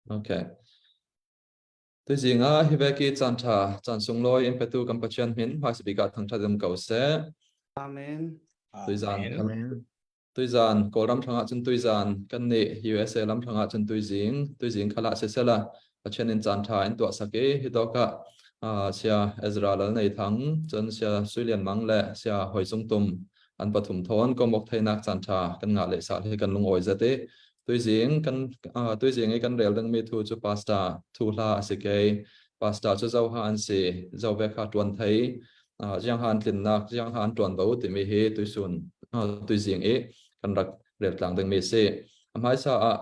Okay. Tôi riêng hi về cái chan sung loi em phải tu cầm bắt chân mình phải bị gạt thằng cha dâm cầu sẽ Amen. tôi giàn Amen. tôi giàn cổ lâm thằng chân tôi giàn căn nệ USA lâm thằng chân tôi riêng khala sẽ là bắt chân in chan tha in tua sake hi to ka sia Israel này thắng chân sia suy liên mang lệ sia hồi sung tum an pathum thon ko mok thai nak chan tha kan nga le sa hi kan lung oi zate tôi riêng ấy kan rel dang mi thu chu pasta thu la sike pasta chu zau han se zau ve kha tuan thai giang han tin nak giang han tuan do ti mi he tôi sun tôi riêng ấy kan rak rel tlang dang mi se amai sa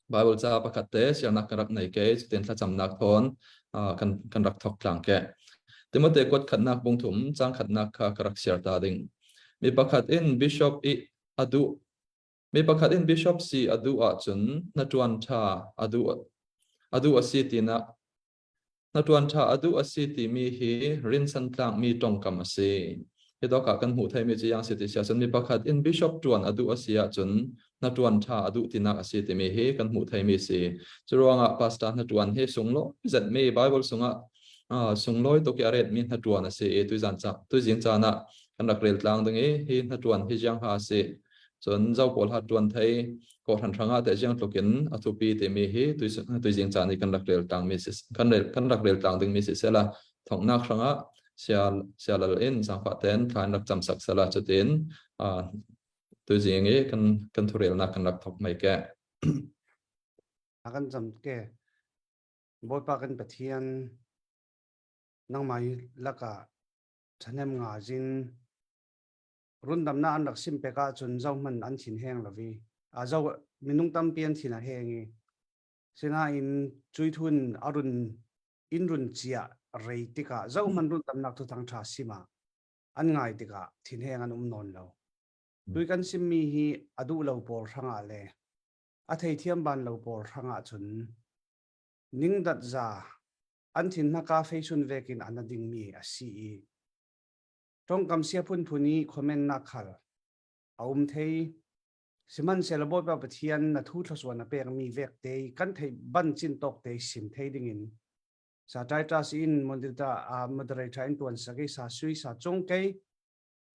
Bible cha pakat te sia nak rak nei ke ten tha cham nak thon kan rak thok tlang ke Timothy kot khat nak bung thum chang khat nak kha karak siar ta ding mi pakhat in bishop I adu mi pakhat in bishop si adu a chun na tuan tha adu asiti na tuan tha adu asiti mi hi rin san tlang mi tong kam ase he do ka kan hu thai mi chi yang siti sia chun mi pakhat in bishop tuan adu asia chun na tuan tha adu tina asiti mi hi kan hu thai mi se churonga pastor na tuan he sunglo zat me bible sunga sungloi to ki aret min na tuan ase e tu jing cha na kan rak rel tlang ding e hi na tuan hi jang ha se chun zau pol ha tuan thai ko than thanga te jang tlokin athupi te mi hi tu jing cha ni kan rak rel tang mi se kan rak rel tang ding mi se la thong nak thanga sia lal in sang pha ten than rak cham sak sala chutin tu jing e kan thurel na kan rak thok mai ke Akan jam ke boy pa kan pathian nang mai laka thanem nga jin rundam na an rak sim pe ka chun zau man an thin heng lawi a zau minung tam pian thina hengi sina in chui thun arun in run chia rei tika zau man rundam nak thu thang tha sima an ngai tika thin heng an non lo tui kan sim mi hi adu lo por thanga le a thei thiam ban lo por thanga chun ning dat za an thin na ka fe sun vekin anading mi a si trong kam sia phun phuni comment na khal aum thei siman selabo pa pathian na thu thoswa na pek mi vek te kan thei ban chin tok te sim thei ding in sa tai ta sin mondita a moderator in tuan sagi sa sui sa chong ke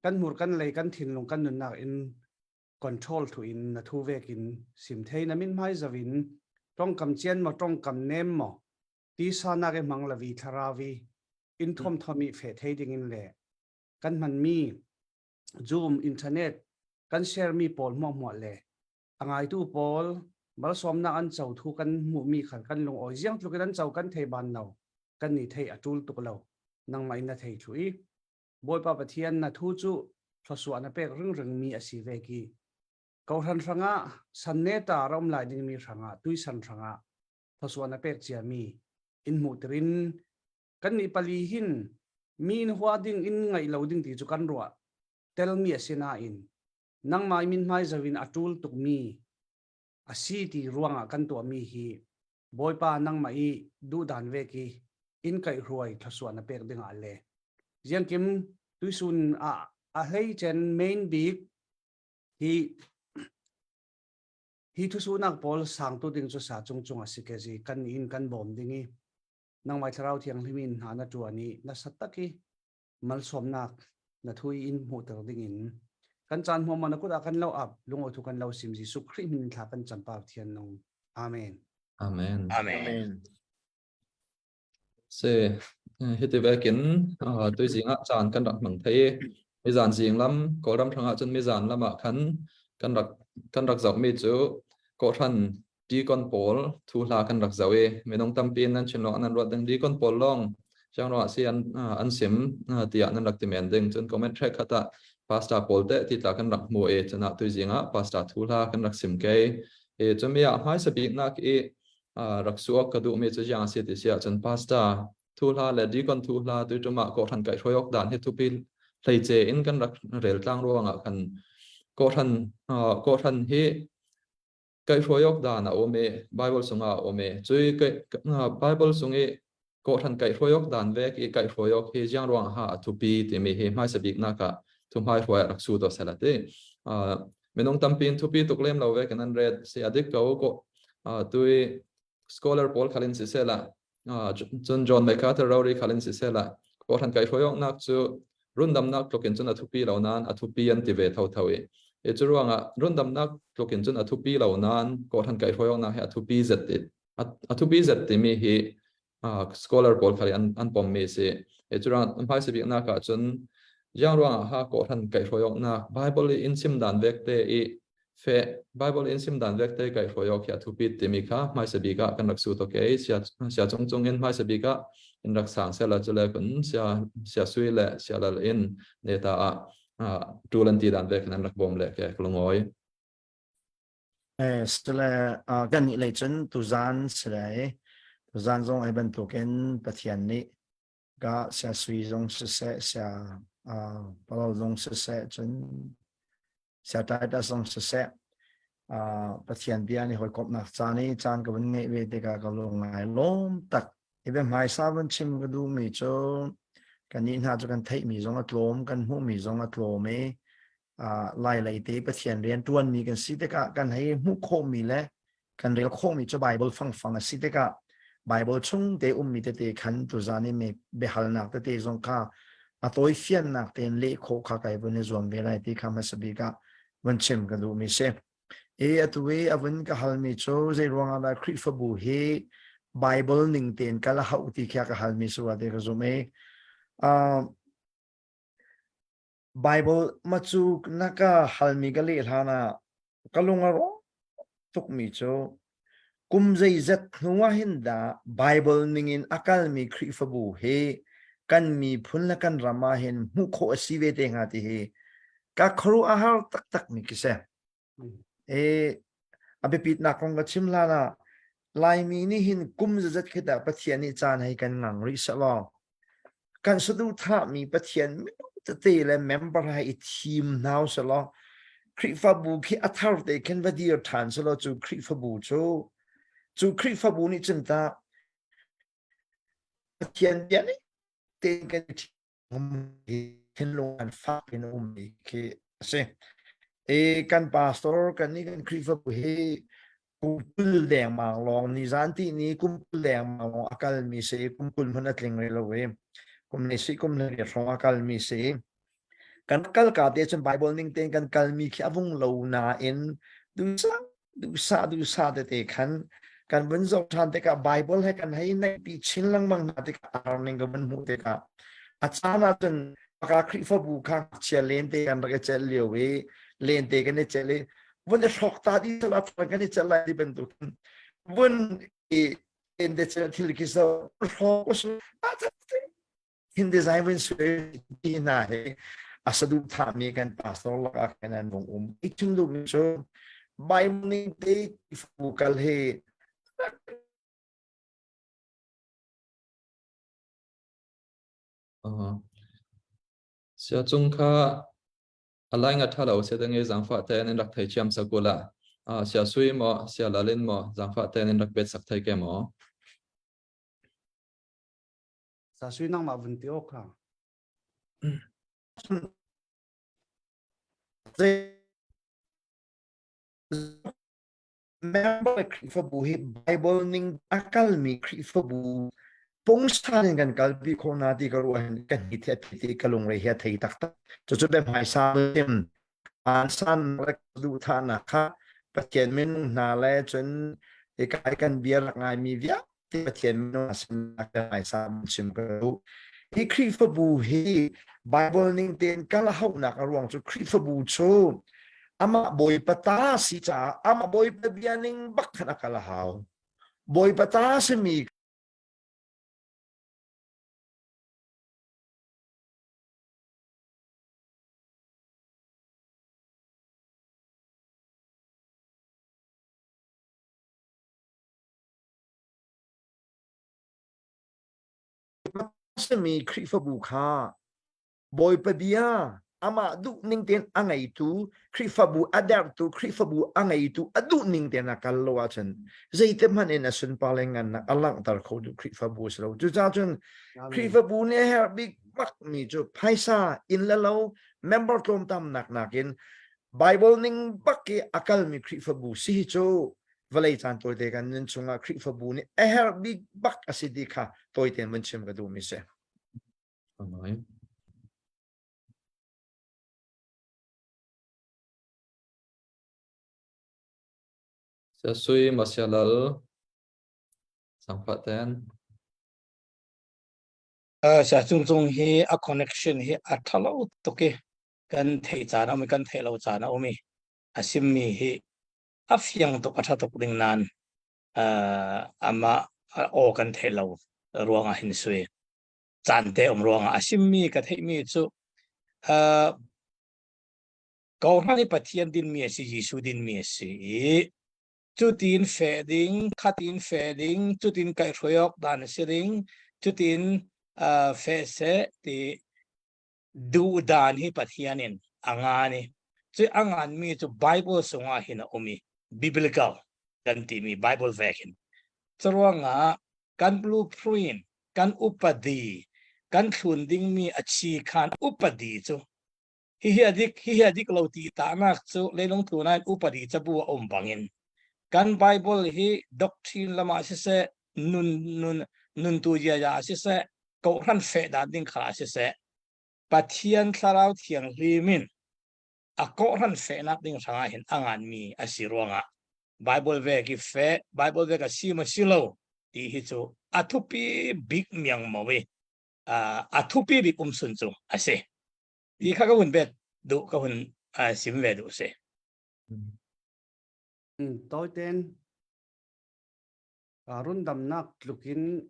kan mur kan lei kan thin long kan nun nak in control to in na thu vekin sim thei na min mai zawin trong kam chen ma trong kam nem mo ti sa na ke manglawi tharawi in thom thomi fe thei ding in le kan man mi zoom internet kan share mi pol mo le angai tu pol bal som na an chau thu kan mu mi khan kan long oi jiang tu kan chau kan thei ban no kan ni thei atul tuk lo nang mai na thei thui boy pa pathian na thu chu thoswa na pek ring mi asi ve ki ko than ranga san ne ta rom lai ding mi ranga tui san ranga thoswa na pek chia mi in mu trin kan ni pali hin min hua ding in ngai lo ding ti chu kan ruwa tel mi asina in nang mai min mai zawin atul tuk mi asi ti ruanga kan to mi hi boy pa nang mai du dan ve ki in kai ruai thaswa na pek ding ale jiang kim tuisun a hei chen main big hi thu su nak pol sang tu ding chu sa chung chung asike ji kan in kan bom dingi nang mai tharau thiang limin hana tuani na sataki mal somnak na thui in mu ter ding in kan chan mo man ko da kan lo up lungo thu kan lo sim ji su khri min thla kan champa thian nong amen amen Amen. se hiti vekin tôi riêng chan kan rak mang thei mi zan riêng lam ko ram thanga chun mi zan lama kan rak zau mi chu ko than di kon pol thu la kan rak zau e menong tampin nan chin lo an ro dang di kon pol long chang ro si an sim tia nan rak ti men ding chun comment track khata pasta pol te ti ta kan rak mu e chana tôi riêng pasta thu la kan rak sim ke e chumi a hai sabi nak e rak suak ka du me chu yang si ti sia chan pasta thu la le di kon thu la tu tuma ko than kai thoyok dan he tu pil thei che in kan rak rel tlang ro nga kan ko than hi kai thoyok dan a ome bible sunga ome chui kai bible sungi ko than kai thoyok dan ve ki kai thoyok he jang ro ha tu pi ti me he mai sabik na ka tu mai thoi rak su to salate menong tampin tu pi tuklem lo ve kan red se adik ko tôi scholar Paul khalin si sela John MacArthur Rory khalin si sela ko than kai khoyong nak chu rundam nak token chun athupi launan athupi an ti ve thau thawi e chu ruanga rundam nak token chun athupi launan ko than kai khoyong na he athupi zat athupi zat ti mi hi scholar Paul khalin an pom me se e chu rang phai se bi na ka chun yang ruanga ha ko than kai khoyong na Bible in sim dan vek te e fe Bible in sim dan vek te kai khoyok ya thupi ti mi kha mai se bi ka kan rak su to ke sia chung chung in mai se bi ka in rak sang se la chule kun sia sui le sia la in neta tu lan ti dan vek nan rak bom le ke klongoi sele kan ni le chen tu zan sele tu zan zong ai ban token pathian ni ga sia sui zong se sia palo zong se chen sia ta da zong se pathian bia ni hoi kop nak cha ni chan ka ban ngai ve te ka ka lo ngai lom tak ibe mai sa ban chim ga du mi cho kan ni ha cho kan thai mi zong atlom kan hu mi zong atlom me lai lai te pathian rian tuan mi kan si te ka kan hai mu kho mi le kan rel kho mi cho Bible fang si te ka Bible chung te mi te khan tu zani me be hal nak te zong ka atoi fian nak ten le kho kha kai bun zom be lai ti kha ma sabi ka ban chim ga du mi se atwe avun ka hal mi cho ze ruang ala khri fa bu he Bible ning ten kala hau ti kha ka hal mi so ade ka zo me Bible machu naka halmi gali thana kalungaro tuk mi cho kum zai zat nuwa hinda Bible ningin akal mi khri fabu he kan mi phunla kan rama hen mu kho asive te ngati he ka khru ahar tak tak mi kise abe pit na kong chim la na lai mi ni hin kum zat khida pathian ni chan hai kan ngang ri sa lo kan sadu tha mi pathian te le member hai team now so lo khri fa bu khi athar te ken va dir than so lo chu khri fa bu chu khri fa bu ni chen ta pathian ya ni te kan ken lo an fa ken mi ke se kan pastor kan ni kan khri fa bu he kumpul deng ma long ni zanti ni kumpul deng ma akal mi se kumpul man atling re lo we kum ni si kum ni rong akal mi se kan kal ka te chen Bible ning ten kan kal mi khi avung lo na in du sa te khan kan bun zo than te ka Bible he kan hai nai pi chin lang mang na te ka ning ga ban mu te ka achana chen ka khri fa bu kha che len te kan ra che lio we len te kan che le bun de shok ta di la kan che la di ben tu bun in de che thil ki so in design when se na he asadu tha mi kan pastor la kan an ichung lu mi so by morning day fukal he sia chung kha alai nga thalo se dang e jang fa te nen rak thai chiam sakula sia sui mo sia lalin mo jang fa te nen rak bet sak thai ke mo sa sui nang ma vun ti ok ha member for bu he Bible ning akal mi for bu pong san kan kal bi ko na ti ka ruan kan hi the ti kalung re hi thei tak tak chu be mai sa tem an san rek du tha na kha pathian min na le chun e kai kan biar ngai mi via ti pathian min na sim ka mai sa sim ka hi khri for bu he Bible ning ten kala hau na ka ruang chu khri for bu chu ama boy pata si cha ama boy pa bianing bak na kala hau boy pata si mi mi khri for bu kha boy pa bia ama du ning ten angai tu khri fa bu adapt tu khri fa bu angai tu adu ning ten akal lo achen zeite man in asun palengan na alang tar kho du khri fa bu slo ju cha chun khri fa bu ne her big mak mi chu phaisa in la lo member tom tam nak nakin Bible ning bakke akal mi khri fa bu si chu valley chan toy te kan nin chunga creek for bu ni a her big buck asidi kha toy ten mun chim ga du mi se Amen. Sa sui masyalal sangpaten sa chung chung hi a connection hi a thalo to ke kan thei chana mi kan thei lo chana omi asim mi hi a fiang to atha to ding nan ama o kan thei lo ruanga hin sui chan te ruanga asim mi ka thei mi chu ko hani pathian din mi si Jesu din mi si chu tin fe ding khatin fe ding chu tin kai royok dan siring chu tin fe se ti du dan hi pathianin angani chu angan mi chu Bible sunga hina omi biblical kan ti mi Bible vekin chawanga kan blueprint kan upadi kan thunding mi achi khan upadi chu hi adik lo ti ta nak chu leilong tu nai upadi chabu bangin kan Bible hi doctrine lama se nun tu ya se ko ran fe da ding khala se pathian tharau thiang limin a ko ran fe na ding sanga hin angan mi asironga Bible ve ki fe Bible ve ka sima silo ti hi chu athupi big myang mawe athupi bi sun chu ase di kha ka hun bet du ka hun sim ve du se Tôi tên run đam nak lukin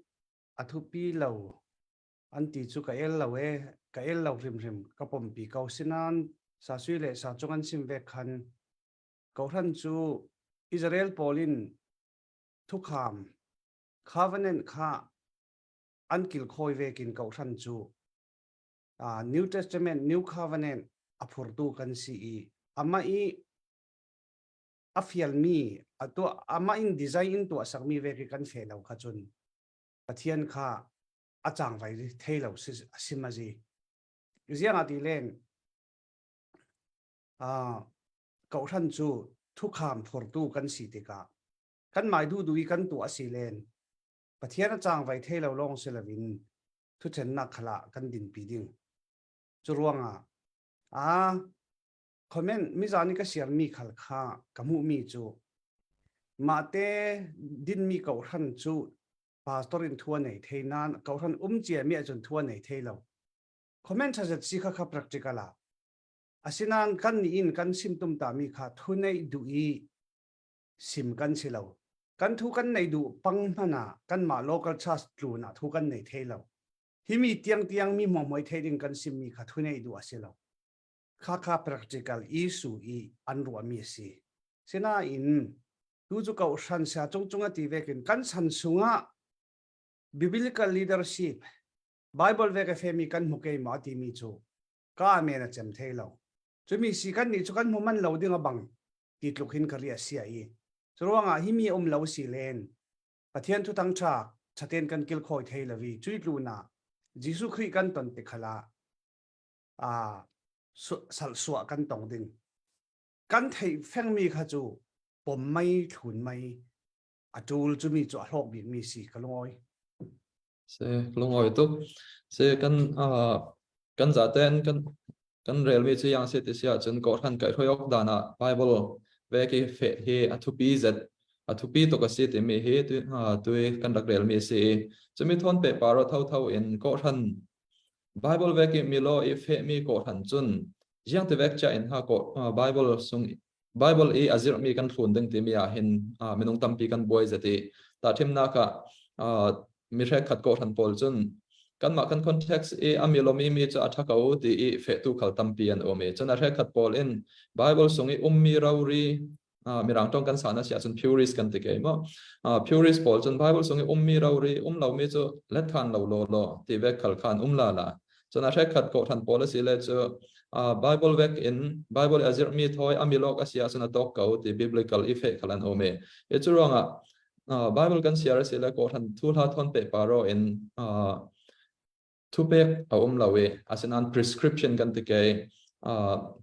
athupi lâu anh ti chu ka el lâu rim ka pom pi kau sinan sa sui le sa chongan sim ve khan kau than chu Israel Polin thu kham covenant kha ankil khoi ve kin kau than chu New Testament New Covenant aphurtu kan si ama I afial mi ato ama in design in to asak mi ve kan fe lo kha chun pathian kha achang vai thelo simaji ziang ati len kau than chu thu kham phurtu kan si te ka kan mai du kan tu asi len pathian achang vai thelo long selavin thu chen na khala kan din pi ding churuanga comment mi zani ka share mi khal kha kamu mi chu mate din mi kau than chu pastorin thua nei theinan kau than chia mi achun thua nei theilo comment chazat si kha practicala asinan kan ni in kan simtum ta mi kha thu nei du I sim kan silo kan thu kan nei du pang mana kan ma local church tlu na thu kan nei theilo himi tiang mi momoi theding kan sim mi kha thu nei du asilo kha practical issue I anru mi si sina in tu chu kau san sa chungchunga ti vekin kan san sunga biblical leadership Bible ve ka femi kan muke ma ti mi chu ka me na chem theilo chumi si kan ni chu kan muman lo ding abang ti tlukhin karia sia I chuwanga himi lo si len pathian thu tang cha chaten kan kil khoi theilawi chui tluna Jisu Christ kan ton te khala sal suwa kan tong ding kan thei feng mi kha chu pom mai thun mai atul chumi chu hlok bi mi si kaloi se lungoi tu se kan zaten kan rel mi chi yang se ti sia chen ko than kai thoyok dana Bible ve ki fe he athupi zat athupi to ka se te me he tu kan rak rel mi se chumi thon pe paro thau in ko than Bible ve ki milo I fe mi ko than chun jiang te vek cha in ha ko Bible sung Bible I azir mi kan thun ding ti mi a hin minung tampi kan boy zati ta thim na ka mi re khat ko than pol chun kan ma kan context amilo mi cha athakau ti fe tu khal tampi an ome chana re khat pol in Bible sung I mi rauri mirang tong kan sana sia chun purist kan ti ke mo purist pol chun Bible sung I mi rauri lo mi chu let khan lo ti vek khal khan la la chana re khat ko than policy le chu Bible vek in Bible azir mi thoi amilok asia chuna tok kau ti biblical effect khalan ome e churonga Bible kan siara sila ko than thula thon pe paro in thupe lawe asinan prescription kan ti ke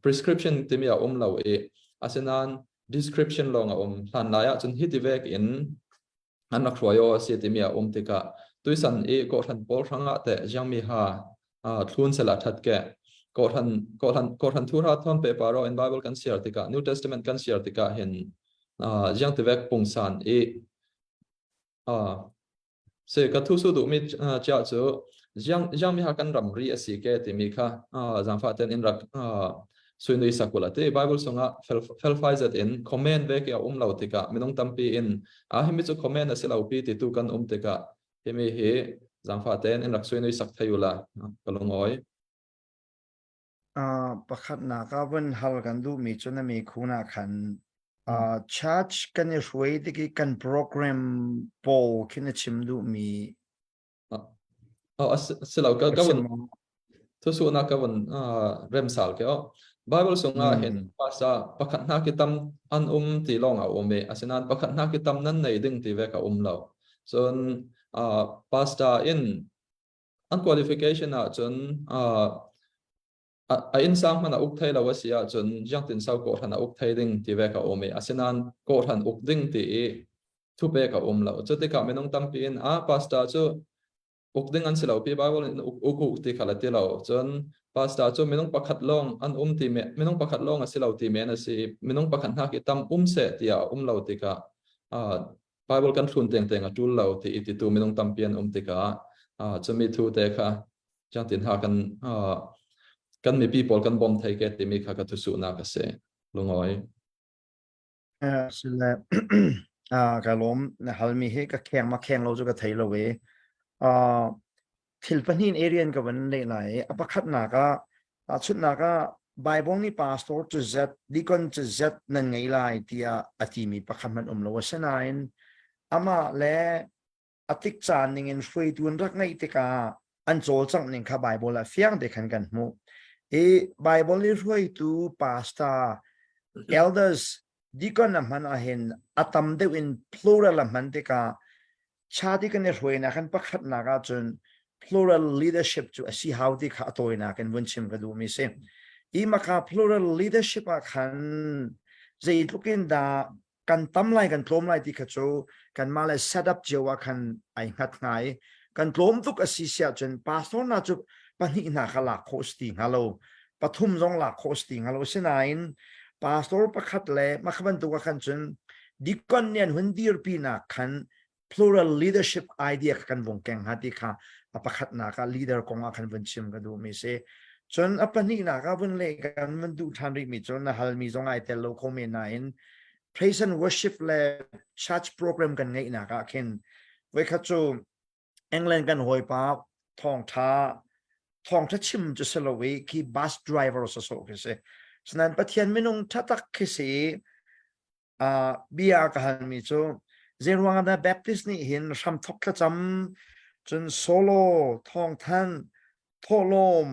prescription ti mi lawe asinan description ลองหลันลายจนฮิตเวกอินอันนักรวยเสียติมีติกะตุยสันก็ทันปอลรังแต่ยังมีหาทุนสลัดทัดแกก็ทันทุราทอนเปปารอ in Bible กันเสียติกะ New Testament กันเสียติกะเห็นยังติเวกปุ่งสันเสกทุสุดุมิเจ้าจูยังมีหากันรำรีสิเกติมีค่ะจังฟ้าเต็นอินรักส่วนในสักุลที่ Bible ส่งfelfaiset in comment เวกเอาเราติกะไม่ต้องตั้มปีอินเฮมิจุ comment สิเราปีติตุกันติกะเฮมิเฮจังฟ้าเต็นอินรักส่วนในสักทายุละก็ลงอ้อยประคัดนาก็วันฮัลกันดูมีจนมีคุณาคันchurch กันเนี่ยช่วยที่กันโปรแกรมโปขึ้นชิมดูมีสิเราก็วันทุสุนักก็วันเริ่มสาวเกี่ยว Bible ส่งเห็นภาษาประคัดนักกิตำอันตีลองเอาเมอาศัยนั้นประคัดนักกิตำนั้นในดึงตีเวกเอาเราส่วนภาษาอินอัน qualification จนอินสังมันอุกไทยเราว่าเสียจนยังตินเศร้าโกทันอุกไทยดึงตีเวกเอาเมอาศัยนั้นโกทันอุกดึงตีทุเบกเอาเราจุดที่เขาไม่ต้องตั้งปีนภาษาจูอุกดึงอันสิเราปี Bible อุกตีขลัดที่เราจนภาษาจูไม่ต้องประคัดลองอันตีเมไม่ต้องประคัดลองอันสิเราตีเมนะสิไม่ต้องประคัดหักกิตำเสตียเราตีกะBible กันทุนเต็งจุลเราตีติตูไม่ต้องตั้งปีนติกะจะมีทูเตค่ะจังตินหากันมี people กันบอมไทยเกติมีค่ะกันทุสุนักเสลงอ้อยสิแลกะล้มนะฮัลมีให้ก็แข่งมาแข่งเราจะก็ไทยเราเวทิลปนินเอเรียนกับวันเลยไหนประคัดนาก็ชุดนาก็ไบเบิลนี่พาสตอร์จะเซตดีก่อนจะเซตนั่นไงล่ะที่อาทิมีประคัดมันเราว่าเส้นนั้นมาและอาทิตย์จันทร์นี่ช่วยตัวรักไงที่กาอันโจลจังนี่ค่ะไบเบิลละเฟียงเด็กกันมุไบเบิลนี่ช่วยตัวพาสตาร์เอลเดอร์สดีก่อนนะมันเห็นอาตัมเดวินพลูรัลมันที่กาชาติกันเนี่ยช่วยนะกันประคัดนาก็จน plural leadership จูสิhow ที่ข้าตัวนะกันวันชิมกันดูมิเซมาค่ะ plural leadership กันจะทุกินดากันตั้มไล่กันพร้อมไล่ที่ข้าจูกันมาเลย set up เจ้ากันไอ้หัดไงกันพร้อมทุกสิเสียจน pastor น่าจะปัญหาหนักหลัก hosting ฮัลโหลปฐุมจงหลัก hosting ฮัลโหลเช่นนั้น pastor ประคัดเลยมาขบันตัวกันจนดิก่อนเนี่ยหุ่นดีร์ปีนักกัน plural leadership idea กันวงแกงฮัดที่ค่ะประคัดนาคา leader ของอาคันวันชิมกันดูมิเซจนปัญหานาคาวันเล็กกันมันดูทันริมิจนนะฮัลมีจงไอเตลโลคอมเมนต์ praise and worship และ church program กันไงนาคาเข็นไว้ข้าจูอังกฤษกันหอยป้าทองท้าชิมจะสโลวีคี bus driver สโซกิเซฉะนั้นประเทศไม่นงทัตักคิเซบีอากันมีจูเจรวังดาแบปติสนี่เห็นรำทกจำจนโซโล่ทองทันโทโลม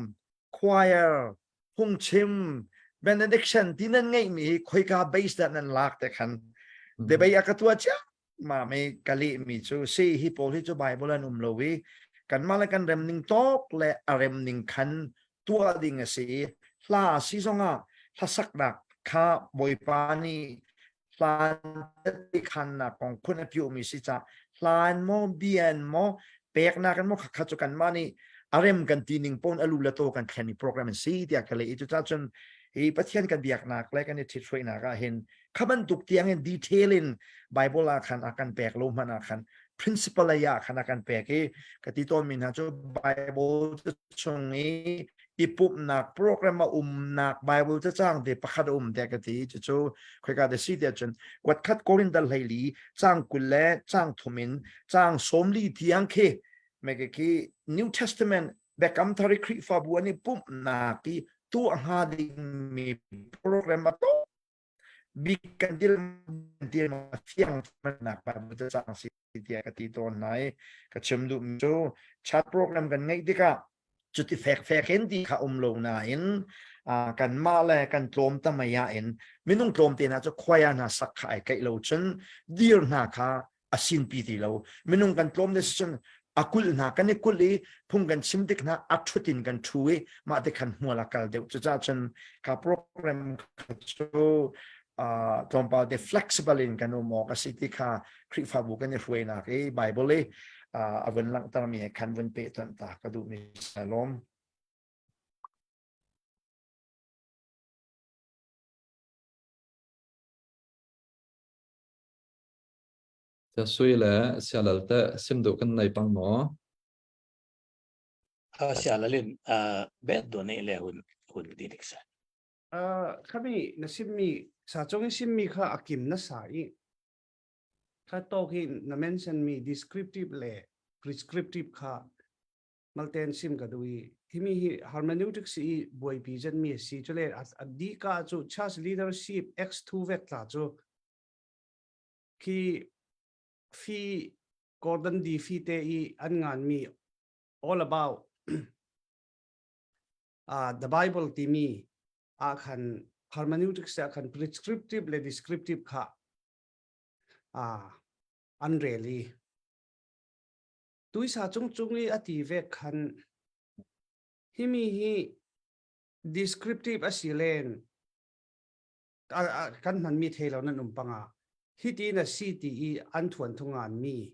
ควายหุ่งชิมเบนเดดิกชันที่นั่นไงมีคุยกับเบสแต่นั้นลักแต่ขันเดี๋ยวไปอยากตัวเจ้ามาไม่กะลิมีจูซีฮิปโปที่จูไบเบิลนุ่มโลวีกันมาแล้วกันเรมนิงโต๊กและเรมนิงขันตัวดิ่งสีลาซีซงลาสักดักข้าบอยปานีลานที่ขันนักของคุณพิวมีสิจ้าลานโมเบียนโมเปกนักกันโมขัดจุกันมานี่อารมณ์กันทีหนึ่งปนอลูเลโตกันแค่นี้โปรแกรมสีที่อะไรอีจุดจนประเทศกันเบียกนักและกันที่ช่วยนักเห็นข้ามันตุกเตียงเห็นดีเทลินไบเบิลอาคันอาการแปลกลมมันอาคัน principle อะไรอาคันอาการแปลกกติต้นมินฮะจูไบเบิลช่วงนี้อีปุ๊บนักโปรแกรมมานักไบเบิลจะจ้างเด็กประคัดแต่กติจะจูคุยกันเดสิเดียจนวัดคัดโกรินดัลไฮลีจ้างกุลเล่จ้างทุมินจ้างสมลีที่ยังเคเมื่อกี้ New Testament แบบคำทาริคริฟาบัวนี่ปุ๊บนักที่ตัวหาดิมีโปรแกรมมาโตบิกันที่มาเที่ยงมันนักไบเบิลจะจ้างสิเดียกติตอนไหนก็เชื่อมดูจูชัดโปรแกรมกันไงดีกะจุดที่แฟกเห็นดีค่ะลงนาเห็นกันมาเลยกันโจมตั้งมายาเห็นไม่ต้องโจมตีนะจะควายนะสักขายไก่เราจนดีร์นาค่ะสินปีติเราไม่ต้องกันโจมเดชจนกุลนากันนี่กุลีพุ่งกันชิมดิกนะชุดินกันช่วยมาดิกันหัวละกันเดี๋ยวจะจนกับโปรแกรมจู trong bao the flexible in cái nó mò cái city kha create pháp vụ cái này phơi na cái Bible ấy vẫn lặng ta mi khăn vẫn pe tuần ta cái đủ này salomจะช่วยแล้วเสียแล้วแต่ซิมดูกันในปังหมอ siya lalin bet do na ile hun dinik sa kami nasimmi sa chong simmi kha akim na sai kha tokin na mention mi descriptive le prescriptive kha malten sim ka dui himi hi hermeneutics si boy pi jan mi si chule adi ka chu church leadership x2 vek la chu ki fi Gordon D fi te I an ngan mi all about the Bible ti mi khan hermeneutics khan prescriptive le descriptive kha unreally tui sa chung chung li ati ve khan himi hi descriptive asilen kan man mi thelo na numpanga hiti na city an thuan thungan mi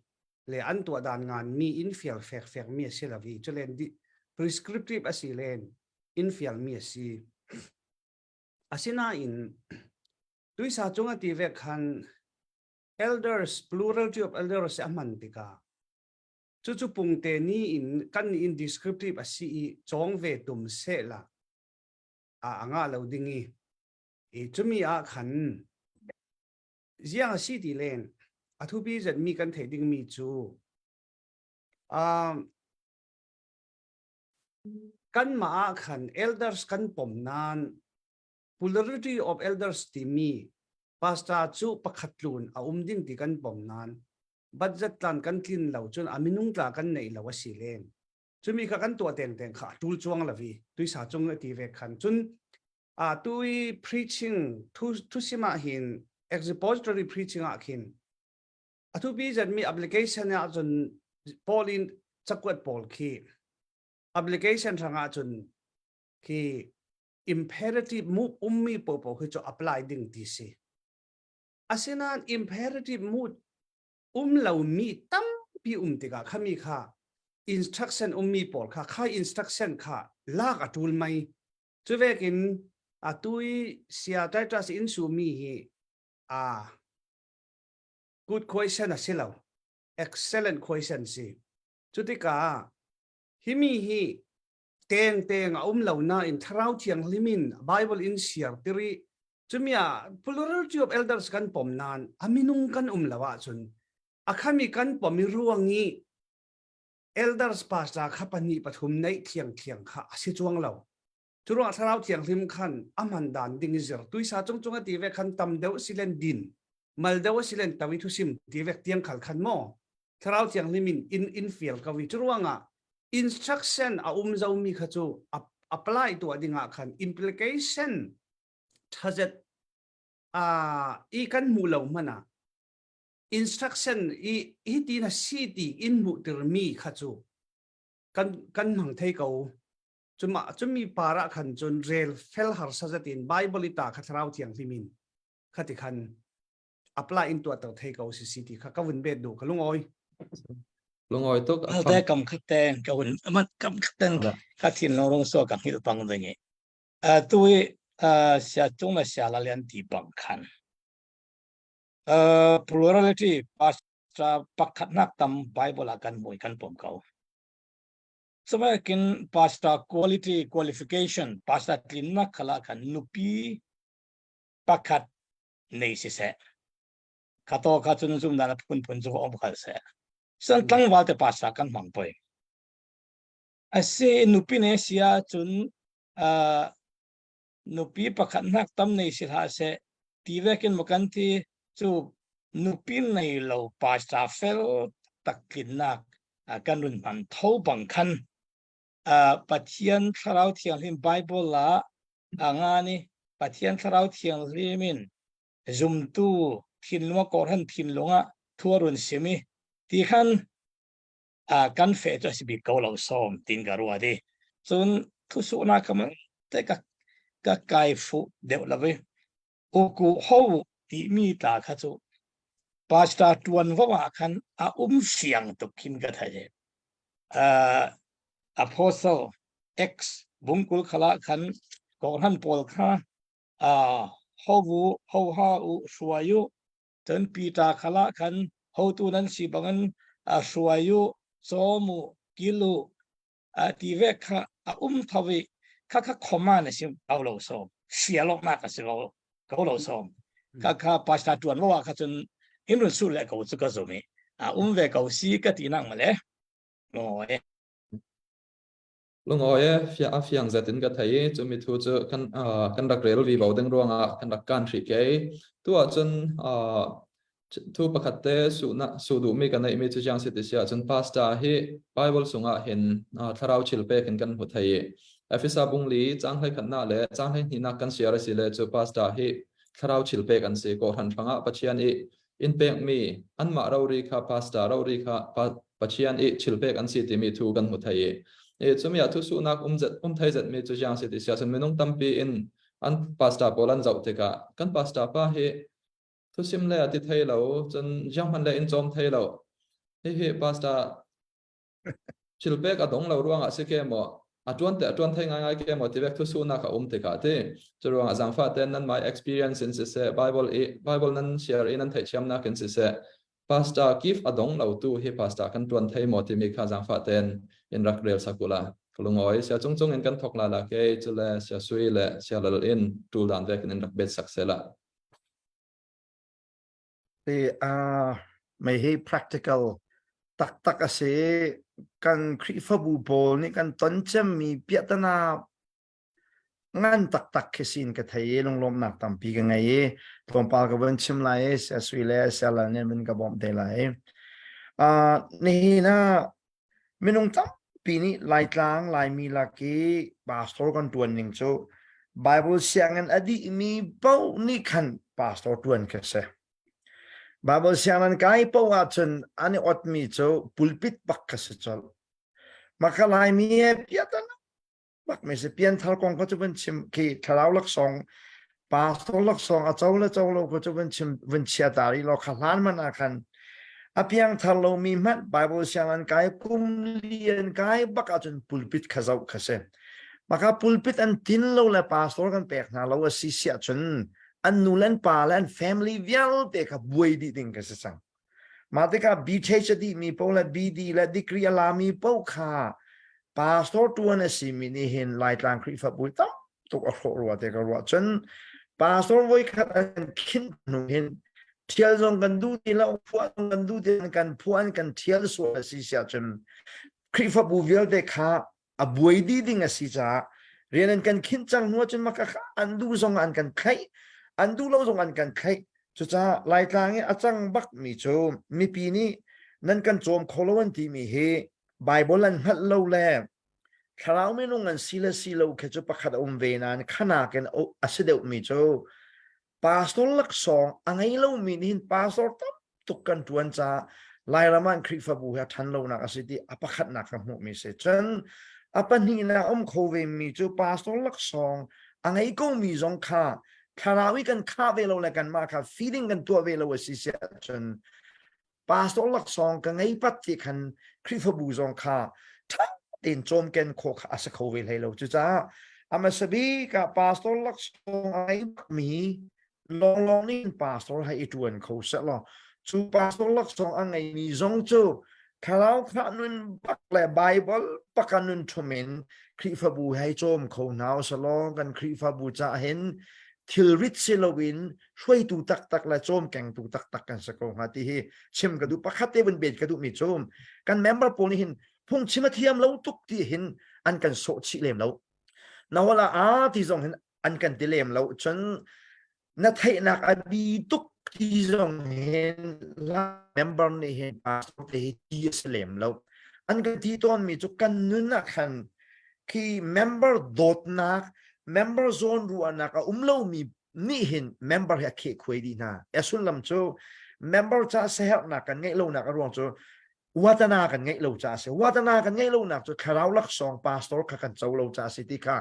le an tua dan ngan mi in fial fek mi selavi chulen di prescriptive asilen in fial mi si asina in tui sa chung ati ve khan elders plurality of elders amantika chu pungte ni in kan in descriptive asi chong ve tum se la anga lo dingi chumi khan ziang si ti len athu bi zat mi kan thei ding mi chu kan ma khan elders kan pom nan plurality of elders ti mi pastor chu pakhatlun ding ti kan pom nan budget plan kan tlin lo chun aminung tla kan nei lo si len chumi ka kan to teng kha tul chuang lawi tui sa chung ti ve khan chun tui preaching thu sima hin expository preaching akin athu bi zat mi application ya chun polin chakwat pol khi application thanga chun ki imperative mood ummi popo khi cho apply ding ti si asina imperative mood lo mi tam pi tika khami kha instruction ummi pol kha instruction kha lak atul mai chuvekin atui sia titus in su mi hi good question asilo excellent question si chutika himi hi teng lo na in tharau thiang limin Bible in share tiri chumia plurality of elders kan pom nan aminung kan lawa chun akhami kan pomi ruangi elders pastor khapani pathum nei thiang kha si chuang lo churwa tharau thiang lim khan aman dan ding zer tui sa chung chung ati ve khan tam deu silen din mal deu silen tawi thu sim ti ve tiang khal khan mo tharau thiang limin in fiel ka wi churwanga instruction zau mi kha chu apply to adinga khan implication thazet I kan mu lo mana instruction I ti na city in mu tir mi kha chu kan mang thei ko chumi para khan chun rel fel har sajatin Bible ita khathrau thiang limin khati khan apply into to thei ko city kha ka win be do kalungoi lungoi tok da kam khaten ka hun amat kam khaten ka thin lo rong so ka hil pang dengi tui sia chung na sia la lian ti pang khan plurality pastor pakhat nak tam Bible akan moi kan pom kau semakin pastor qualification pastor tlin na khala kan nupi pakhat nei si se kato ka chun zum na pun chu om khal se san tlang wal te pastor kan mang poi ase nupi ne sia chun nupi pakhat nak tam nei si ha se tivekin makan ti chu nupi nei lo pastor fel takin nak kan run man tho bang khan pathian tharau thiang lim Bible la angani pathian tharau thiang limin zum tu thin luma korhan thin longa thuarun simi ti khan kan fe to sibi ko lo som tin garwa de chun thu su na kam te ka kai fu de lawe โอกูโฮตีมีตาขจูปาสตาตวนว่าคันเสียงตุกินกันไทยApostle X บุงกุลขละคันก่อนหันปอลค่ะฮาฮาอุสวายุจนปีตาขละคันฮาตูนั้นสิบังสวายุโซมุกิลุตีเวค่ะทวีค่ะคอมมานสิเอาเราสอมเสียลงมากสิเราสอมค่ะปาสตาตวนว่าค่ะจนอินรุนสุดเลยเขาจะก็สมัยเวเขาสีก็ตีนั่งมาเลยโอ้ยลุงอ้อยเฟียงจัดตินกันไทยจะมีทูจะกันรักเรลวีบอกดังรวงกันรักการทริกเกตัวจนทูประคัตเตสูดูมีกันในมีทุกอย่างสิทธิเสียจนพาสต้าให้ไบเบิลส่งเห็นทาราวชิลเปกันกันหัวไทยเอฟิซาบุงลีจ้างให้ขันหน้าเลยจ้างให้หินักกันเสียระสิเลยจะพาสต้าให้ทาราวชิลเปกันเสียก่อนฟังปัจจัยนี้อินเปกมีอันมาเรารีค่ะพาสต้าเรารีค่ะปัจจัยนี้ชิลเปกันสิที่มีทูกันหัวไทยจะมีทุกส่วนนักไทยจัดมีทุกอย่างสิทธิเสียจนไม่ต้องตั้มปีอันพาสต้าโปแลนด์จะอุตกะกันพาสต้าป้าให้ทุกสิ่งเลยติดไทยเราจนยังพันเลยอินจอมไทยเราเฮ้พาสต้าชิลเปกอดงเราร่วงสิเกมจวนไทยง่ายๆเกมที่เวกทุกส่วนนักติกะที่จะร่วงจังฟ้าเต้นนั้นmy experience in สิไบเบิลนั้นเชียร์นั้นไทยเชื่อมนักin สิพาสต้ากิฟอดงเราตู้ให้พาสต้ากันจวนไทยที่มีข้าจังฟ้าเต้นอินรักเรียลสักุลาก็ลงอ้อยเสียจงอินกันทกลาละเกยจะเลยเสียสวยเลยเสียละอินตูดันเวกอินรักเบ็ดสักเสละที่ไม่ให้ practical ตักเสกันคริฟบูโบนี่กันต้นจะมีเปียตนางานตักเคสินกับไทยลงหนักตั้มปีกันไงตรงปากกับวันชิมไลเสียสวยเลยเสียละเนี่ยมันกับบอมเดลัยนี่นะไม่ต้องตั้มปีนี้ลายกลางลายมีลักกี้ปาสตอร์กันตัวหนึ่งโจไบเบิลเสียงอดีมีเป้านี่ขันปาสตอร์ตัวนึงเสบาเบิลเสียงนั้นไกด์ป้าจนอันนี้อดมีโจปุลปิดบักกษจลมาคลายมีเปียตันบักไม่ใช่เปียนทาร์กองก็จะเป็นชิมคีทาราวลักษณ์ปาสตอร์ลักษณ์เจ้าเราก็จะเป็นชิมเป็นเชียตารีเราขลานมันอาคันอภิยังทารเรามีมัดไบเบิลเสียงนั้นไกด์กุมเลียนไกด์บักจนปุลปิดขจาวขเสมาคปุลปิดอันทินเราและปาสตอร์กันเปกนาเราสิเสียจนอันนู้นปาลัน family เวียลเด็กบวยดีดิ้งกันสังมาเด็กบีเทชดีมีพวกละบีดีและดิกรีลามีพวกข้าปาสตอร์ตัวนั้นสิมีนี่เห็นไลท์ลังคริฟบุยตั้มตุกอโรรัวเด็กรัวจนปาสตอร์ไว้ขัดขินหนูเห็นเที่ยวจงกันดูดีแล้วพวกกันดูดีกันพวกกันเที่ยวสวยสิเสียจนคริฟบุยเวียลเด็กข้าบวยดีดิ้งสิจ้าเรียนกันขินจังหัวจนมาข้าอันดูจงอันกันใครอันดูเราส่งอันกันใครจะไล่ทางนี้อาจังบักมีโจมมีปีนี้นั่นกันโจมโคลวันที่มีเฮไบเบิลลันฮัลโลแลคราวไม่ลงกันสิลแค่จะประคัดเวนันขนาดกันอาศัยเดวมีโจปาสตอร์ลักสองอันไงเรามีนินปาสตอร์ตั้มตุกกันทวนจ้าไล่ละมันคริฟบูฮะทันเรานักอาศัยที่อประคัดนักกับหมู่มีเสจนปันนี้นะโคเวมีโจปาสตอร์ลักสองอันไงก็มีจงค่าคาราวิกันข้าเวลาเลยกันมาค่ะ feeding กันตัวเวลาว่าสิเสียจนปาสตอร์ลักซองกันไงปัจจิคันคริฟบูซองค่ะทั้งตินโจมกันโคกอาศัยเขาเวลาเราจุจ้าอามาสบีกับปาสตอร์ลักซองไอ้มีลองนี่ปาสตอร์ให้ตัวนั้นเขาเสร็จแล้วจูปาสตอร์ลักซองอันไงมีจงจูคาราวข้านุนปักและไบเบิลปักกันนุนทมินคริฟบูให้โจมเขาหนาวสลองกันคริฟบูจะเห็นทิลริชเซลวินช่วยตูตักและโจมแก่งตูตักกันสักคนฮะที่เฮชิมกระดูปักขัดเตวันเบ็ดกระดูมีโจมกันเมมเบอร์โปนี่เห็นพงชิมเทียมแล้วทุกที่เห็นอันกันโซชิเลมแล้วนาวละที่ทรงเห็นอันกันติเลมแล้วจนนัทให้นักอดีตุกที่ทรงเห็นละเมมเบอร์นี่เห็นปาสที่ที่สเลมแล้วอันกันที่ต้นมีจุกันนุนักขันที่เมมเบอร์โดดนักmember zone รัวนักเรามีนี่เห็น member ให้เคคุยดีนะสุนลำโจ member จะเสียนักกันไงเรานักรวงโจวัฒนากันไงเราจะเสียวัฒนากันไงเรานักโจคาราวลักสองปาสตอร์กันเจ้าเราจะสิที่ค่ะ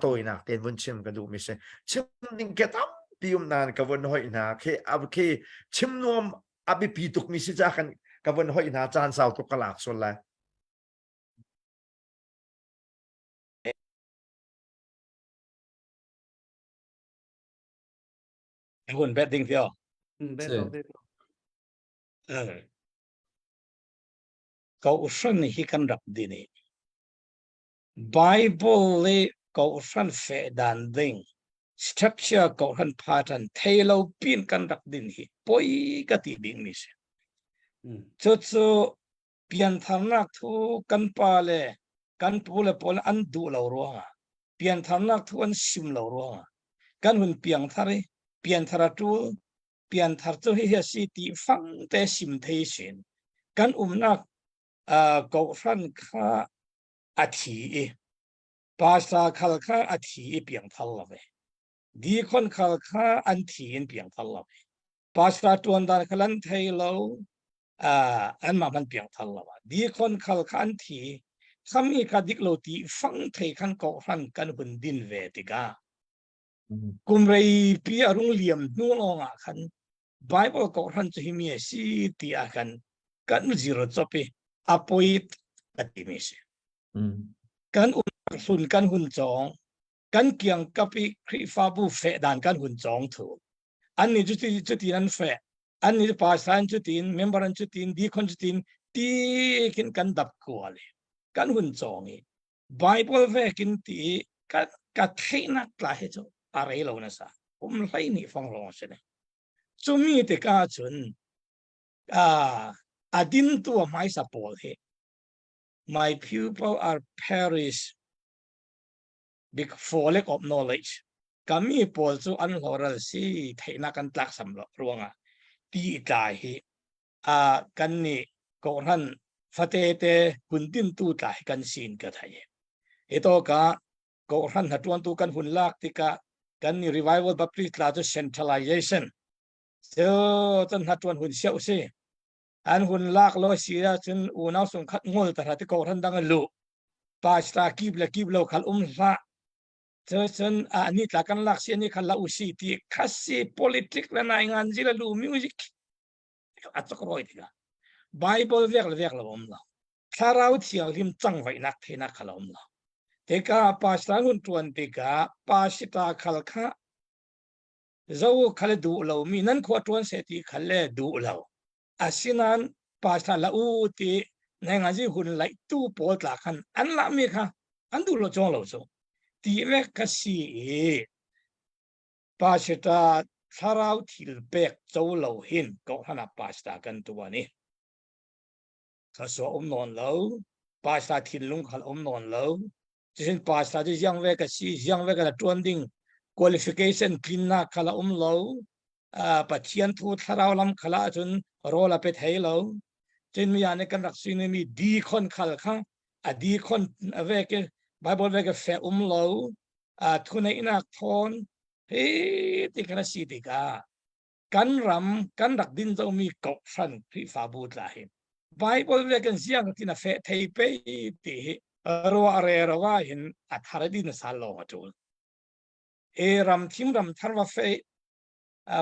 ตัวนักเต็นวันชิมกันดูมิเซ่ชิมนิ่งแค่ตั้มปี tium nan kawan hoi na ke ab ke chimnom abi pituk mi si ja kan kawan hoi na chan sao to kalak sol laหุ่นแบดดิ้งเดียว bet Sì. to bet ก็อุศนฮิกันรับดีนี่ Bible เลยก็อุศนเฟดันดิ้ง structure ก็หันพาทันเทโลปีนกันรับดินฮิปอยกติบิงมิสจุดสูเปลี่ยนทางนักทุกันปาเลกันปูเลปอลอันดูเหล่ารัวเปลี่ยนทางนักทุอันซิมเหล่ารัวกันหุ่นเปลี่ยนทารีเปลี่ยนทาราตูเปลี่ยนทาร์ตูเฮียสิตีฟังแต่ซิมเทชินกันนักก็ฟันข้าอาทิภาษาขัลข้าอาทิเปลี่ยนทัลละเวดีคนขัลข้าอันทีนเปลี่ยนทัลละเวภาษาตัวนดานขัลันเทโลอันมามันเปลี่ยนทัลละวะดีคนขัลข้าอันทีคำอีกดิกโลตีฟังเทขันก็ฟันกันหุ่นดินเวติกากุมเรย์ปีอารุงเลียมนู่นองคันไบเบิลก็ฟันจะมีสิตีอากันกันจิโรจบอปอยต์กัติมิสกันสุนกันหุ่นจองกันเกี่ยงกับคริฟาบูเฟดานกันหุ่นจองถูกอันนี้จุดที่นั้นเฟอันนี้ภาษาจุดที่เมมเบอร์จุดที่ดีคนจุดที่ตีกินกันดับกว่าเลยกันหุ่นจองนี่ไบเบิลเวกินตีกันเทนักลาเหตุอะไรเหล่านั้นซะผมไล่นี่ฟังลองสิเนี่ยจุมีแต่กาจุนอดินตัวไม่สปอร์ต My pupils are perish for lack of knowledge. Kami po so anhoral si taina kan tlak samlo ruanga ti tahi kanni koran fatete hundin tu tahi kan sin ka thaye. Ito ka koran hatuan tu kan hunlak tika kanni revival baptist la centralization. So tan hatuan hun siaw siอันหุ่นลากล้อเสียจนอูน่าสงขัดงอลแต่ถ้าที่เขาทันดังลุปาสตากีบเราขัดละจนอันนี้ตากันลักเสียนี่ขัดละอุสิที่คัสซี politics และนายงานจิละลูมิวสิกอัตตกรอยดีละไบเบิลเรียกละละถ้าเราเที่ยวริมจังไว้นักเทนักขัดละแต่ก็ปาสตาหุ่นตัวนี้ก็ปาสตาขัดข้าเจ้าขัดดูเรามีนั่นขวดตัวเสียที่ขัดดูเราอาศินันภาษาละอูตีในงานที่หุ่นไหลตู้ปอดหลักขันอันละมีค่ะอันดูเราจงเราจงตีเวกสีภาษาทาราวทิลเบกเจ้าเราเห็นก็ขนาดภาษากันตัวนี้ข้าสวมนอนเราภาษาทิลลุงขันนอนเราจะเป็นภาษาที่ยังเวกสียังเวกละจวนดิ้ง qualification กินนักขันเราปัจเจียนทูตทาราวลำขลาจนรอละเป็ดให้เราจนมีอันนี้กันรักษามีดีคนขลข้างดีคนเวกไบเบิลเวกเฟอเราทุนในนักทอนเฮ้ติกันสิติกากันรำกันรักดินจะมีกบฟันพิฟาบูตลาหินไบเบิลเวกันเสียงที่น่าเฟะเทไปติรัวอะไรรัวเห็นอัฐารดินสาลงจูนรำทิมรำทารวาเฟ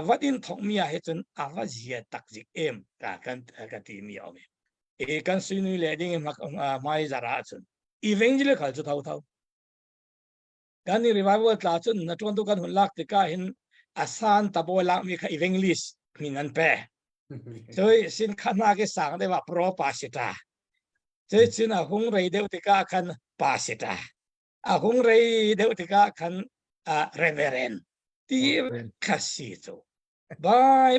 วัดอินทองมีอะไรจนอาวาเจียตักจิกกันที่มีเอาไหมกันสุนีเลดิ้งมาอิจาราจนอีเวนต์เลยเขาจะเท่ากันนี่รีไวเวอร์ตลาดจนนัดวันตุกันหุ่นลักติกาเห็นอาสานตะโบลักมีค่ะอีเวนต์ลิสมีนั่นเป้โดยสินค้าหน้าเกสั่งได้ว่าโปรปาสิตาโดยสินหงเรย์เดวติกาคันปาสิตาหงเรย์เดวติกาคันเรเวเรนที่คัสซิโตไบ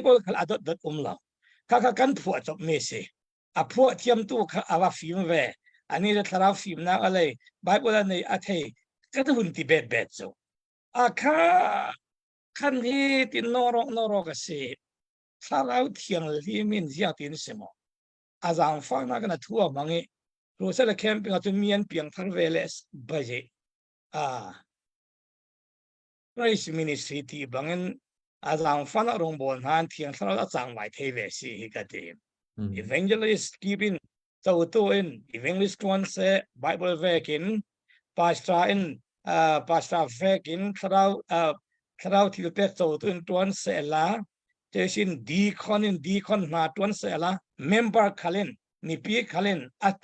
เบิลขัดดัดเราข้ากันผัวจบเมสผัวเทียมตู้ข้าว่าฟิล์มเวอันนี้จะทราฟิล์มนะอะไรไบเบิลในอาเทก็จะหุ่นที่เบ็ดโซ่ข้าคันที่ตินนอรก็เสียถ้าเราเที่ยงลิมินยังตินสมออาจารย์ฟังนักนัทัวมังเอรู้สึกแคมป์ก็จะมีอันเพียงทางเวลส์บาเจRice Ministry ที่บางอาจารย์ฟังรงบอลหันเที่ยงเราอาจารย์ไว้เทเวสีก็เดิม Evangelist กีบินเจ้าตัวเอง Evangelist วันเส Bible เวกิน Pastor เวกินเรา Thao thil pek so tuin tuan se la te sin deacon na tuan se la member khalen mi pi khalen at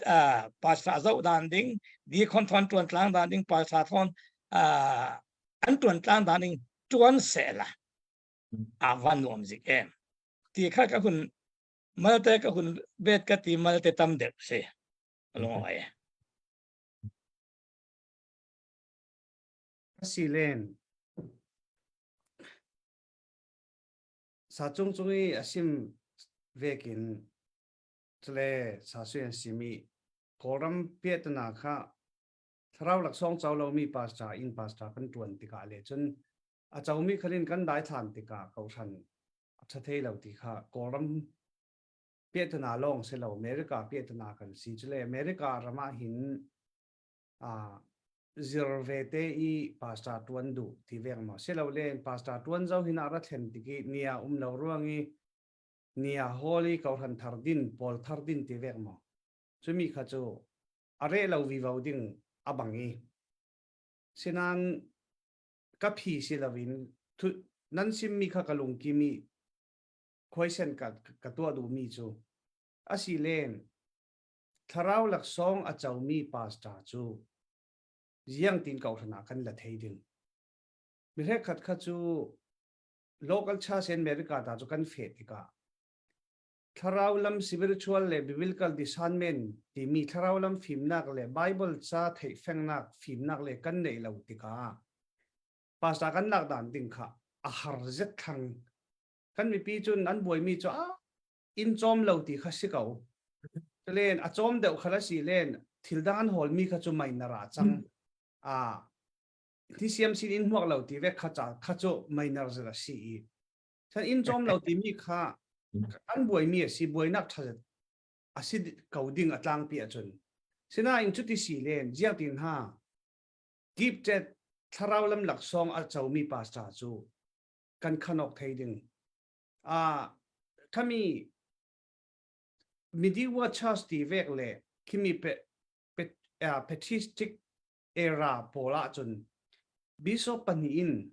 pastor zau dan ding deacon tuan tlang dan ding pastor thon an tuan tlang dan ding tuan se la avan nom zik em ti kha ka hun malte ka hun bet ka ti malte tam dek se long ai silen sa chung chungi asim vekin tle sa suyan simi koram pietna kha tharau lak song chaw lo mi pasta in pasta kan tuan tika le chun a chawmi khalin kan dai than tika ko than acha thei lo ti kha koram pietna long se lo america pietna kan si chule america rama hin zirvete i pasta tuan du ti veng ma se lo len pasta tuan zau hin ara thlen tiki nia lo ruangi nia holy ko than thardin pol thardin ti veng ma chumi kha chu are lo vi vau ding abangi sinan ka phi si lovin thu nan sim mi kha kalung ki mi question ka to du mi chu asi len tharau lak song a chau mi pasta chu giang tin kau thana kan la thei ding mi re khat kha chu local cha sen america ta chu kan fe tika tharau lam spiritual le biblical discernment ti mi tharau lam phim nak le bible cha thei feng nak phim nak le kan nei lo tika pasta kan nak dan ding kha a har zet thang kan mi pi chun an boi mi chu in chom lo ti kha si kau len a chom deuh khala si len thildan hol mi kha chu mai na ra changที่เสียมสินหัวเราที่เวกขจัดขจไม่น่าจะสีฉันอินจอมเราที่มีค่าอันบวยมีสิบวยนักทัศน์อาศิเก่าดิ่งอัตลังเปียจนสิน่าอินชุดที่สี่เลนเจียตินห้ากิบเจ็ดทาราวลำหลักซองอาเจ้ามีปาสตาจูกันขนกไทยดิ่งถ้ามีดีว่าชาสตีเวกเลยที่มีเพทิสติกera pola chun bishop paniin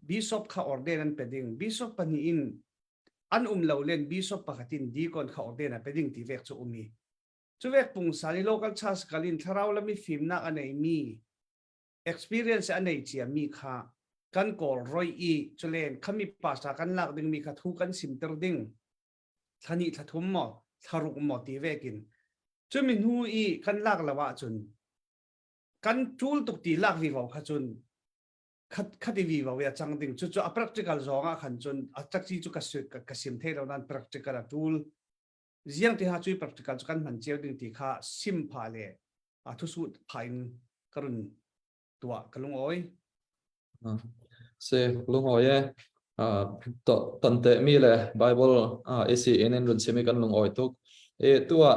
bishop kha order an peding bishop paniin an lo len bishop pakhatin deacon kha order an peding ti vek chu umi chu vek pung sali local church kalin tharau lami film na anei mi experience anei chia mi kha kan kol roi i chulen khami pasta kan lak ding mi kha thu kan simter ding thani thathum mo tharuk mo ti vekin chumin hu i kan lak lawa chun kan tool tuk ti lak vi vau kha chun khati vi vau ya chang ding chu a practical zonga khan chun a chak chi chu ka sim the lo nan practical a tool ziang ti ha chu practical chu kan man cheu ding ti kha sim pha le a thu su phain karun tua kalung oi se lung oi to tante mi le bible ac en run semi kan lung oi tuk tua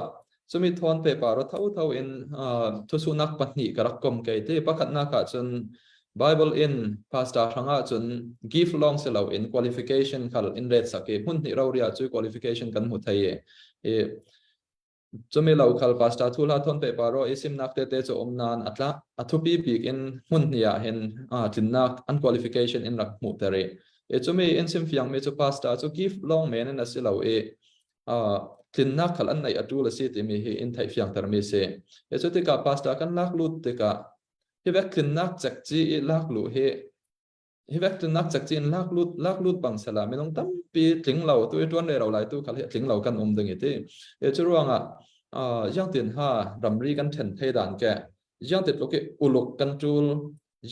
chumi thon pe paro thau in thu su nak pahni karak kom ke te pakhat na ka chun bible in pastor hanga chun give long selo in qualification khal in red sake hun ni rawria chu qualification kan mu thai chumi lo khal pastor thula thon pe paro isim nak te chu omnan atla athupi big in hun nia hen tinnak un qualification in rak mu tare chumi in sim fiang me chu pastor chu give long men in asilo tin nak khal an nei atu la si ti mi hi in thai fiang tar mi se e chu te ka pasta kan lak lut te ka hi vek tin nak chak chi i lak lu hi vek tin nak chak chi in lak lut bang sala me nong tam pi tling lo tu tuan le ro lai tu khal hi tling lo kan ding ite e chu ruanga yang tin ha ramri kan then thei dan ke yang te loke uluk control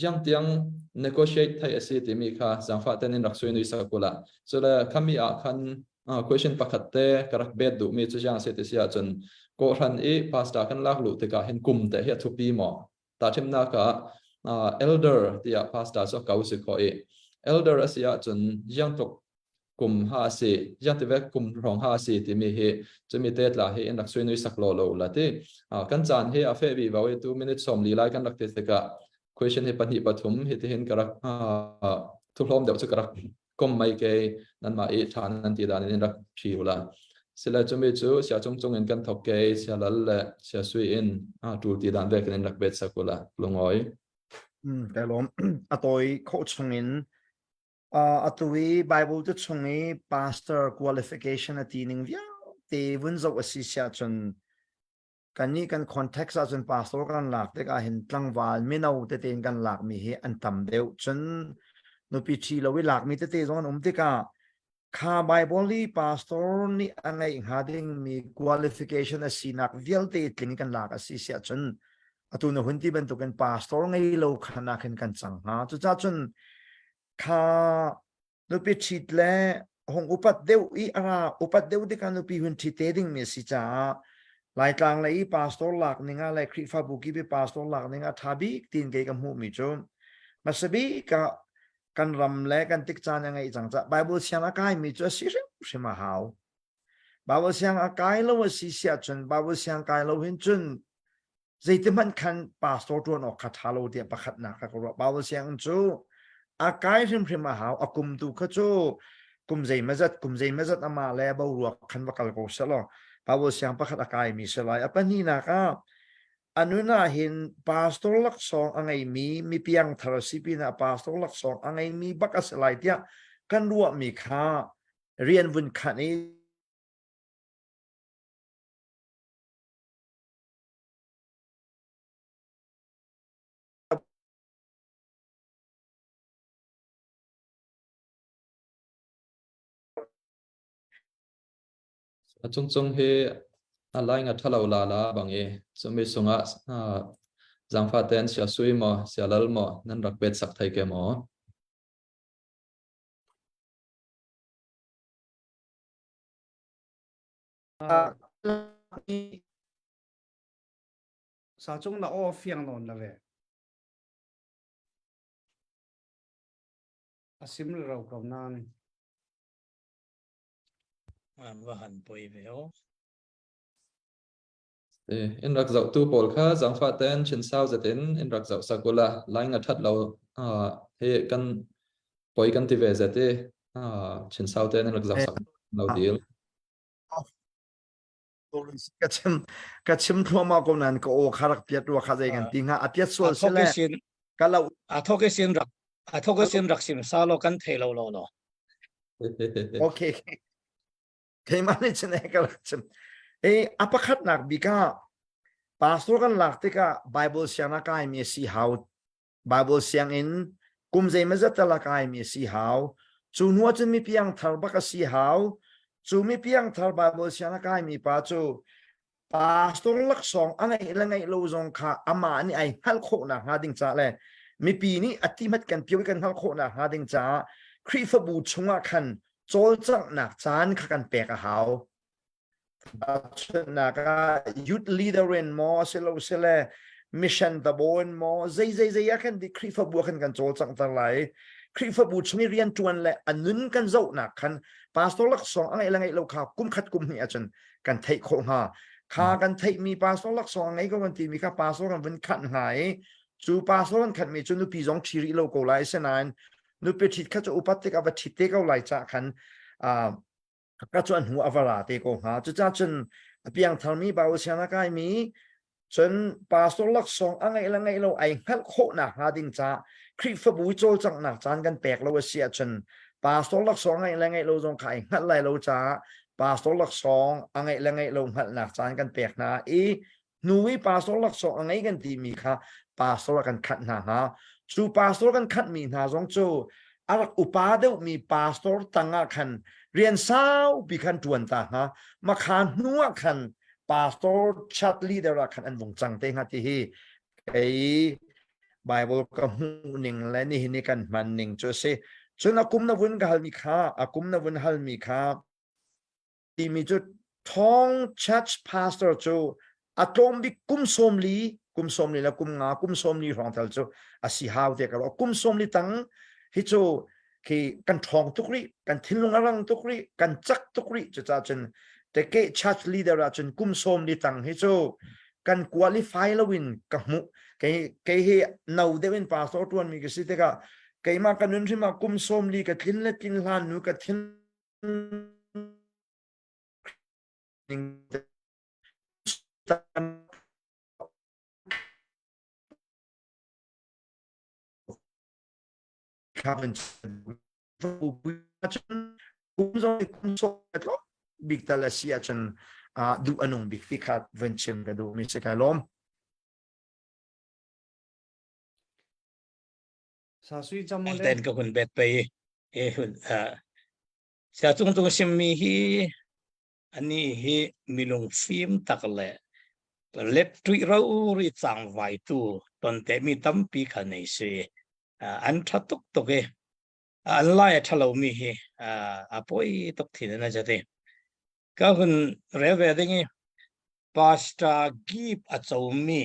yang tiang negotiate thai asi ti mi kha zangfa ten in raksoi nui sakula so la khami a khan question pakhatte karak bet du mi chu jang se te sia chun ko ran e pasta kan lak lu te ka hen kum te hi thu pi mo ta thim na ka elder tia pasta so kau se ko e elder asia chun yang tok kum ha se yang te vek kum rong ha se ti mi he chumi te tla he en rak sui nui sak lo lo la te kan chan he a fe bi wa we 2 minutes som li lai kan rak te se ka question he pani pathum he te hen karak thu hlom deu chu karak kom mai ke nan ma e than nan ti dan in rak thiula sila chumi chu sia chung in kan thok ke sia lal le sia sui in tu ti dan ve kan rak bet sakula lungoiแต่ล้มอตอยโคชงอิน atui Bible tu chungi pastor qualification ati ning via te vun zo asisia chun kani kan context a chun pastor kan lak te ka hin tlang wal minau te ten kan lak mi he an tam deu chun no pi chi lo wi lak mi te te zon te ka kha Bible li pastor ni angai hading mi qualification asinak vial te tling kan lak asisia chun atu no hunti ben tu kan pastor ngai lo khana kan chang ha chu cha chun kha nupi chit le hong upat deu I ara upat deu de kan nupi hun chiteding me si cha lai tlang lai pastor lak ninga lai kri fa buki be pastor lak ninga thabi tin ke kam hu mi chu masabi ka kan ram le kan tik chan ngai chang cha Bible siang kai mi chu si shima hao Bible siang kai lo si sia chun Bible siang kai lo hin chun zaitim kan pastor tu no khathalo dia pakhat na ka ko Bible siang chu akai rim hau akum tu khacho kumzei mazat ama le ba ruak khan bakal ko salo bawo siang pakhat akai mi selai apani na ka anuna hin pastor lak song angai mi piang tharasipi na pastor lak song angai mi bakaselai tia kan ruak mi kha rian vun khani chung he alai nga thalo la la bang e chumi sunga zangfa ten sia sui mo sia lal mo nan rak bet sak thai ke mo sa chung na o fiang non la ve asim le rau kam nan và hẳn bồi véo in rak zau tu pol kha zangfa ten chin sao zatin in rak zau sakula lai nga that lo he kan poi kan ti ve zate chin sao ten in rak zau sak lo deal kachim thua ma ko nan ko o kharak piat wa khazai gan tinga atiat sol sele kalau thôi cái xin rắc xin sao lo căn thể lo lo okay cái mana chene kalau chim apa khat nak bika pastor kan lakte ka Bible siang na kai mi si how Bible siang in kumzei mazat la kai mi si how chu nuwa chen mi piang thar ba ka si how chu mi piang thar Bible siang na kai mi pa chu pastor lak song angai langai lo zong kha ama ni ai hal kho na ha ding cha le mi pi ni atimat kan piu kan hal kho na ha ding cha khri fa bu chunga khan chol chang nak chan kha kan pe ka hao na ka youth leader in mo selo sele mission the bon mo zai ya kan di khri fa bu kan chol chang tar lai khri fa bu chungi rian tuan le anun kan zo na khan pastor lak song angai langai lo kha kum khat kum ni achan kan thai kho ha kha kan thai mi pastor lak song ngai ko kan ti mi kha pastor kan vin khat ngai chu pastor kan khat mi chu nu pi jong thiri lo ko lai senan nu pe thit kha chu upatik ava thit te ko lai cha khan ka chuan hu avara te ko ha chu cha chen piang thal mi ba siana kai mi chen pastor lak song angai langai lo ai khal kho na ha ding cha khri fa bu chol chang na chan kan pek lo sia chen pastor lak song angai langai lo jong khai ngal lai lo cha pastor lak song angai langai lo ngal na chan kan pek na nui pastor lak song angai kan ti mi kha pastor kan khat na ha chu pastor kan khat mi na jong chu arak upadeu mi pastor tanga khan rian sao bi khan tuan ta ha ma khan nuwa khan pastor chat leader khan an vung chang te nga ti hi ei Bible ka hu ning la ni ni kan man ning chu se chuna kum na vun gal mi kha akum na vun hal mi kha ti mi chu thong church pastor chu atom bi kum som li la kum nga kum som li rong thal chu asi how te ka kum som li tang hi chu ki kan thong tukri kan thinlung arang tukri kan chak tukri chu cha chen te ke church leader a chen kum som li tang hi chu kan qualify lo win ka mu ke hi nau devin pastor tuan mi ke si te ka ke ma kan nun ma kum som li ka thin le tin hlan nu ka thin vô chân cũng do cũng so đó big talasia chân du anong big fikat venture cái đồ mình sẽ cái lom sa suy chăm mole ten ka hun bet pe e hun sa tung sim mi hi ani hi milung phim takle let tui rau ri chang vai tu ton te mi tam pi kha nei se an tha tuk tuk e an lai thalo mi hi apoi tok thin na jate ka hun re ve ding pasta gip a chau mi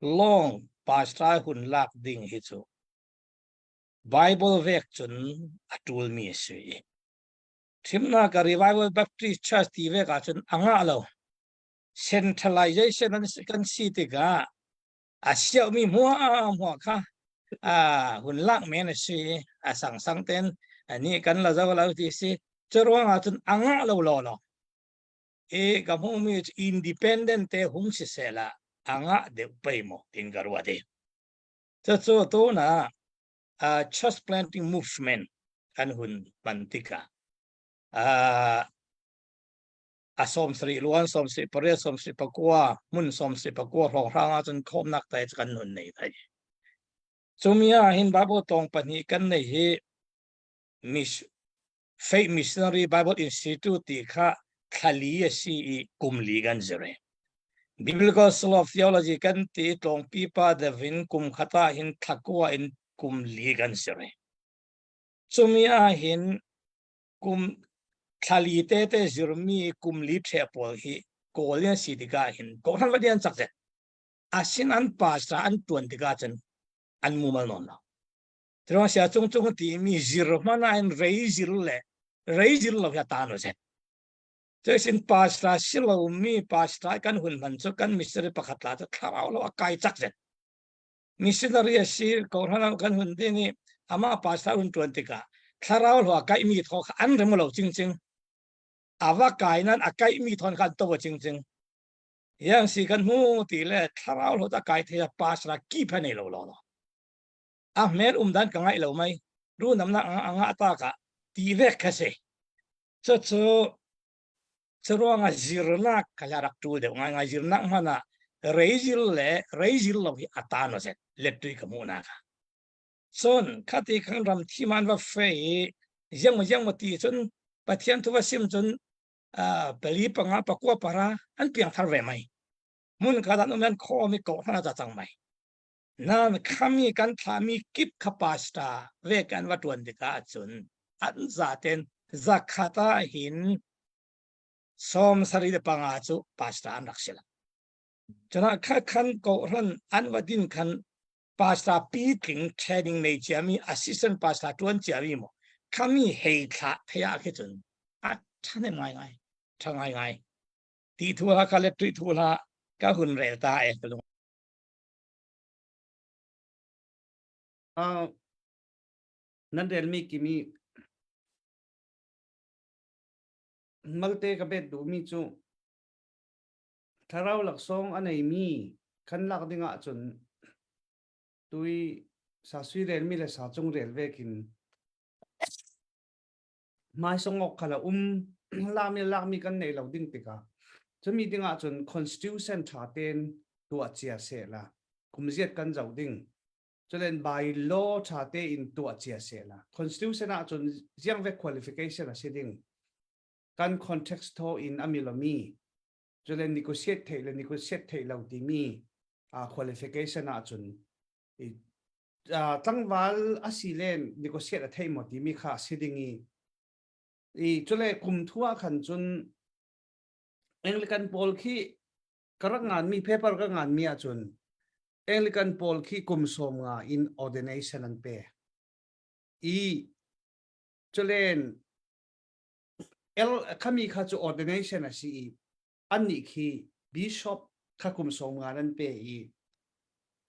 long pasta hun lak ding hi chu Bible vek chun atul mi se thimna ka revival baptist church ti vek a chun anga lo centralization kan si ti ga a xiao mi hua kha hun lak me na si sang ten ani kan la za la ti si chorwa a chun anga lo e ka mu mi independent te hung si se la anga de pe mo tin garwa de cho to na church planting movement kan hun pantika som sri luan som sri pare som sri pakwa mun som sri pakwa rong rang chun khom nak tai kan hun nei thai chumia hin bible tong pani kan nei hi faith missionary bible institute ti kha khali si kumli gan zere biblical school of theology kan ti tong pipa the vin kum khata hin thakwa in kumli gan zere chumia hin kum khali te zirmi kumli thepol hi kolya sidika hin ko han wadian chakse asin an pastra an tuan diga chen an mumal non na tro sia chung ti mi zir mana an rei zir lo ya ta no se sin pastra silo mi pastra kan hun man chu kan misri pakhatla ta tharau lo kai chakse missionary si ko han kan hun de ni ama pastra un tuan tika tharau lo kai mi tho an rem lo ching ching awa kai nan akai mi thon kan to ching ching yang si kan mu ti le tharau lo ta kai the pasra ki phane lo mer dan ka ngai lo mai ru nam na anga ta ka ti ve kha se cho ro nga zirna ka ya rak tu de nga zirna mana reizil lo hi atano se letui ka mu na ka son khati khang ram thi man wa fe yang mo ti chun pathian tu wa sim chun peli panga pakwa para an piang thar ve mai mun ka da no men kho mi ko na ta chang mai na khami kan thami kip khapasta ve kan wa tuan de ka chun an za ten zakhata hin som sari de panga chu pasta an raksela chana khan ko ran an wadin khan pasta pi king training nei chami assistant pasta tuan chami mo khami hei tha thaya ke chun a thane ngai thangai ti thua kha le tri thua ka hun re ta e lo nan del mi kimi malte ka bet du mi chu tharau lak song anei mi khan lak dinga chun tui sa sui rel mi le sa chung rel vekin mai songok khala lak mi kan nei lo ding tika chumi dinga chun constitution tha ten tu achia se la kumziat kan zau ding cholen by law tha te in tu achia se la constitution a chun jiang ve qualification a siding kan context tho in amilomi cholen negotiate thei lo ti mi a qualification a chun tangwal asilen negotiate a thei mo ti mi kha sidingi chole kum thua khan chun Anglican Paul khi karak ngan mi paper ka ngan mi a chun Anglican Paul khi kum som nga in ordination an pe cholen khami kha chu ordination a si ani khi bishop kha kum som nga an pe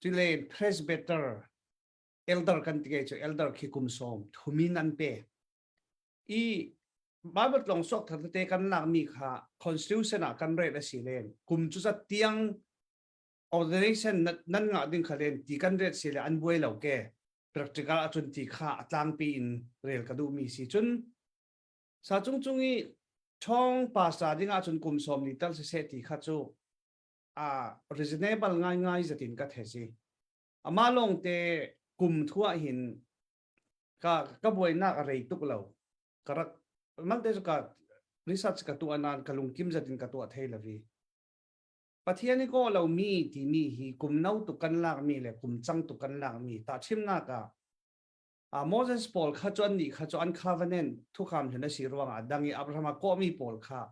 cholen presbyter elder kan tige chu elder khi kum som thumin an pe Bible long sok thar te kan nak mi kha constitution a kan re la silen kum chu sa tiang ordination nan nga ding khalen ti kan re sile an boi lo ke practical achun ti kha atlang pi in rel kadu mi si chun sa chung chungi chong pasta dinga chun kum som ni tal se ti kha chu reasonable ngai ngai zatin ka thesi ama long te kum thua hin ka boi na rei tuk lo karak mal te ka research ka tu anan kalung kim zatin ka tu athei lawi pathiani ko lo mi ti mi hi kum nau tu kan lak mi le kum chang tu kan lak mi ta thim na ka Moses Paul kha chon ni kha chon covenant thu kham thena si ruang adangi Abraham ko mi Paul kha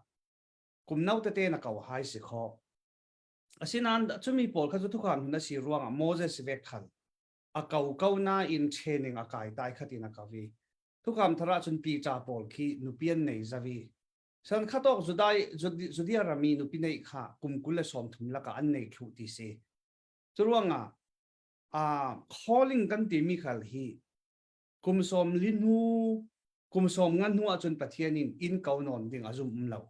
kum nau te na ka hai si kho asinan chumi Paul kha thu kham thena si ruang Moses ve khal kau na in training kai tai khatina ka vi thu kham thara chun pi cha Paul khi nupian nei zawi san khatok judia rami nupi nei kha kumkule som thum laka an nei thu ti se churuanga calling kan ti mi khal hi kumsom linhu kumsom ngan hu achun pathianin in kaunon ding azum umlo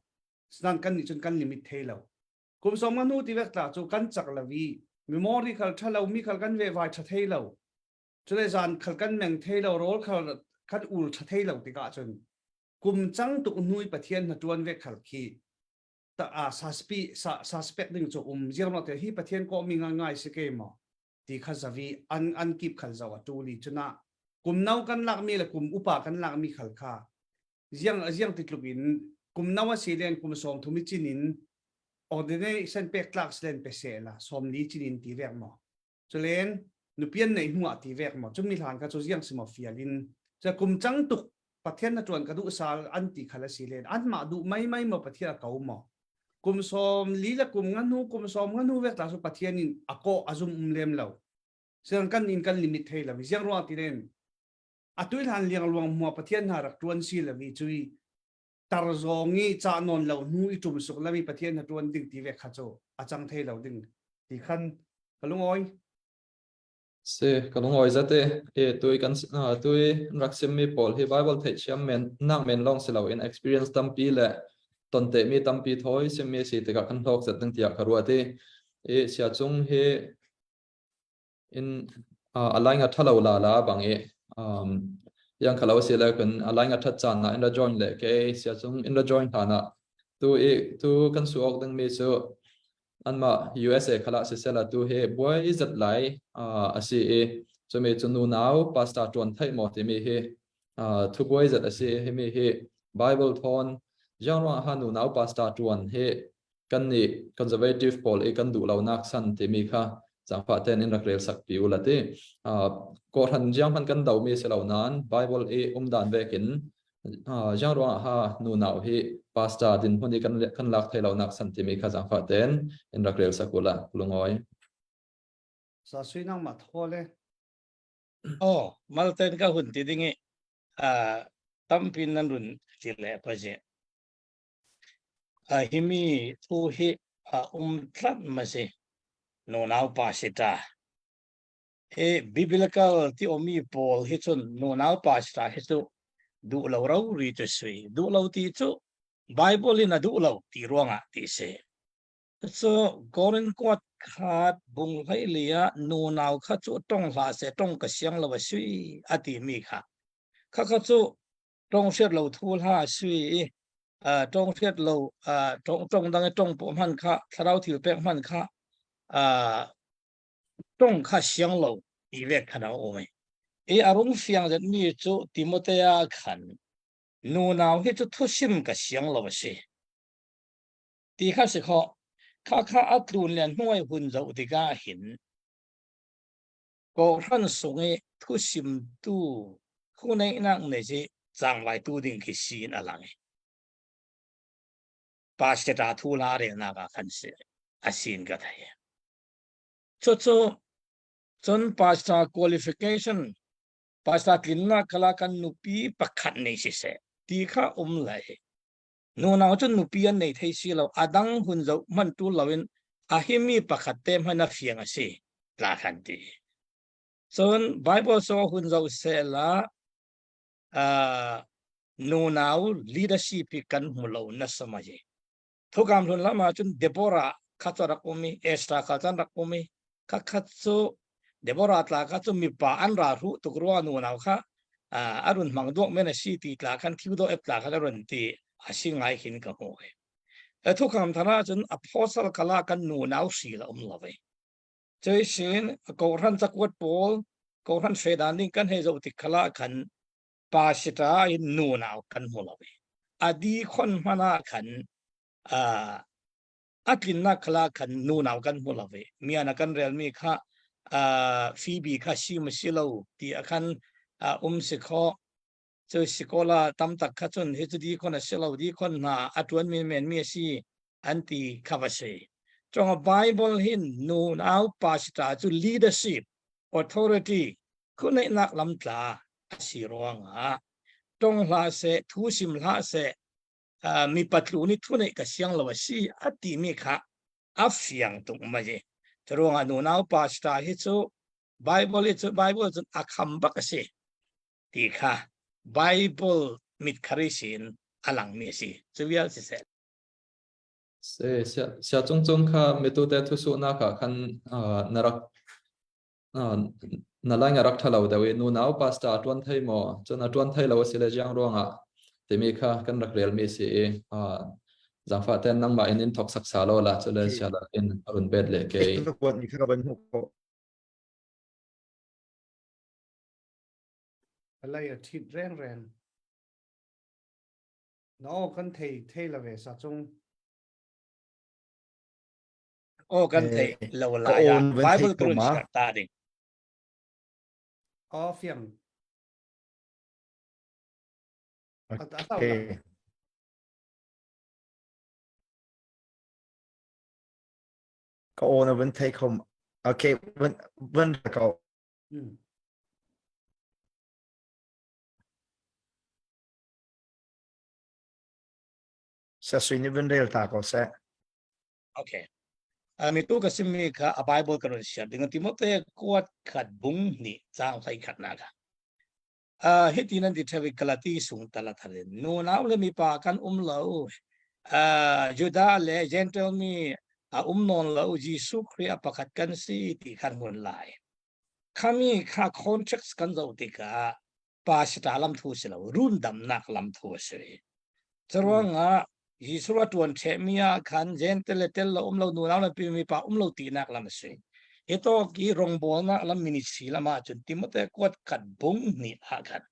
snan kan ni chun kan limit thelo kumsom ngan hu ti vek tla chu kan chak lawi memory khal thalo mi khal kan ve vai tha thelo chule zan khal kan meng thelo rol khal kan ul tha thelo ti ka chun kum chang tu nui pathian na tuan ve khal khi ta suspect ding chu zirma te hi pathian ko mi ngai se ke mo ti kha zawi an kip khal zawa tu li chuna kum nau kan lak mi le kum upa kan lak mi khal kha ziang titlukin kum nawa silen kum som thumi chinin ordination pe class len pe sela som li chinin ti vek mo chulen nupian nei hua ti vek mo chumi hlan ka chu ziang simo fialin cha kum chang tuk pathian na tuan ka du sal an ti khala silen an ma du mai mo pathia kau mo kum som li la kum nganu vek ta su pathianin ako azum umlem lo siang kan in kan limit thei la ziang ro ti len atui han liang luang mo pathian na rak tuan si la vi chui tarzongi cha non lo nu I tum suk la mi pathian na tuan ding ti ve kha cho achang thei lo ding ti khan kalungoi se kalungoi zate tui kan tui raksim mi Paul hi Bible the chiam men nang men long se lo in experience tampi le tonte mi tampi thoi se me si te ka kan thok zat ding tia kharuate sia chung he in alainga thalo la bang yang kalau sila kan alainga that chan na in the join le ke sia chung in the join thana tu kan suok dang me so anma USA khala se sela tu he boy is that lai asi so me chunu now pastor ton thai mo te me he tu boy is that asi he me he Bible thon jangwa hanu now pastor ton he kan ni conservative Paul kan du lau nak san te me kha chẳng phải tên in rakrel sak piu là thế có thằng giang han kan đầu mi se lau nan Bible đàn về kín giang ro ha nu nau hi pastor din honi kan lak thai lau nak san ti mi kha chẳng phải tên in rakrel sakula lungoi sa sui nang ma thole mal ten ka hun ti dingi tampin nan run ti le pa je himi thu hi tlat ma se no now pasita biblical ti omi Paul hi chun no now pasita hi chu du lo rau ri tu sui du lo ti chu Bible in a du lo ti ruanga ti se so goren kwat khat bung hai lia no now kha chu tong la se tong ka siang lo wa sui ati mi kha kha chu tong set lo thu ha sui tong set lo tong dang tong po man kha tharau thil pek man kha tong kha siang lo I ve khana o me arong siang zat mi chu Timothea khan nu naw hi chu thusim ka siang lo se ti kha se kho kha atlun len hnuai hun zo ti ga hin ko ran sunge thusim tu khunai nang ne ji chang lai tu ding ki sin alang pa se ta thu la re na ga khan se asin ga thai cho chon pastor qualification pastor kinna kala kan nupi pakhat nei si se ti kha lai no na chon nupi an nei thei si lo adang hun zo man tu lawin ahimi pakhat tem hana fiang ase la khan ti chon Bible so hun zo se la no now leadership kan mulo na samaje thogam lon lama chun Deborah khatara komi extra khatan rakumi kakhatso Deborah tla ka chu mi pa an ra ru tu ro nu naw kha arun mang dok mena si ti tla kan thiu do ep tla ka run ti asingai hin ka ho he thu kham thana chun apostle kala kan nu naw si la love chơi xin cầu ran chắc quất bol cầu ran phê đàn ninh kan he zo ti khala khan pa sita in nu naw kan mo love adi khon mana khan atin na khala khan nu naw kan mo love miana kan real mi kha Phoebe kha si ma si lo ti akhan se kho chơi sikola tam tak kha chun he chu di khon a se lo di khon na atun men mi si anti khavase trong Bible hin nu naw pastor chu leadership authority kunai nak lam tla si ronga trong la se thu sim la se mi patlu ni thunai ka siang lo si ati mi kha afiang tung ma je ronga nu naw pastor hi chu Bible chu akham ba ka se ti kha Bible mit kharisin alang mi si chu wial si se sia chung chung kha mitu te thu su na kha khan narak nalai ngarak thalo dawi nu naw pasta atwan thai mo chon atwan thai lo sile jang ronga temi kha kan rak rel mi si zangfa ten nang ma in thok sak sa lo la chole sia la in arun bed le ke Itu buat ni kha ban hu ko alai a thit ren no kan thei la ve sa chung o kan thei lo la ya Bible krun sha ta ding fiang okay có ôn nó vẫn take home okay vẫn có sẽ suy nghĩ vấn đề ta có sẽ okay mi tu ka sim mi kha a Bible krun sha ding Timothy kuat khat bung ni chang sai khat na ka hitinan di thewi kalati sung tala thale no naw le mi pa kan lo juda le gentle mi non lo Jesu Christ pakhat kan si ti khan ngon lai khami kha contracts kan zo ti ka pa sta lam thu se lo run dam nak lam thu se chawanga Jesu ra tuan the mia khan gentle tel lo lo nu naw le pi mi pa lo ti nak lam se ito ki rong bol na lam minisi lama chun Timothy kwat khat bung ni a khat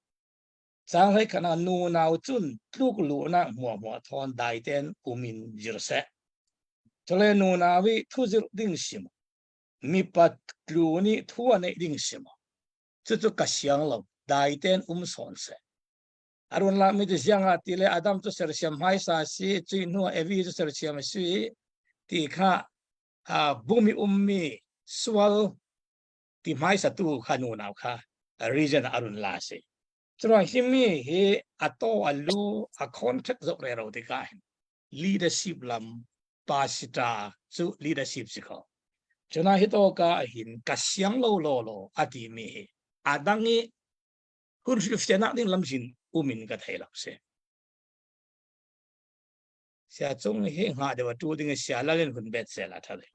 sang hai kana nu naw chun tluk lu na mo thon dai ten umin jirse chole nu na wi thu zir ding sim mi pat lu ni thu ane ding sim chu ka siang lo dai ten son se arun la mi de siang ati le adam chu ser siam hai sa si chi nu evi chu ser siam si ti kha bumi ummi swal ti mai sa tu khanu naw kha region arun la se chura himi he ato alu a contract zo re ro ti ka leadership lam pasita chu leadership sikho chuna hito ka hin kasyang lo ati mi adangi hun shifna ding lam jin umin ka thailak se sia chung he nga de wa tu ding sia la len hun bet se la thale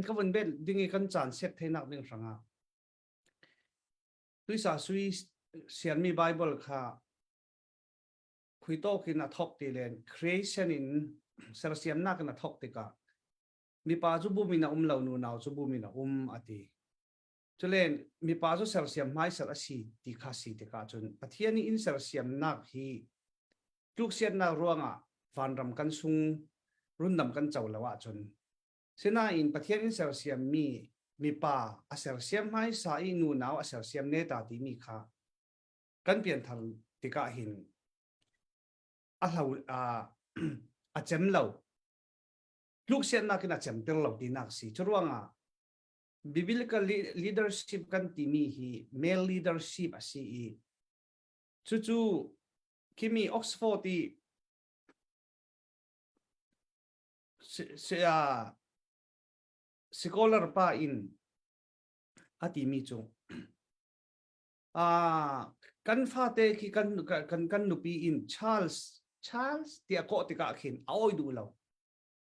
ka bun bet ding kan chan set thei nak ding ranga tui sa sui sian mi Bible kha khui to kin a thok ti len creation in ser siam nak na thok ti ka mi pa chu bu mi na lo nu naw chu bu mi na ati chulen mi pa chu ser siam mai ser asi ti kha si ti ka chun pathiani in ser siam nak hi tuk sian na ruanga van ram kan sung run dam kan chaw lawa chun sina in pathiani ser siam mi pa a ser siam mai sa i nu naw a ser siam ne ta ti mi kha kan pian thal ti ka hin a hlau a chem lo luk sian na kina chem tel lo ti nak si churuanga biblical leadership kan ti mi hi male leadership asi i chu kimi Oxford ti se scholar pa in ati mi chu kan fa te ki kan nupi in Charles ti ko ti ka khin aoi du lo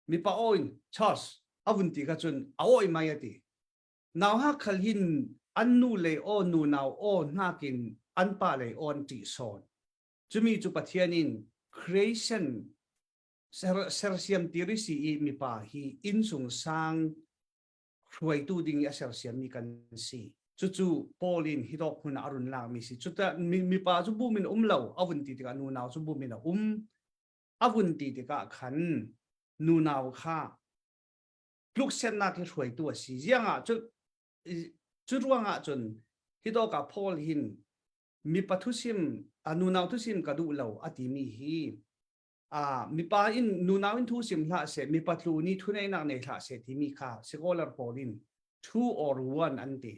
mi pa oin Charles avun ti ka chun aoi mai ati nào ha khal hin an nu le o nu nào o nakin an pa le on ti son chumi chu pathianin creation ser siam tirisi i mi pa hi in sung sang ruai tu ding a ser siam mi kan si chu Paulin hidok hun arun la mi si chuta mi pa chu bu min lo avun ti ka nu naw chu bu min avun ti ka khan nu naw kha luk sen na ki ruai tu si jianga chu ruanga chun hidok ka Paul hin mi pathusim anu naw thusim ka du lo ati mi hi mi pa in nu naw in thusim hla se mi patlu ni thunai na ne hla se ti mi kha scholar Paulin 2 or 1 anti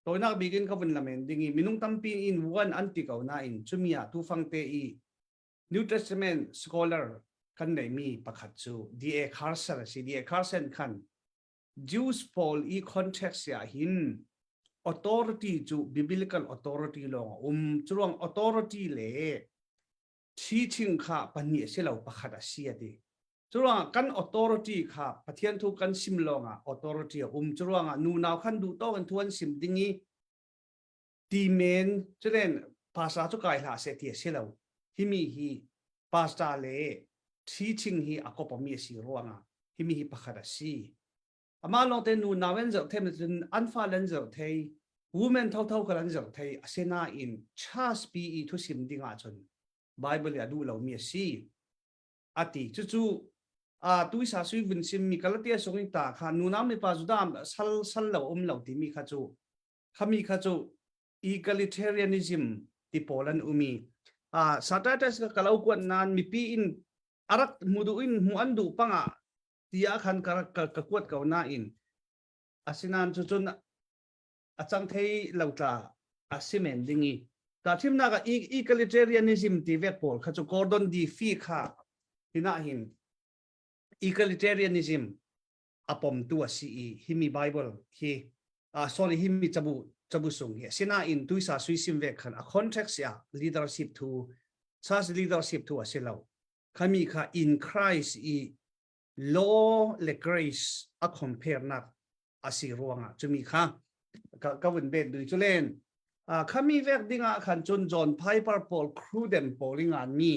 toy nak bigin ka vun lamen dingi minung tampi in 1 anti ka na in chumia tu fangte i New Testament scholar kan nei mi pakhat chu D.A. Carson si D.A. Carson khan Jews Paul i context ya hin authority chu biblical authority lo chuang authority le teaching kha pani selo pakhat a siati chuang kan authority kha pathian thu kan sim longa authority chuang nu naw khan du to kan thuan sim dingi ti men chulen pasa chu kai hla se ti selo himi hi pasta le teaching hi akopomi si ruanga himi hi pakhat a si ama long te nu nawen zo them anfa len zo thei women thau kalan zo thei asena in chas pi i thu sim dinga chon Bible ya du lo mi si ati chu tui sa sui vin sim mi kalatia songin ta kha nu nam ni pa judam sal lo lo ti mi kha chu khami kha chu egalitarianism ti polan umi satatas ka kalau kuat nan mi pi in arak mudu in mu andu panga tia khan ka kuat ka na in asinan chu chun achang thei lauta asimen dingi ta thim na ka egalitarianism ti vek pol kha chu Gordon D. Fee kha hina hin egalitarianism apom tu si himi Bible hi sorry himi chabu sung hi sina in tuisa sui sim vek khan a context ya leadership to church leadership to asilo khami kha in Christ i law le grace a compare na asi ruanga chumi kha ka win bet du chulen khami vek dinga khan chun John Piper Paul Cruden Pauling an mi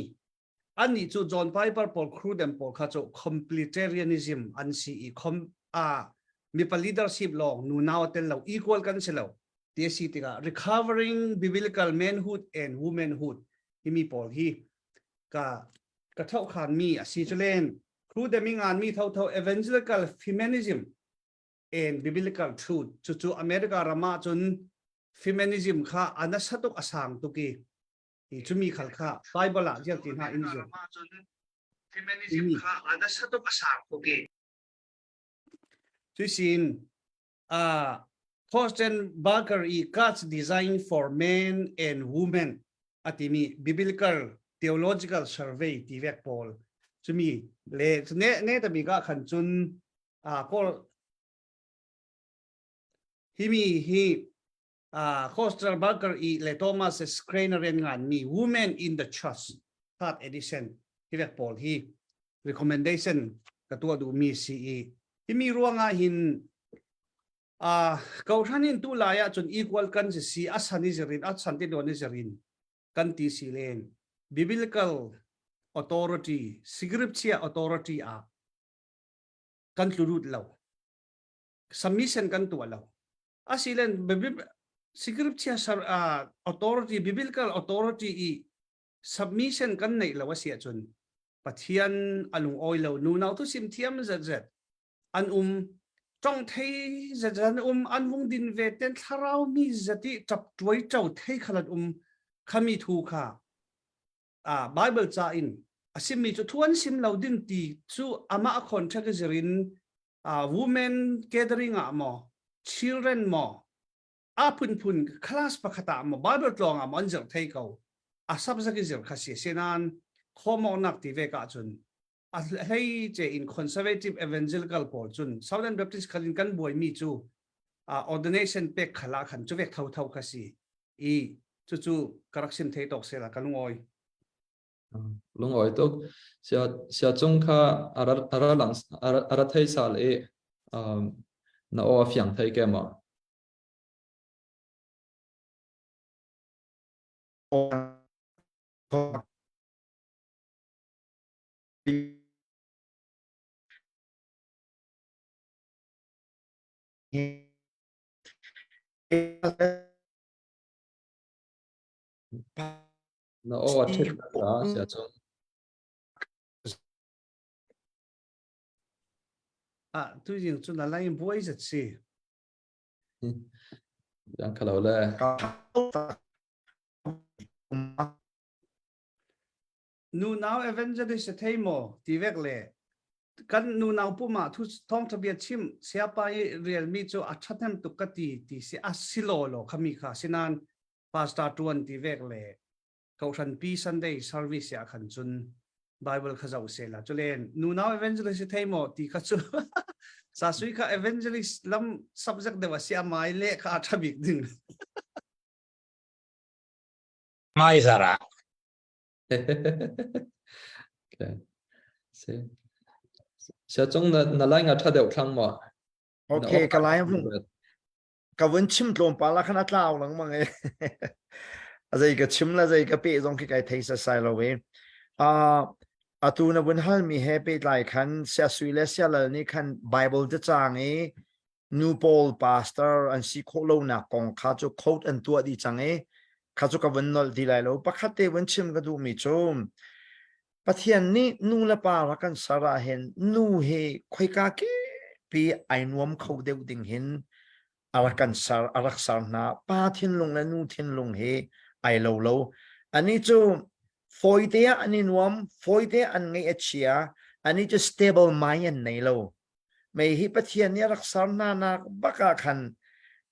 ani chu John Piper Paul Cruden Paul kha chu completarianism an si i mi pa leadership long nu naw tel lo equal kan selo TC tika recovering biblical manhood and womanhood himi Paul hi ka thau khan mi asi chulen Cruden an mi thau evangelical feminism and biblical truth chu America rama chun feminism kha anasatok asang tuki i chumi khal kha Bible a jel tin ha in jo feminism kha anasatok asang tuki chusin Thorsten Barker i God's design for men and women atimi biblical theological survey ti vek Paul chumi le ne ta mi ga khan chun Paul himi hi Thorsten Barker i le Thomas Schreiner ngan mi women in the church third edition ti vek Paul hi recommendation ka tu du mi si himi ruanga hin kauthanin tu laya chun equal kan si asani zerin asanti doni zerin kan ti silen biblical authority scripture authority kan turut law submission kan tu law asilen scripture authority biblical authority submission kan nei law sia chun pathian alung oi law nu naw tu sim thiam zat an trong thấy dần an vung din về tên tharau mi zati chap tuai chau thei khalat khami thu kha Bible cha in asimi chu thuan sim lo din ti chu ama a contract zerin women gathering mo children mo apun class pakhata mo Bible tlong an zer thei ko asab zaki zer khasi senan khomo nak ti ve ka chun hey je in conservative evangelical Paul chun Southern Baptist khalin kan boy mi chu ordination pek khala khan chu vek thau khasi chu correction thei tok sela kalungoi lungoi tok sia chung kha ara thai sal na o fyang thai ke ma nó ô chết đó sẽ chung à tôi riêng chúng là lại bôi rất gì đang khảo lệ nu nào evangelist thấy mò thì việc lệ kan nu nào pu ma thu thong tha bia chim sia pa realme cho athatem tu ka ti se asilo lo khami kha sinan pastor tuan ti vek le kau than pi sunday service ya khan chun bible kha zau se la chulen nu nào evangelist thấy mò ti kha chu sa sui kha evangelist lam subject de wa sia mai le kha thabik ding mai zara okay sẽ chung là lại ngắt thắt đều thăng mà ok cái lại vùng cái vấn chim lồng pa là khá là lao lắm mà nghe rồi cái chim là rồi cái bể giống cái thấy sa sai rồi vậy à tu na vấn hal mi happy lại khăn sẽ suy lệ sẽ là ni khăn bible cho trang ấy new Paul pastor and si khô lâu na con khá cho quote and tua đi trang ấy khá cho cái vấn nol đi lại lâu bắt khát tê vấn chim cái du mi chôm bắt hiện ni nu la pa ra kan sara hen nu he khoi ka ke pi ai nuam khâu deu ding hin arakan sar arak sar na pa thiên lung la nu thiên lung he ai lo lo ani chu foite ani nuam foite an ngai achia ani chu stable mind nei lo mai hi pathian ni arak sar na baka khan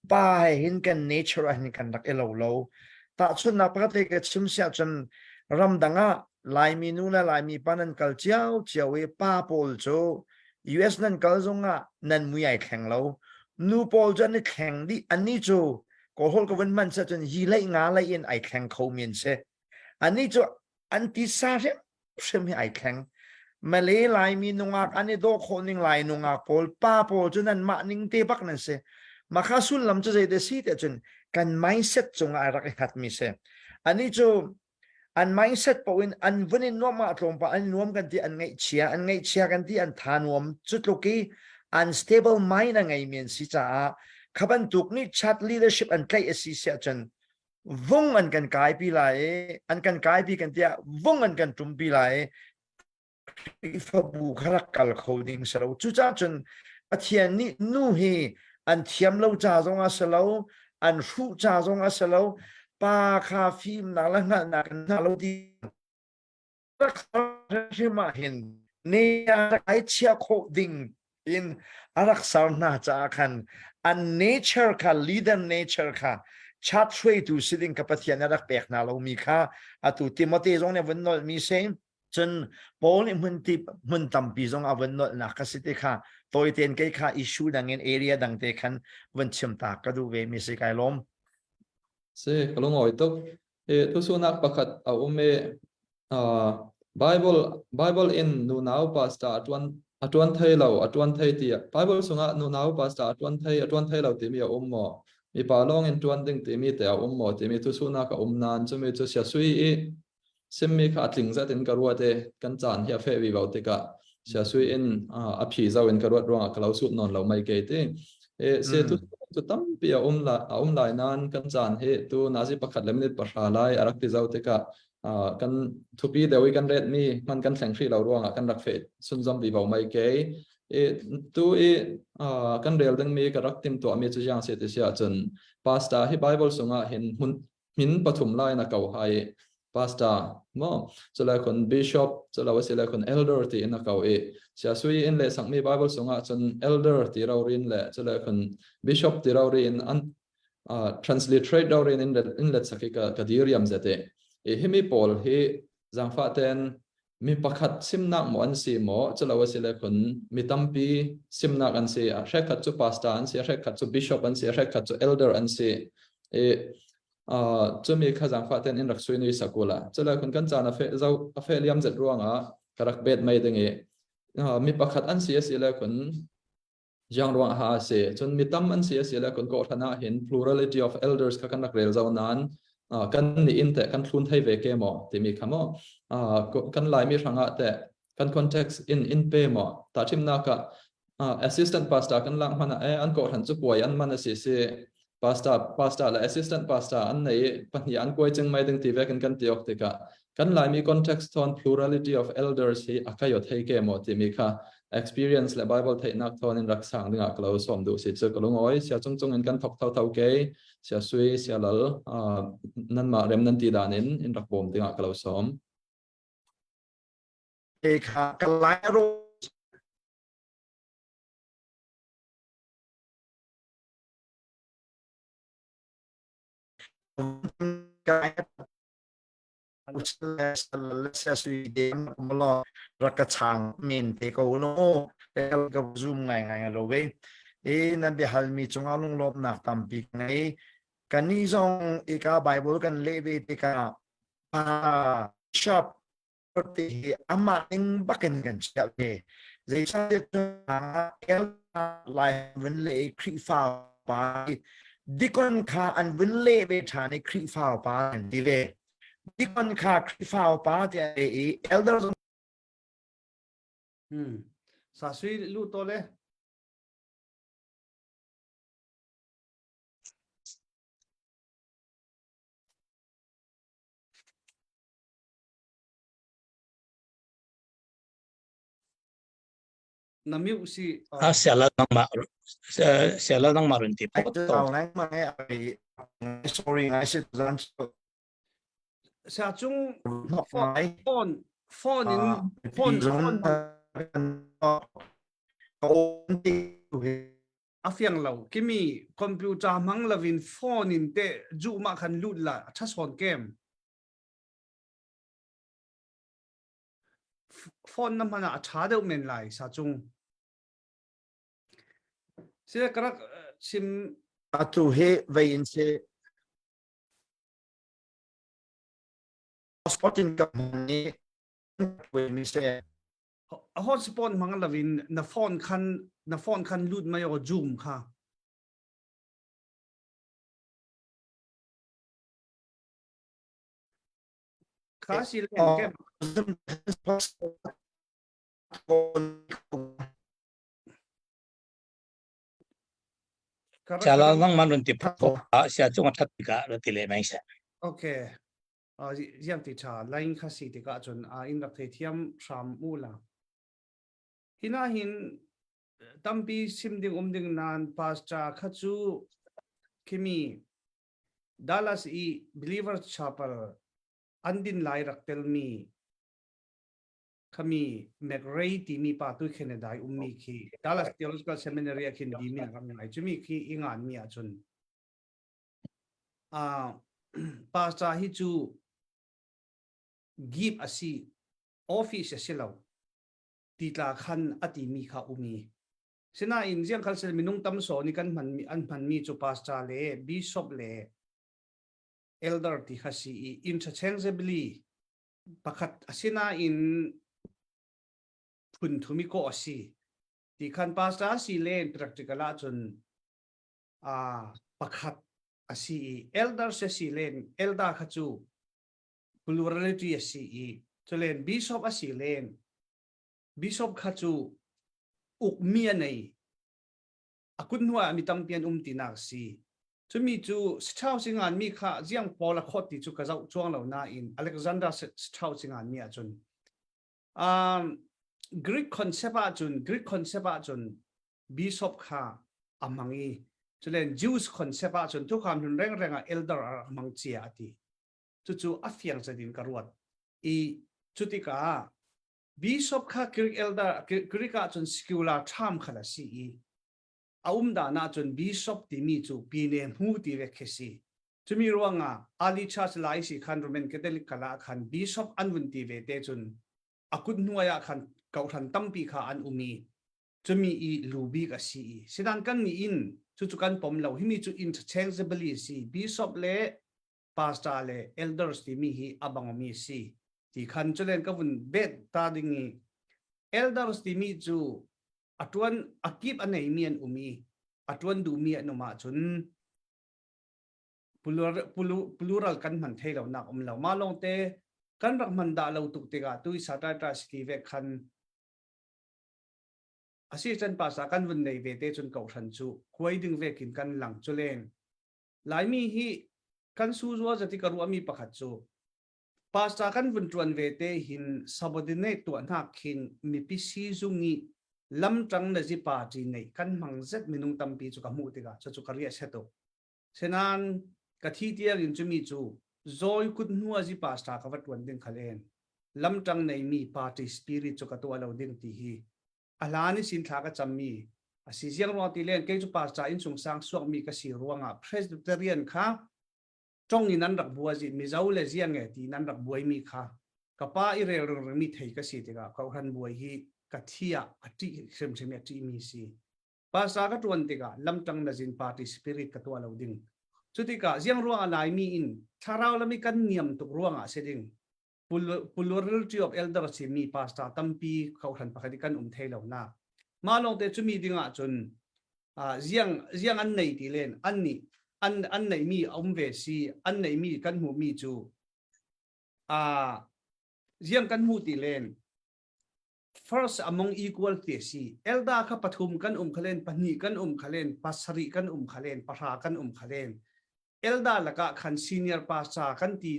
pa hin kan nature an kan dak elo lo ta chun na pa te ke chim sia chun ram danga lai mi nu la lai mi panan kal chiao chiao e pa pol cho US nan kal zonga nan mui ai khang lo nu pol jan khang di ani cho ko hol ko wen man sa chen yi lai nga lai in ai khang kho mien se ani cho anti sa sem ai khang male lai mi nu nga ani do khoning lai nu nga pol pa pol cho nan ma ning te bak nan se ma kha sun lam cho je de si te chen kan mindset chung ai rak khat mi se ani cho an mindset po in an vunin no ma tlom pa an nuam kan ti an ngai chia kan ti an thanuam chutloki unstable mind ngai mien si cha khaban tuk ni chat leadership an kai asi sia chan vong an kan kai pi lai an kan kai pi kan tia vong an kan tum pi lai fa bu kharak kal coding salo chu cha chan athian ni nu hi an thiam lo cha zonga salo an hu cha zonga salo pa kha phim na la na na lo di ma hin ne ai chia kho ding in arak sar na cha khan an nature kha leader nature kha chat three tu sitting kapathian arak pek na lo mi kha atu Timothy zong ne ven nol mi se chen Paul in mun tam pi zong a ven nol na ka site kha toy ten ke kha issue dang in area dang te khan ven chim ta ka du ve mi se kai lom se kalau ngồi tục tu sunak pakat au me Bible in nu nau pasta atuan thai lo atuan thai tia Bible sunga nu nau pasta atuan thai lo ti mi mo mi pa long in tuan ding ti mi te mo ti mi tu sunak nan chu mi chu sia sui e sim mi kha tling za tin karwa te kan chan hia fe wi bau te ka sia sui in a phi zau in karwa ronga kalau su non lo mai ke te e se tu tam pia lai nan kan chan he tu nazi pakhat lemnit pasha lai arak ti zau te ka kan thupi dewi kan red mi man kan thleng thri lo ruanga kan rak fe sun zom bi bau mai ke e tu e kan rel deng mi ka rak tim to mi chu yang se te sia chun pasta hi bible sunga hin min pathum lai na kau hai pasta mo chula kon bishop chula wasila kon elder ti na kau e sia sui in le sang mi bible sunga chun elder ti rawrin le chula kon bishop ti rawrin an transliterate rawrin in let sakika kadiriam zate e himi pol he zangfa ten mi pakhat simnak mo an si mo chula wasila kon mitampi simnak an si a hrekhat chu pasta an si hrekhat chu bishop an si hrekhat chu elder an si e chu mi kha jang fa ten in rak sui ni sakula chula kun kan chana fe zau a fe liam zet ruanga karak bet mai dengi mi pakhat an si la kun jang ruang ha se chun mi tam an si la kun ko thana hin plurality of elders kha kan rak rel zau nan kan ni in te kan thlun thei ve ke mo ti mi khamo kan lai mi ranga te kan context in pe mo ta chim na ka assistant pastor kan lang mana an ko than chu poi an mana si pastor la assistant pastor an nei pani an koi cheng mai ding ti ve kan tiok te ka kan lai mi context on plurality of elders hi akayo thei ke mo ti mi kha experience le bible thei nak thon in rak sang dinga klo som du si chu kalung oi sia chung chung in kan thok thau ke sia sui sia lal nan ma rem nan ti dan in rak bom dinga klo som e kha kalai ro cái sẽ suy đến một lo rất là chẳng mình thì câu nó cái zoom ngày ngày rồi vậy nên bị hal mi chung alung lop nak tam pi ngay cái ní trong cái Bible cái lễ về thì cái shop thì ama in bakken kan chap ne zai sa de el lai vấn lễ kri phao pa dikon kha an vấn lễ về thà ne kri phao pa đi về dikon kha kri phao pa thì elders sa suy lu to le namiu si Siala nang marun ti ai poto. tao nang ma ai sorry I said sa chung not my phone afiang lo kimi computer mang lavin phone in te ju ma khan lut la tha son game phone nam hana tha de men lai sa chung sila karak sim tu he về in se spotting ka ni when we say hotspot mang lavin na phone khan lut ma yo zoom kha kha sil game Siala nang marun ti poto. Sia chung at ka ro ti le mai sa. okay yam ti cha line kha si ti ka chun in rak the thiam sham ula hina hin tampi simding nan pascha khachu kimi Dallas believer chapel andin lai rak tel mi kami McRae ti mi pa tu Canada ummi ki Dallas Theological Seminary akin di mi ram ngai chumi ki ingan mi achun pascha hi chu give asi office asilaw titla khan ati mi kha umi sina in jiang khal sel minung tam so ni kan man mi an man mi chu pastor le bishop le elder ti khasi interchangeably pakhat asina in phun thumi ko asi ti khan pastor si le practical a chun pakhat asi elder se si len elder khachu plurality asi chulen bishop asi len bishop khachu ukmia nei akun nuwa mi tampian tinak si chumi chu strau singan mi kha jiang pola khoti chu ka zau chuang lo na in Alexander strau singan mi achun Greek concept achun bishop kha amangi chulen Jews concept achun tu kham hun reng renga elder amang chia ati chu afiang chadin karuat chutika bishop kha Greek elder Greek achun secular term khala si da na chun bishop ti mi chu pine mu ti ve khesi chumi ruanga ali church lai si khan Roman Catholic kala khan bishop anun ti ve te chun akut nuaya khan kau than tampi kha an umi chumi lubi ka si sidan kan ni in chu kan pom lo himi chu interchangeably si bishop le pastor le elders ti mi hi abangomi si ti khan chulen ka bun bet ta dingi elders ti mi chu atuan akip anei mian umi atuan du mi no ma chun plural kan man thei lo nak lo ma long te kan rak man da lo tu te ga tui sata tra ski ve khan asi chen pa sa kan vun nei ve te chun kau than chu khoi ding ve kin kan lang chu len lai mi hi kan su zo jati karu ami pakhat chu pa sa kan vun tuan ve te hin subordinate tu na khin mi pi si zungi lam tang na ji pa ji nei kan mang zet minung tampi chu ka mu te ga chu ka ria seto senan ka thi tia rin chu mi chu zoi kut nuwa ji pa sa ka wat wan ding khalen lam tang nei mi party spirit chu ka to alo ding ti hi alani sin thla ka chammi asi jiang ro ti len ke chu pa cha in chung sang suak mi ka si ruanga presbyterian kha trong ni nan rak bua ji mi zau le jiang e ti nan rak buai mi kha ka pa i re rong mi thei ka si te ga ka han buai hi ka thia ati sem sem ati mi si pa sa ka tuan te ga lam tang na jin party spirit ka to alo ding chuti ka jiang ruanga lai mi in tharau lami kan niam tuk ruanga seding plurality of elder si mi pasta tampi khau han pakhadi kan thei lo na ma long te chumi dinga chun jiang an nei ti len an nei mi ve si an nei mi kan mu mi chu jiang kan mu ti len first among equal te si elda kha pathum kan khalen pani kan khalen pasari kan khalen pahra kan khalen elda laka khan senior pasta kan ti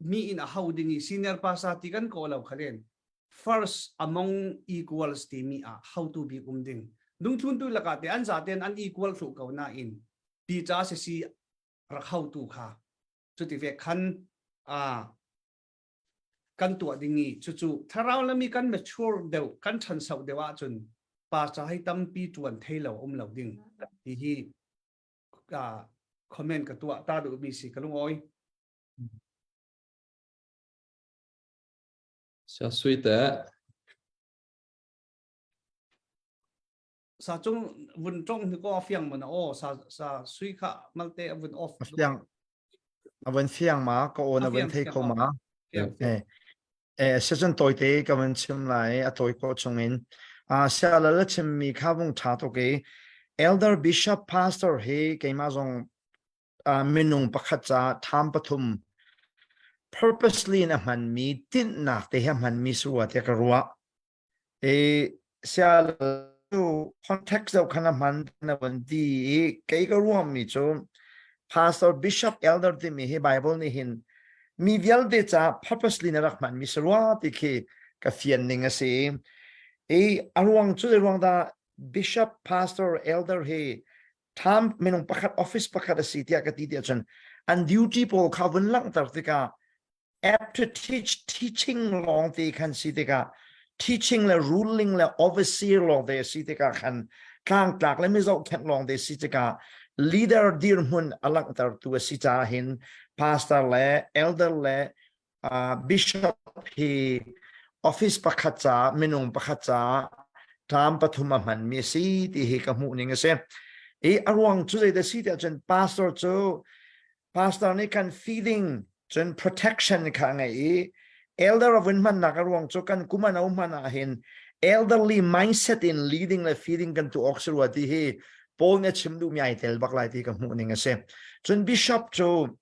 mi in a houding senior pasa ti kan ko law khalen first among equals ti mi a how to be ding dung thun tu laka te an za ten an equal thu ko na in pi cha se si ra how to kha chu ti ve khan kan tu dingi chu tharau lami kan mature deu kan than sau dewa chun pa cha hai tam pi tuan thelo lo ding ti hi comment ka tu ta du mi si kalung oi sa sui te sa chung vun trong ni ko fiang mana o sa sui kha malte vun off fiang avan fiang ma ko on avan thei ko ma season toi te ka van chim lai a toi ko chungin sa la chim mi kha vung tha to ke elder bishop pastor he ke ma jong minung pakhat cha tham pathum purposely na man mi tin na te ha man mi suwa te ka ruwa sia context of kana man na ban di ke ka ruwa mi chu pastor bishop elder te mi he bible ni hin mi vial de cha purposely na rak man mi suwa te ke ka fian ning ase arwang chu de ruang da bishop pastor elder he tham minung pakhat office pakhat ase tia ka ti dia chan and duty pol khawan lang tar te ka apt to teaching long they can see the teaching la ruling la overseer long they see the kan kang tak le mizo ken long they see the leader dir mun alak tar tu si cha hin pastor le elder le bishop he office pakhacha minung pakhacha tam pathuma man mi si ti he ka mu ning ase arwang chu de si the chen pastor ni kan feeding chen protection ka ngai elder of man nakarwang cho kan kumana umana hin elderly mindset in leading the feeding kan to oxerwati he pol na chimdu mi aitel baklai ti ka mu ning ase chen bishop cho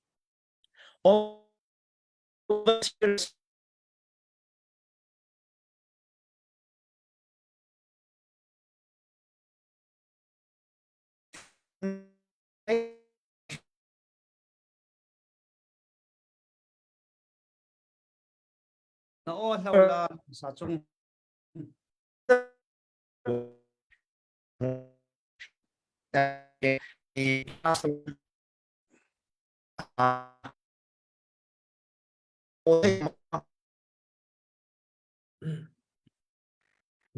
na o hawla sa chung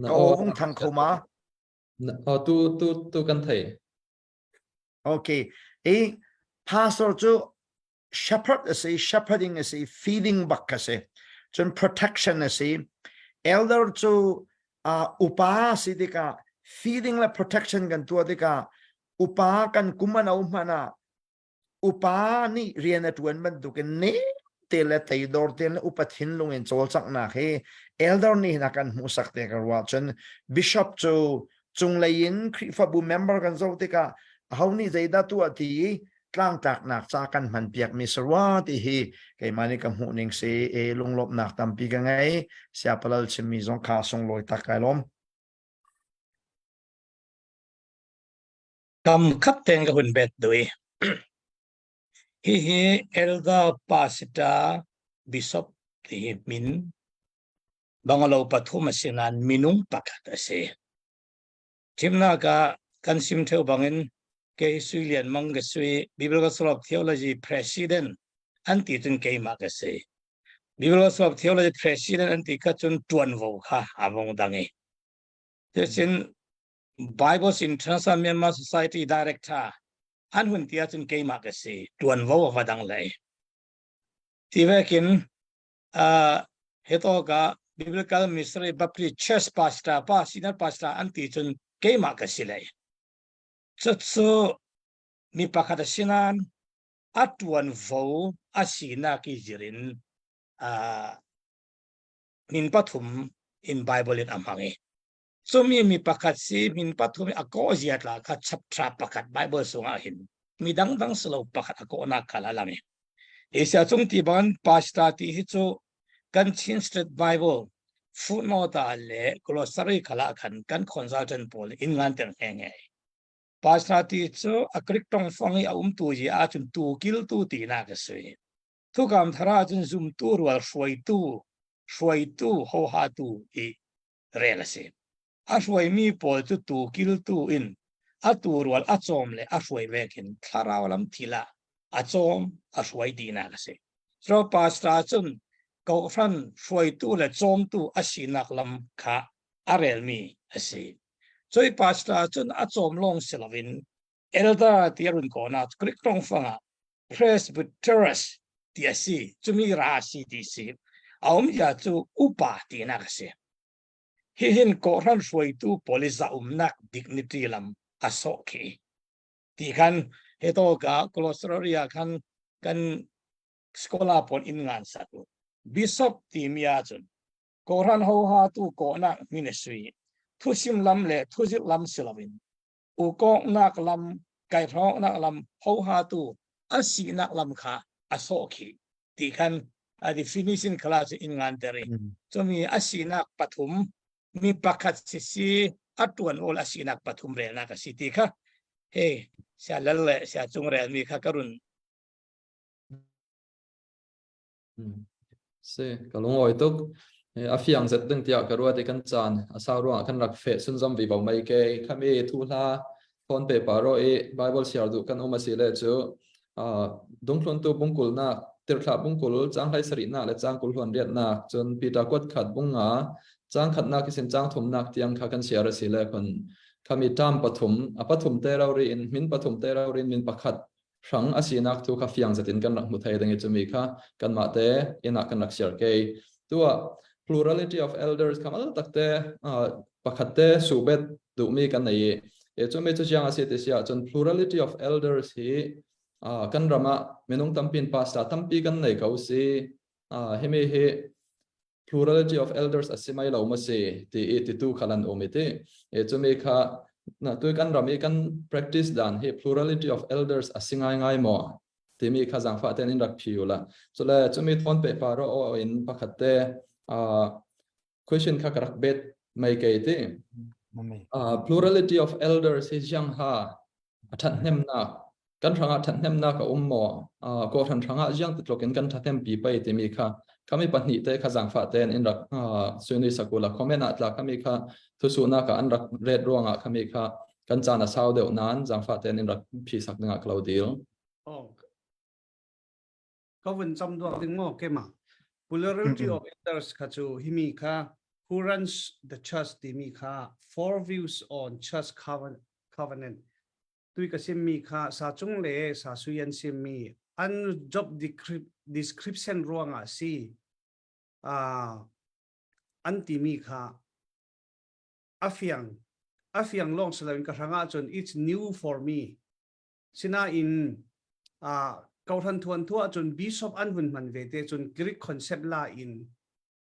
ông thằng khổ mà tu kan thei okay pastor cho shepherd is a shepherding is a feeding bakase chun protection is a elder cho upa sidika feeding la protection kan tu adika upa kan kumana umana upa ni riana tuan man tu kan ne tele tai dor tel upathin lung en chol chak na he elder ni na kan mu sak te karwa chun bishop cho chung lain fa bu member kan zo te ka hauni zaida tu ati tlang tak nak cha kan man piak mi sarwa ti hi ke mani kam hu ning se e lung lop nak tam pi ka ngai sia palal chimi zong kha song loi tak kai lom cầm khắp tên cái hồn bẹt đuôi hi elder pastor bishop thì min bangalo pathum asinan minung pakat ase chimna ka kansim theo bangin ke suilian mang ke sui biblical school of theology president anti tun ke ma ka se biblical school of theology president anti ka chun tuan vo kha among dangi tesin Bible's International Myanmar Society Director an hun tia chun ke ma ka se tuan vo wa dang lai ti vekin heto ka biblical ministry baptist church pastor senior pastor anti chun ke ma ka se lai chu mi pakhat sinan atuan vo asina ki jirin min pathum in Bible in amangi so mi pakhat si min pathum ako ziat la kha chap tra pakhat Bible sunga hin mi dang slow pakhat ako na khala lami Asia chung ti ban pastor ti hi chu kan chin street Bible footnote le glossary khala kan consultant pol in ngan teng henge pastor ti chu akrik tong fangi tu ji a chun tu kil tu ti na ka sui thu kam thara chun zum tu rual shwai tu ho ha tu I relase a shwai mi pol chu tu kil tu in a tu rual a chom le a shwai vekin thara walam thila a chom a shwai di na ka se so pastor chun ko fran shwai tu le chom tu a sinak lam kha a rel mi ase Choi pastor chun a chom long silavin elder tiarun ko na krik tong fanga presbyterus tiasi chumi ra si ti si aum ya chu upa ti na kase hi hin ko ran shoi tu poliza umnak dignity lam asoki ti kan heto ka kolosroria kan skola pon in ngan sa tu bishop ti mia chun ko ran ho ha tu ko na ministry thusim lam le thuzit lam silavin u kong nak lam kai thong nak lam ho ha tu asi nak lam kha asoki ti kan a definition class in ngan teri so mi asi nak pathum mi pakhat si atuan ol asi nak pathum re na ka siti kha he sia lalle sia chung re mi kha karun se kalung oi tok a fiang zet deng tia karua te kan chan a sarwa kan rak fe sun zam vi bau mai ke khami thu la phone pe paro e Bible share du kan oma si le chu dongklon tu bungkul na tirtha bungkul chang hai sari na le chang kul hon riat na chon pita kwat khat bunga chang khat na kisin chang thum nak tiang kha kan share si le kon khami tam pathum a pathum te rauri in min pathum te rauri min pakhat rang asinak tu kha fiang zatin kan rak mu thai deng chumi kha kan ma te ina kan rak share ke tua plurality of elders kamal takte pakhatte subet du mi kan nei e chumi chu chiang ase te sia chon plurality of elders hi kan rama menung tampin pasta tampi kan nei kau si hemi he plurality of elders asimai lo ma se ti tu khalan omite e chumi kha na tu kan rami kan practice dan he plurality of elders asingai ngai mo timi kha jang fa ten in rak phiula so la chumi thon pe paro o in pakhatte question kha karak bet mai ke te plurality of elders he jang ha athan nem na kan ranga that nem na ka ummo ko than ranga jang tloken kan thatem pi pai timi kha kami pahni te kha jang fa ten in rak suni sakula comment atla kami kha thusuna ka an rak red ronga kami kha kan chana sau deu nan jang fa ten in rak phi sak nga claudil có vấn trong đó tiếng ngô cái mà plurality of elders kha chu himi kha who runs the church timi kha 4 views on church covenant tui ka sim mi kha sa chung le sa suyan sim mi an job description ruanga si an timi kha afiang long salam ka ranga chon it's new for me sina in kau than thuan thua chun bishop an hun man ve te chun Greek concept la in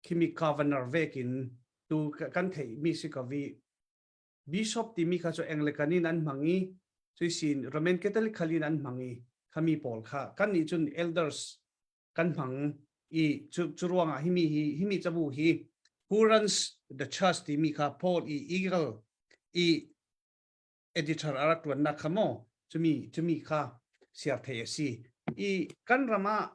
kimi governor vekin tu kan thei mi si ka vi bishop ti mi kha cho Anglicanin an mangi chu sin Roman Catholic khalin an mangi khami pol kha kan ni chun elders kan phang I churuanga himi chabu hi who runs the church ti mi kha Paul eagle editor arak tuan na khamo chumi kha siar the si kan rama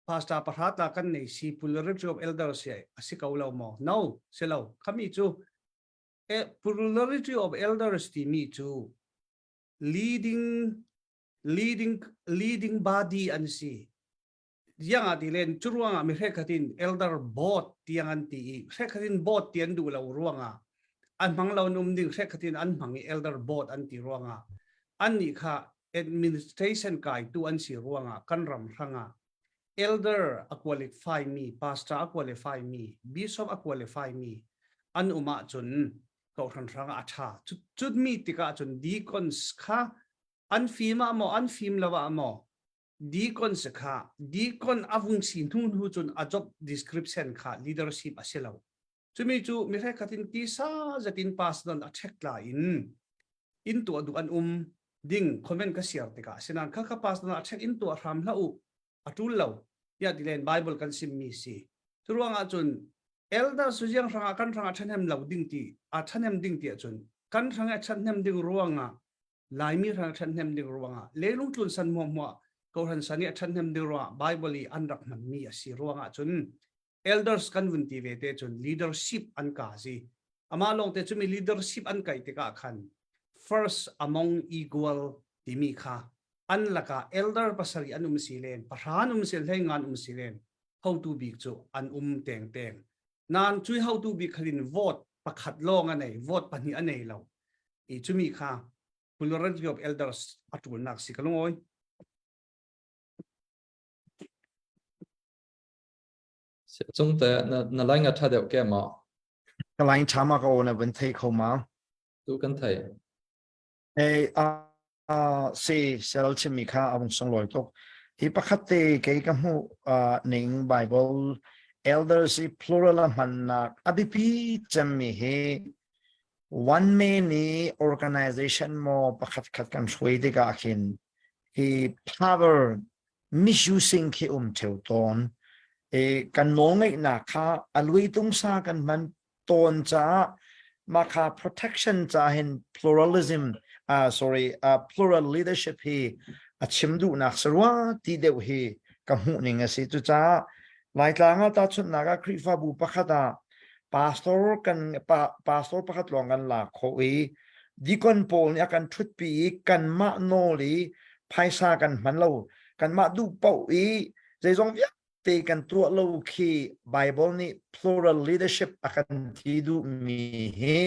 pastor pathata kan nei si plurality of elders se asikaulo mo no selo khami chu plurality of elders ti mi chu leading body an si yang adilen churuanga mi hekatin elder board tiang anti hekatin board tian du lo ruanga an mang lo num ding hekatin an mang elder board anti ruanga ani kha administration kai tu an si ruanga kan ram ranga elder a qualify me pastor a qualify me bishop a qualify me an uma chun ko ran ranga acha chut mi tika chun deacons kha an fima mo an fim lawa mo deacon kha deacon avung sin thun hu chun a job description kha leadership aselo chumi chu mi re khatin ti sa zatin pass don a check la in to du an ding comment ka siar te ka sinan kha pass don a check in to ram la u atul lo ya dilen bible kan sim mi si turuanga chun elder sujang ranga kan ranga thanem lo ding ti a thanem ding ti chun kan ranga thanem ding ruanga laimi ranga thanem ding ruanga lelung chun san mo ko han sani athanem dira bible an rak man mi asi ruanga chun elders kan vunti ve te chun leadership an ka si ama long te chumi leadership an kai te ka khan first among equal timi kha an laka elder pasari anum silen paranum sil hengan silen how to be chu an teng nan chui how to be khalin vote pakhat long anei vote pani anei lo I chumi kha plurality of elders atul nak si kalongoi chúng ta na lai ngặt thay đều kia mà cái line chama ko na vấn thế không mà tu kan thầy si sel chimi kha abung song loi tok hi pakhate ke ka mu ning bible elders plural man na abipi chami he one man ni organization mo pakhat khat kan shwe de ga khin he power misusing ki theu ton kan nongai na kha alui tung sa kan man ton cha ma kha protection cha hin pluralism plural leadership hi achimdu nak sarwa ti deu hi ka mu ning asi tu cha lai tlanga ta chut naga krifa bu pakhata pastor pakhat longan la khoi dikon pol ya kan thut pi kan ma no li phaisa kan manlo kan ma du pau zai zong via te kan tu lo khi bible ni plural leadership akan ti du mi he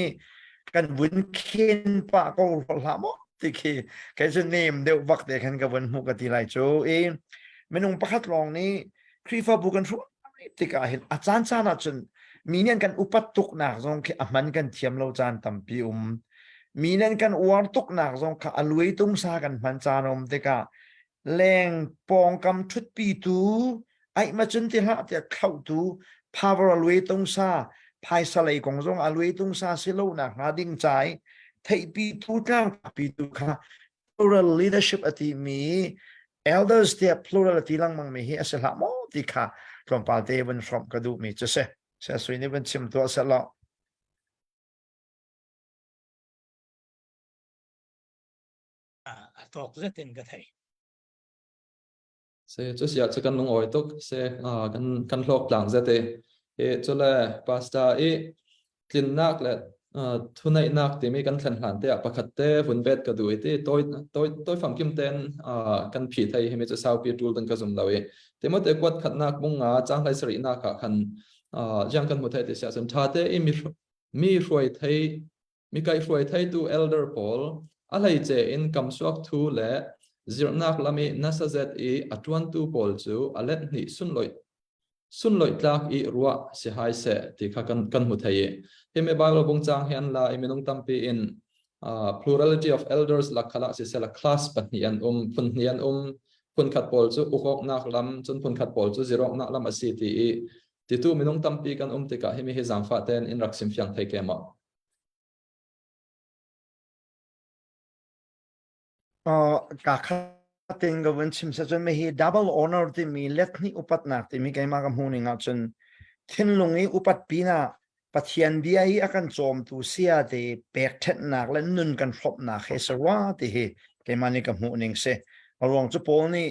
kan win khen pa ko la mo ti khi cái sự name deu vak de kan ka win mu ka ti lai cho menung pakhat long ni krifa bu kan ru ti ka hin achan cha na chun minian kan upat tuk nak zong khi aman kan thiam lo chan tampi minian kan war tuk nak zong kha alui tung sa kan man chanom te ka leng pong kam thut pi tu ai ma chun ti ha te khau tu power alui tung sa phai sa lei kong zong alui tung sa silo na nga ding chai thei pi tu tang pi tu kha plural leadership ati mi elders te plurality lang mang mi hi asela mo ti kha from pa devon from kadu mi che se sui ni ben chim to sa lo talk rất tin cái thầy sẽ cho xia cho kan long oi tok sẽ kan lok lang za te cho la pasta tin nak le thunai nak te mi kan thlan hlan te pakhat te vun bet ka duai te tôi phang kim ten kan phi thai hemi cha sau pi tul tan ka zum lawe te mo te kwat khat nak munga chang lai sari na kha khan jang kan mu thai te sia sam tha te mi roi thai mi kai roi thai tu elder Paul alai che in kam suak thu le zirnak lami nasazet atuan tu Paul chu alet ni sunloi tlak ruwa si hai se ti kha kan mu thai hemi bible bung chang hian la imenung tampi in plurality of elders la khala si sela class pathian phunhian phun khat Paul chu ukok nak lam chun phun khat Paul chu zirok nak lam asi ti tu minung tampi kan te ka hemi he zamfa ten in raksim fyang thai ke ma cả tin go win chim sa chun me hi double honor ti mi let ni upat nak ti mi kai ma kam huni nga chun thin lungi upat pina pathian dia hi akan chom tu sia te pek thet nak len nun kan flop na khe sarwa ti hi kai ma ni kam huning se awang chu pol ni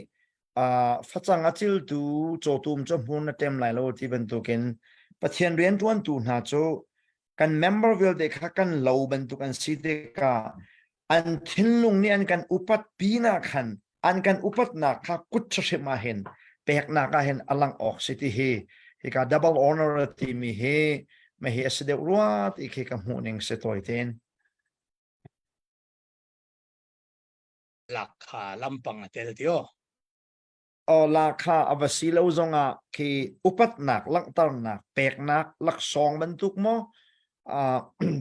phachang achil tu chotum chom hun na tem lai lo ti ben tu ken pathian rian tuan tu na chu kan member will de kha kan lo ben tu kan si de ka an thin lung ni an kan upat pina khan an kan upat na kha kut che ma hen pek na ka hen alang ok city hi ka double honor ti mi he me hi asde ruat ik kam huning se toiten lakha lampang tel tio o la kha avasilo zonga ki upat nak lang tar nak pek nak lak song bentuk mo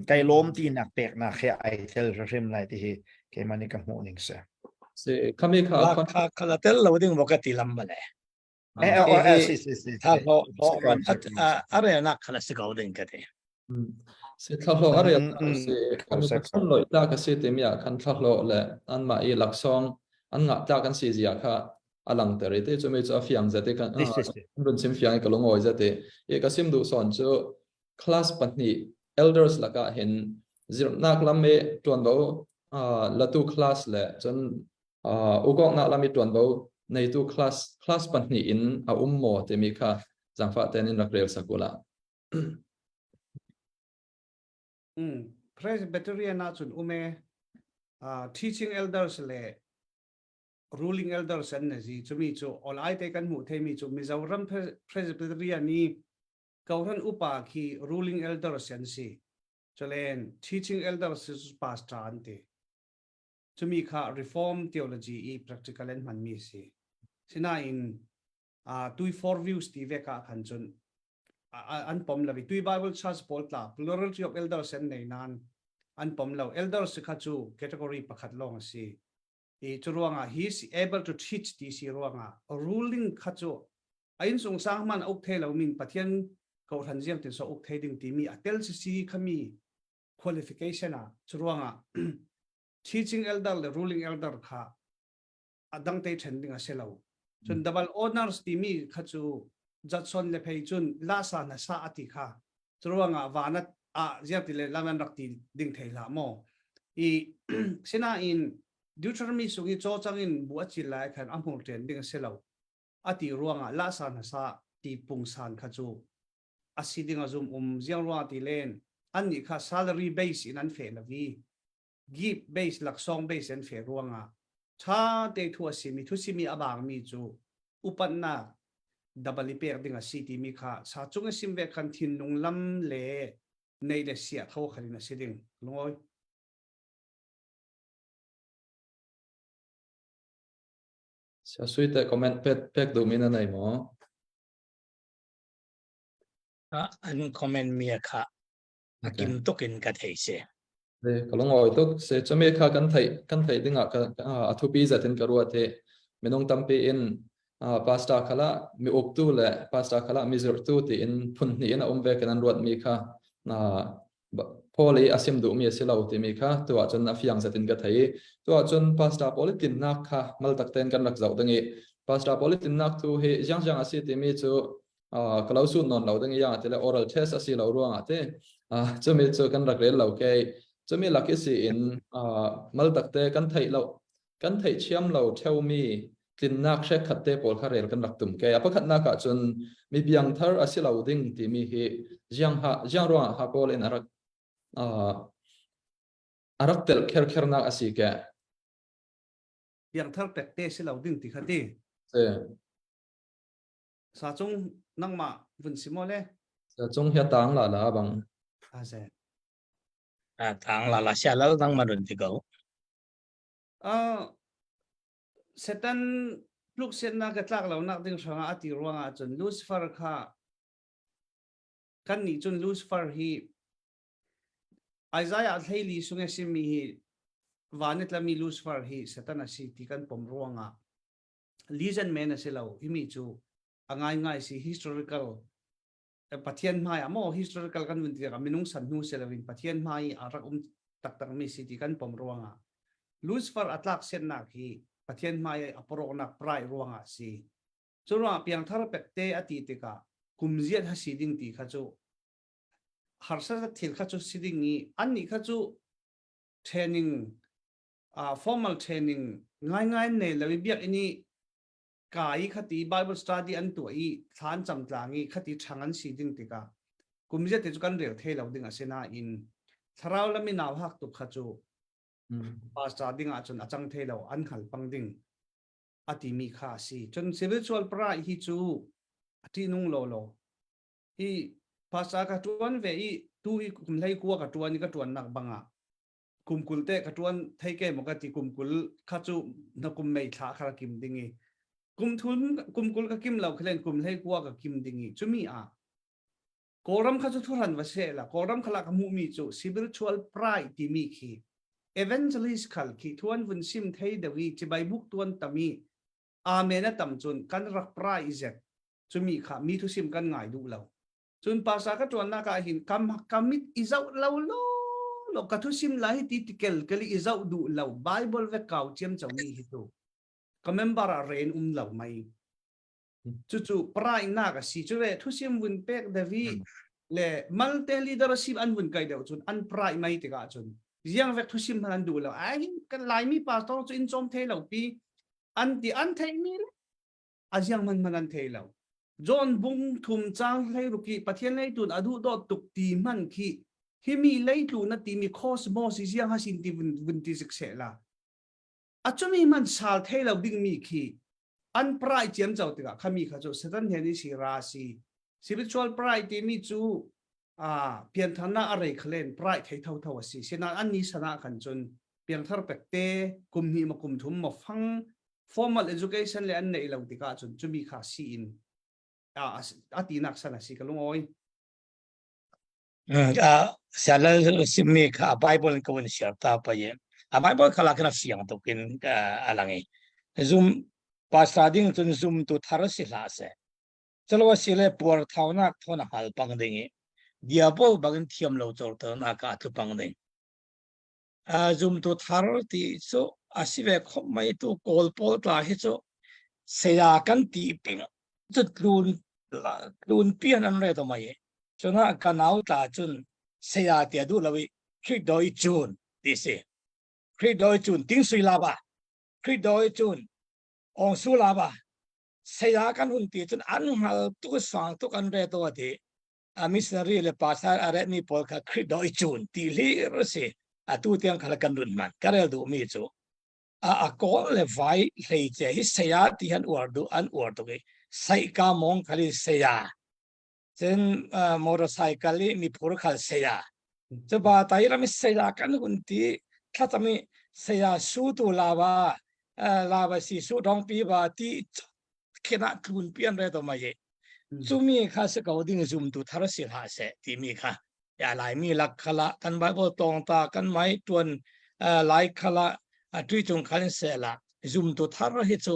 kai lom ti nak pek nak khe ai tel rim lai ti hi ke mani kam huning se se kami kha lakha kalatel lo ding wakati lambale si tha lo man are nak khala sigau ding kate se thalo are se kami Correct. khan loi ta ka se temia khan thalo le an ma i laksong an nga ta kan si zia kha alang tere te chumi chu afiang zate kan run sim fiang ka longoi zate e ka sim du son chu class patni elders laka hen zir nak lamme tuan bo latu class le chon ugok na lami tuan bo nei tu class patni in a ummo te mi kha jangfa ten in rakrel sakula Presbyterian na chun ume teaching elders le ruling elders an nazi chumi chu all ai te kan mu themi chu Mizoram Presbyterian ni kauran upa ki ruling elders an si chalen teaching elders is pastor ante chumi kha reform theology e practical and man mi si sina in tui four views ti ve ka khan chun an pom lawi tui Bible church poltla plurality of elders an nei nan an pom lo elders kha chu category pakhat long si e churuanga he is able to teach this ruanga ruling khacho ain sung sang man ok the lo min pathian ko than jiang tin so ok the ding ti mi atel si khami qualification a churuanga teaching elder le ruling elder kha adang te thending a selo chun double honors ti mi khachu jatson le phei chun la sa na sa ati kha churuanga wanat jiang ti le laman rakti ding theila mo I sina in Deuteronomy sugi cho changin buachi lai khan amhur ten ding selo ati ruanga la san sa ti pung san khachu asiding azum jiang ruwa ti len ani kha salary base in an fe na vi give base lak song base an fe ruanga tha te thu asimi thu simi abang mi chu upanna double pair ding a city mi kha sa chunga simve khan thin nung lam le nei le sia tho khalina siding loi sia suite comment pek du mina nei mo an comment mi kha akim tokin ka theise le kalongoi tok se chame kha kan thai dinga ka athupi zaten karua the menong tampe in pasta khala mi oktu le pasta khala mi zur tu ti in phun ni in umve kan ruat mi kha poli asim du mi silau ti mi kha to achon na fiang zaten ka thai to achon pasta politin nak kha mal takten kan rak zau dangi pasta politin nak tu he jang asi ti mi chu kalausu non lau dangi ya te le oral test asi lau ruang ate chumi chu kan rak rel lau ke chumi laki si in mal takte kan thai chiam lo theu mi tin nak she khatte pol kharel kan rak tum ke apakhat na ka chun mi biang thar asilo ding ti mi hi jiang ro ha pol in arak tel kher na asi ke yang thar pek te silo ding ti khati se sa chung nangma vun simole chung hia tang la bang ase tang la shalal nang marun ti go setan luk sen na ka tlak lo nak ding sanga ati ruanga chun Lucifer kha kan ni chun Lucifer hi Isaiah thei sunge simi hi vanit lami Lucifer hi setan asi ti kan pom ruanga legend man asilo himi chu angai si historical pathian mai amo historical kan vun ti ka minung san nu selawin pathian mai arak tak mi si ti kan pom ruanga Lucifer atlak sen na hi pathian mai aporo nak prai ruanga si chura piang thar pekte ati tika kumziat ha siding ti kha chu harsa thil kha chu siding ni anni kha chu training formal training ngai ngai nei lawi biak ini kai khati bible study an tu I than cham tlangi khati thangan siding tika kumziat te chu kan rel thei lo ding asena in tharau lami naw hak tu kha chu pastor ding a chun achang thei lo an khal pang ding ati mi kha si chun spiritual pra hi chu ati nung lo lo hi pastor ka tuan ve I tu hi kum lai kwa ka tuan ni ka tuan nak banga kum kul te ka tuan thei ke mo ka ti kum kul kha chu na kum mei tha khara kim dingi kum kul ka kim lo khlen kum lai kwa ka kim dingi chumi a koram kha chu thuran va se la koram khala ka mu mi chu spiritual pride ti mi khi evangelist khal khi thuan vun sim thei de wi chi bai buk tuan tami amena tam chun kan rak pride zet chumi kha mi thu sim kan ngai du lo chun pasa ka tuan na ka hin kamit izau lo lo ka thu sim lai ti tikel kali izau du lo bible ve kau chiam chau mi hi tu ka member a ren lo mai chu pra in na ka si chu ve thu sim vun pek de vi le malte leadership an vun kai de chun an pra mai ti ka chun riang ve thu sim han du lo ai kan lai mi pastor chu in chom the lo pi an ti an thei mi a riang man an thei lo John bung thum chang lai ruki pathian lai tun adu do tuk ti man khi hi mi lai tu na ti mi cosmos riang ha sin ti vun ti sik se la achumi man sal thei lo ding mi khi an pride chiam chau tika khami kha chu satan heni si ra si spiritual pride ti mi chu pian thana arei khlen pride thei thau thau si sina an ni sana khan chun piang thar pekte kum ni ma kum thum ma phang formal education le an nei lo tika chun chumi kha si in ati nak sana si kalung oi sala simmi kha bible ko ni share ta pa ye bible khala kana siang to kin alangi zoom pasading chun zoom to tharasi la se chalo sile por thauna thona hal pang dingi diabo bagin thiam lo chor to na ka thu pang ding zoom to thar ti so asive khop mai to kol pol tla hi cho seya kan ti ping chut lun pian an re to mai chona kanau ta chun seya ti du lawi khri doi chun ti se khri doi chun ting sui la ba khri doi chun ong su la ba seya kan hun ti chun an hal tu sang tu kan re to ati missionary le pasar are ni pol kha khri doi chun ti li ro se atu tiang khala kan run man karel du mi chu a ko le vai lei che hi seya ti han urdu an urdu ke sai ka mong khali seya chen motorcycle ni phur khal seya che ba tai ram seya kan hun ti khatami seya su tu lava si su dong pi ba ti kena klun pian re to mai chumi kha se ko ding zoom tu thar si ha se ti mi kha ya lai mi lak khala kan bible tong ta kan mai tuan lai khala tui chung khan se la zoom tu thar hi chu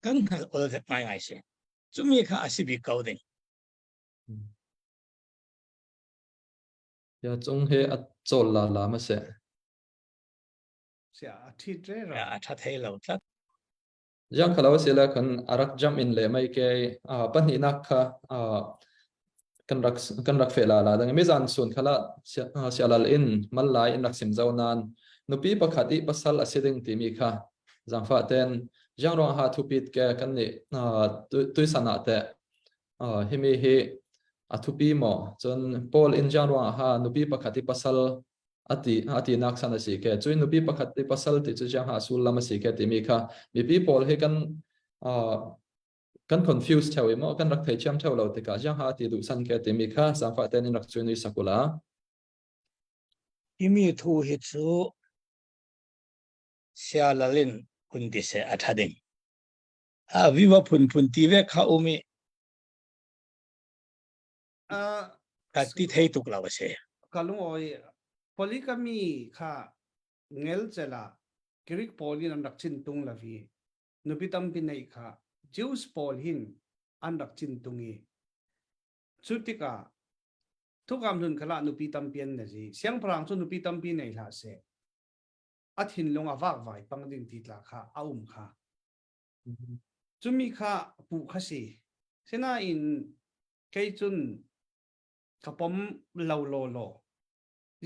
kan hal ol the mai ngai se chumi kha asibi ko ding ya chung he at chol la ma se sia thi tre ra ya tha thei lo tha yang khalaw sila kan arak jam in le mai ke pani nak kha kan rak fe la dang me zan sun khala sialal in mallai in rak sim zaunan nupi pakhati pasal asiding ti mi kha jangfa ten jang ro ha thupit ke kan ni tui sana te himi hi athupi mo chon Paul in jang ro ha nupi pakhati pasal ati nak sana si ke chui nupi pakhati pasal ti chu jang ha sul lama si ke ti mi kha mi pi Paul he kan confuse chawi mo kan rak thei cham thau lo te ka jang ha ti du san ke ti mi kha jangfa ten in rak chui ni sakula imi thu hi chu sialalin kun di se athading viva phun ti ve kha umi ka ti thei tuk la se kalung oi polygamy kha ngel chela Greek polin an rakchin tung la vi nupitam pinai kha Jews polhin an rakchin tungi chutika thukam dun khala nupitam pian na ji siang prang chu nupitam pi nei la se athin long avak vai pang ding ti tla kha kha chumi kha pu khasi sena in kei chun kapom lo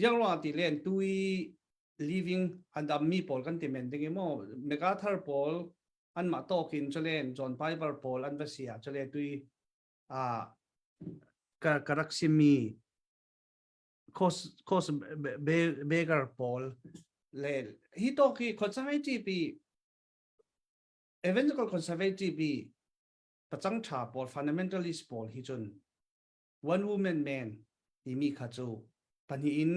yang lo ti len tui living and mi pol kan ti men ding mo megathar pol an ma to kin chalen John Piper pol an vasia chale tui karaksimi cos beggar pol le hi to ki conservative bi evangelical conservative bi pachang tha pol fundamentalist pol hi chun one woman man hi mi kha chu pani in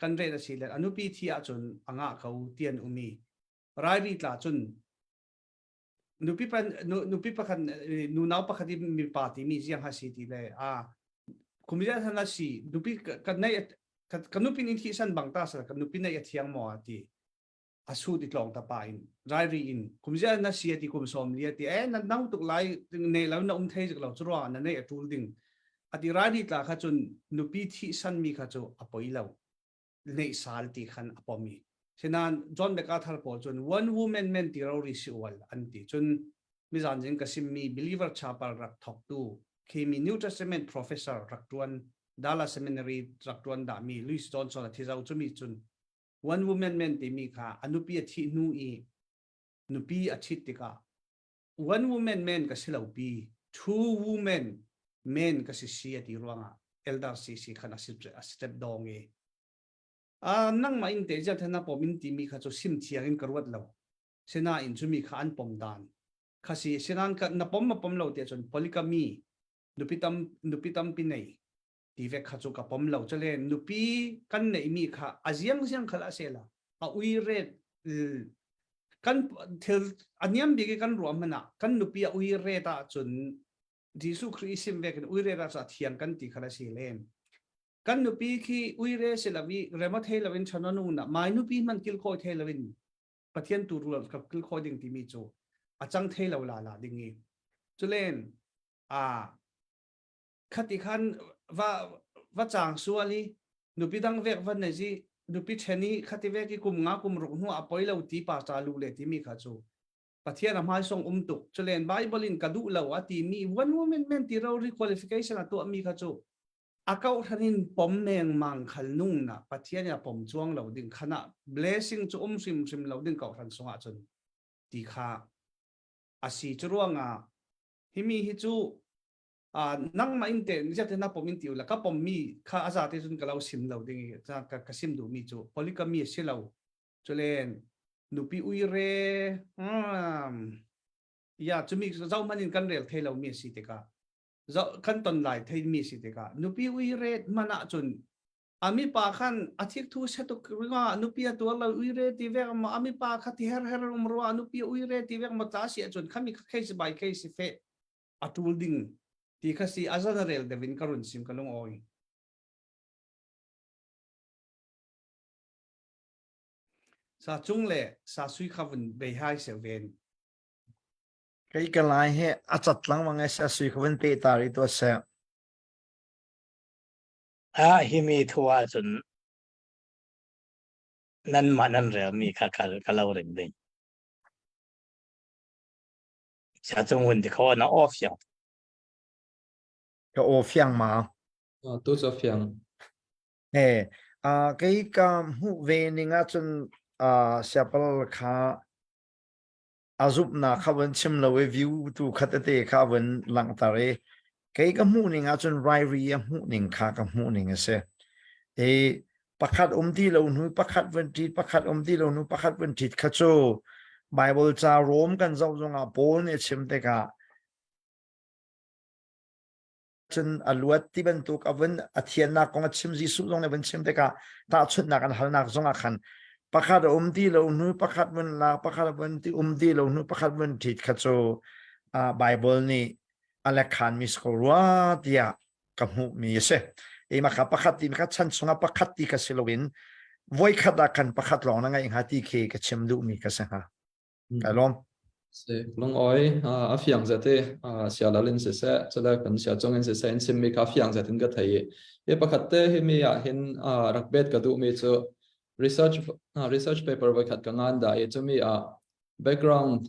kan re da si le anupi thi a chun anga khau tian umi rai ri tla chun nupi pakhan nu naw pakhati mi party mi jiang ha si ti le kumija thana si nupi kan nei kanupi in thi san bangta sa kanupi nei athiang mo ati asu ti tlong ta pa in rai ri in kumija na si ati kum som li ati na nau tuk lai nei lau na thei jik lo chura na nei atul ding ati rai ri tla kha chun nupi thi san mi kha chu apoi lo nei sal ti khan apomi senan John MacArthur pol chun one woman men ti ro ri si wal anti chun mizan jing kasim mi believer chapel rak thok tu kimi New Testament professor raktuan Dallas Seminary raktuan da mi Louis Johnson a thizau chumi chun one woman men ti mi kha anupi a thi nu i nupi a thi tika one woman men ka silau pi two women men ka si si ati ruanga elder si khana step dong e nang ma in te ja thana pomin ti mi kha chu sim thiang in karwat lo sena in chumi kha an pom dan khasi senan ka na pom lo te chon polygamy nupitam pinai ti ve kha chu ka pom lo chale nupi kan nei mi kha ajiang siang khala sela a ui red kan thel aniam bi kan ruam mana kan nupi a ui red ta chun Jesu Christ ve kan ui red ta thiang kan ti khala si len kan nupi khi uire se lawi rema thei lawin chanonu na mai nupi man kil khoi thei lawin pathian tu rul kap kil khoi ding ti mi chu achang thei law la dingi chulen khati khan wa chang suali nupi dang vek van ne ji nupi theni khati ve ki kum nga kum ru nu apoi lo ti pa cha lu le ti mi kha chu pathian amai song tuk chulen bible in kadu lo ati mi one woman men ti ro requalification atu mi kha chu akau thanin pom meng mang khal nung na pathian ya pom chuang lo ding khana blessing chu sim lo ding kau than songa chun ti kha asi churuanga himi hi chu nang ma inte ni jate na pom in tiu la ka pom mi kha aza te chun kalau sim lo ding cha ka sim du mi chu polygamy se lo chulen nupi uire ya chumi zau manin kan rel thelo mi si te ka kan ton lai thei mi si te ka nupi ui re mana chun ami pa khan athik thu se to ringa nupi to la ui re ti ve ma ami pa kha ti her umro nupi ui re ti ve ma ta si chun khami khai si bai khai si fe atul ding ti kha si azana rel de vin karun sim kalong oi sa chung le sa sui khavun be hai se ven cái lai he a chat lang wang sa sui khwen pe tari to sa himi thua chun nan ma nan re mi kha kalau ring ding cha chung win de kho na off ya cái ô phiang ma tu cho phiang cái hu ve ni nga chun sapal kha azup na khawan chim lo view tu khatate khawan lang tare cái mu ni nga chun rai ri mu ning kha ka mu ning ase pakhat di lo nu pakhat wan ti pakhat di lo nu pakhat wan ti kha cho bible cha rom kan zau zonga pol ne chim te ka chun aluat ti ban tu ka wan athian na kong chim ji su zong ne ban chim te ka ta chut na kan hal na zonga khan pakhat di lo nu pakhat wan la pakhat wan ti di lo nu pakhat wan ti kha cho bible ni ala khan mi skorwa tia ka mu mi se ma kha pakhat ti kha chan sunga pakhat ti ka silowin voi khada kan pakhat lo na ngai hati ke ka chim du mi ka sa ha kalom se long oi a phiang za te sia la len se chala kan sia chong en se en sim mi ka phiang za tin ka thai e pakhat te hi mi ya hin rakbet ka du mi chu research paper vai khat kangan da e chumi a background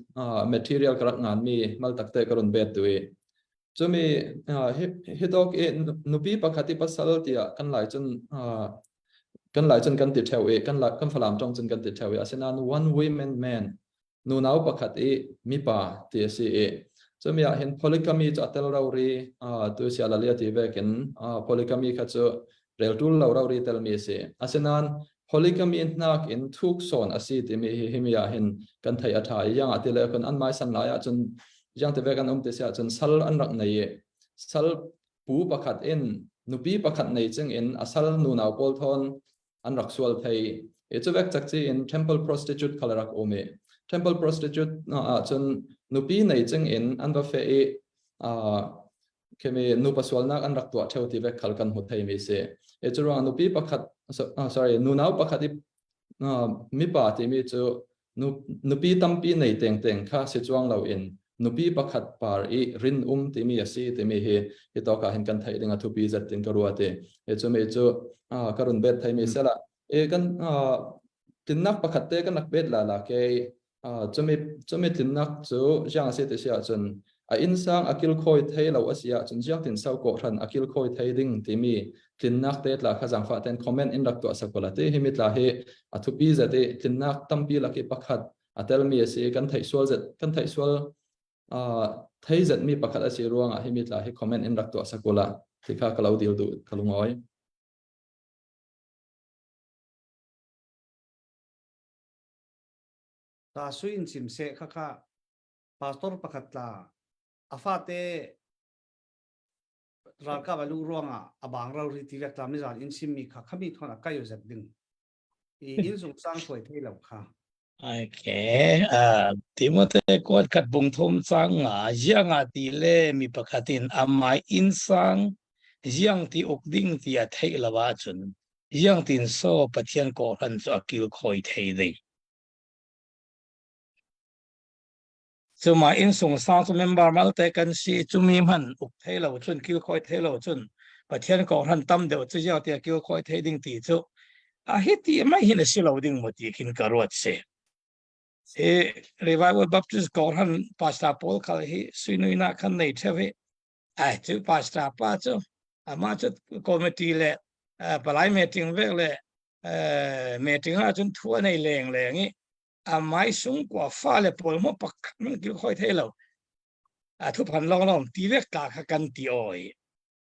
material karak ngan mi mal takte karun bet tu chumi hitok e nupi pakhati pasal tia kan lai chun kan ti theu e kan la kan phalam tong chun kan ti theu e asena nu one women man nu nau pakhat e mi pa ti si e chumi a hin polygamy cha tel rauri tu sia la lia ti vekin polygamy kha chu rel tul lo rauri tel mi se asenan polygamy nak in thuk son asi ti mi himia hin kan thai atha yang atile kon an mai san la ya chun yang te vekan te sia chun sal an rak nei sal pu pakhat in nupi pakhat nei cheng in asal nu nau pol thon an rak sual thei e chu vek chak chi in temple prostitute khalarak ome temple prostitute chun nupi nei cheng in an va fe e kemi nu paswal nak an rak tua theu ti vek khal kan hu thei mi se e chu rang nupi pakhat sorry nu nau pakhat mi pa ti mi chu nupi tampi nei teng teng kha se chuang lo in nupi pakhat par e rin ti mi asi ti mi he to ka hin kan thai dinga thu pi zat tin karuate e chu me chu karun bet thai mi sela e kan tinnak pakhat te kan nak bet la ke chumi tinnak chu jang se te sia chun a insang akil khoi thei lo asia chun jiang tin sau ko ran akil khoi thei ding ti mi tinnak te tla khazang fa ten comment in rak to sakola te himit la he athu pi zate tinnak tampi la ke pakhat atel mi ase kan thai sual zat kan thai sual thei zat mi pakhat ase ruang a himit la he comment in rak to sakola tikha kalau dil du kalungoi ta suin sim se kha pastor pakhat la afate ralka balu ruanga abang rau ri ti vek lam ni zan in sim mi kha khami thona kayo zat ding in sung sang khoi thei lo kha Okay, Timothy kot kat bung thum sang jiang ti le mi pakhatin amai insang jiang ti okding ti a thei lawa chun jiang tin so pathian ko ran cho akil khoi thei ding so ma in sung sang chu member mal te kan si chu mi man uk thei lo chun kil khoi thei lo chun pathian ko ran tam deu chu jiang ti akil khoi thei ding ti chu a hi ti mai hin si lo ding mo ti kin karot se Revival Baptist Goran Pastor Paul Kalahi Suinuina kan nei thave chu pastor pa chu ama chu committee le palai meeting ve le meeting a chun thua nei leng lengi amai sung kwa fa le pol mo pak ki khoi thelo thu phan long long ti ve ka kha kan ti oi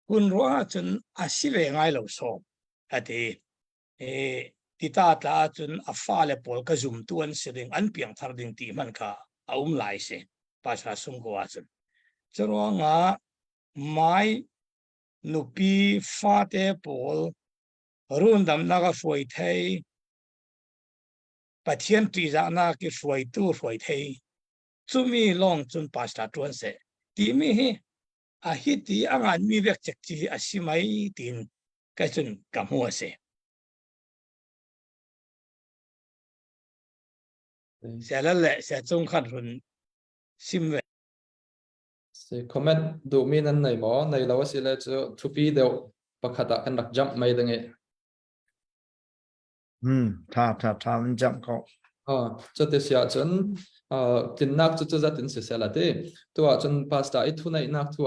hun ro chun a si ve ngai lo so ati tita ta chun a fa le pol ka zum tuan seding an piang thar ding ti man kha aum lai se pasha sung ko achun chronga mai nupi fa te pol run dam na ga foi thei pathian ti za na ki foi tu foi thei chumi long chun pasha tuan se ti mi hi a hi ti angan mi vek chek chi asimai tin ka chun kamu se sẽ là sẽ trông khăn hơn sim về se comment du min an nei mo nei lo si le chu thupi deu pakhata kan rak jump mai dange tha mình jump ko cho te sia chun tin nak chu za tin se sela te to chun pasta I thu nei nak thu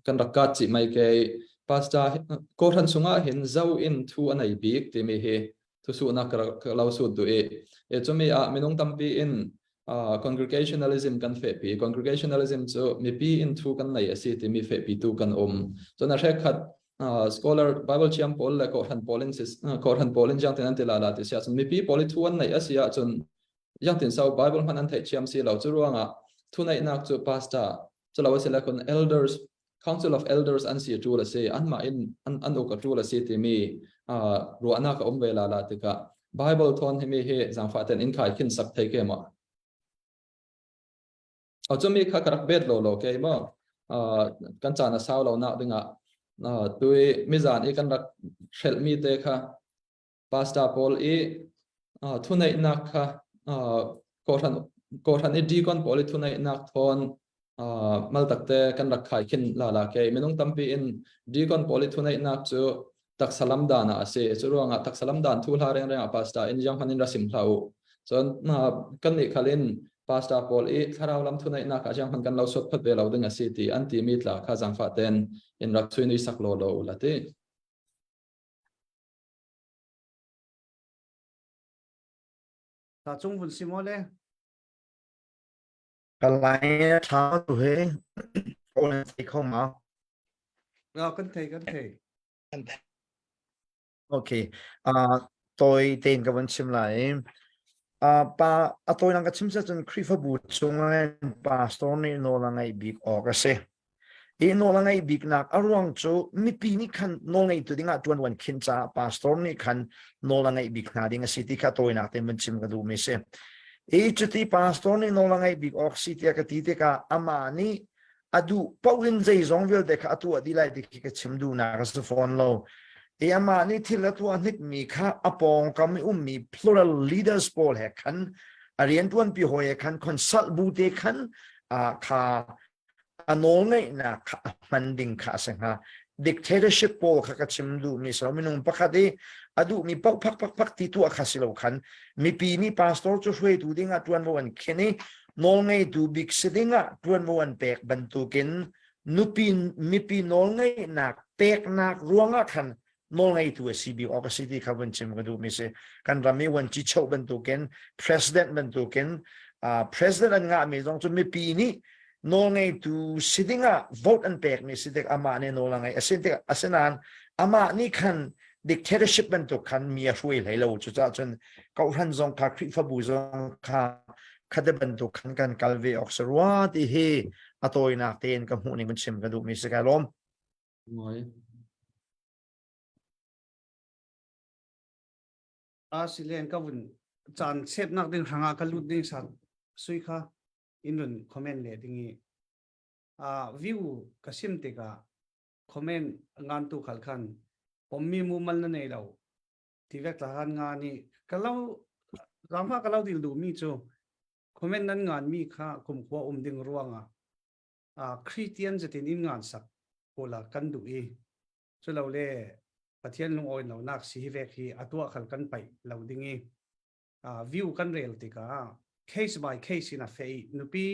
kan rak ka chi mai ke pasta ko ran sunga hin zau in thu anai bik te me he thu su na ka lau su du e chumi a minung tampi in congregationalism kan fe pi congregationalism chu mi pi in thu kan nei asi ti mi fe pi tu kan chona rekhat scholar bible chiam pol le ko han polin jang ten antila la ti sia chun mi pi poli thu an nei asia chun yang tin sau bible man an thai chiam si lo chu ruanga thu nei nak chu pastor chulaw sela kon elders council of elders an si tu la se an ma in an o ka tu la se ti mi ruana ka ve la tika bible thon hemi he jang fa ten in khai kin sak thei ke ma chumi kha karak bet lo ke ma kan chana saw lo na dinga tui mizan e kan rak khel mi te kha pastor Paul e thu nei nak kha ko than e deacon Paul e thu nei nak thon mal takte kan rak khai kin la ke menung tampi in deacon Paul e thu nei nak chu tak salam dana ase churuanga tak salam dan thul ha reng reng pastor in jam hanin rasim thlau chon na kan ni khalin pastor Paul e tharau lam thunai na ka jam han kan lo sot phat ve lo ding ase ti anti mi tla kha jang fa ten in rak chui ni sak lo lo late ta chung vun simole cái lại tháo tu he ôn thì không mà ra kan thei ok tôi tên cái vấn chim lại ba tôi đang cái chim sẽ chân khi phát bút chung anh pastor này nó là ngày big August nó là ngày big nạc aruang cho mi pi ni kan nó ngày tu dinga tuan wan kin cha pastor ni kan nó là ngày big na dinga city ka tôi nạc tên vấn chim cái du mi se chút thì pastor ni nó là ngày big August city cái tí ka ama ni adu pauin zai zong vel de ka tu adi lai de ki ka chim du na ka phone lo ama ni thila tu anit mi kha apong kam mi plural leaders poll he khan arian tuan pi hoye khan consult bu te khan kha anol ngai na kha manding kha sanga dictatorship poll kha ka chim du mi so minung pakhade adu mi pak pak ti tu akhasilo khan mi pi ni pastor chu hrei tu dinga tuan wan khene nol ngai tu big sidinga tuan wan pek bantu kin nupin mi pi nol ngai na pek na ruanga khan nol ngai tu CB opposite khawan chim gadu mi se kan rami wan chi chau bantu ken president bantu ken president nga mi jong chu mi pi ni nol ngai tu sidinga vote and pek mi sidek ama ne nol ngai asenan ama ni khan dictatorship bantu khan mi a hrui lai lo chu cha chen kau han jong kha khri fa bu jong kha khade bantu khan kan kalve oxerwa ti he atoi na ten ka mu ni mun chim gadu mi se ka lom ngoi silen ka vun chan set nak ding hanga ka lut ding san sui kha inun comment le dingi view ka sim te ka comment ngan tu khal khan pommi mu mal na nei lo ti vek la han nga ni kalau ramha kalau dil du mi chu comment nan ngan mi kha kum kwa ding ruanga Christian jatin in ngan sak pola kan du e chu lo le pathian lung oi no nak si vek hi atwa khal kan pai lo dingi view kan rel tika case by case in a fei nupi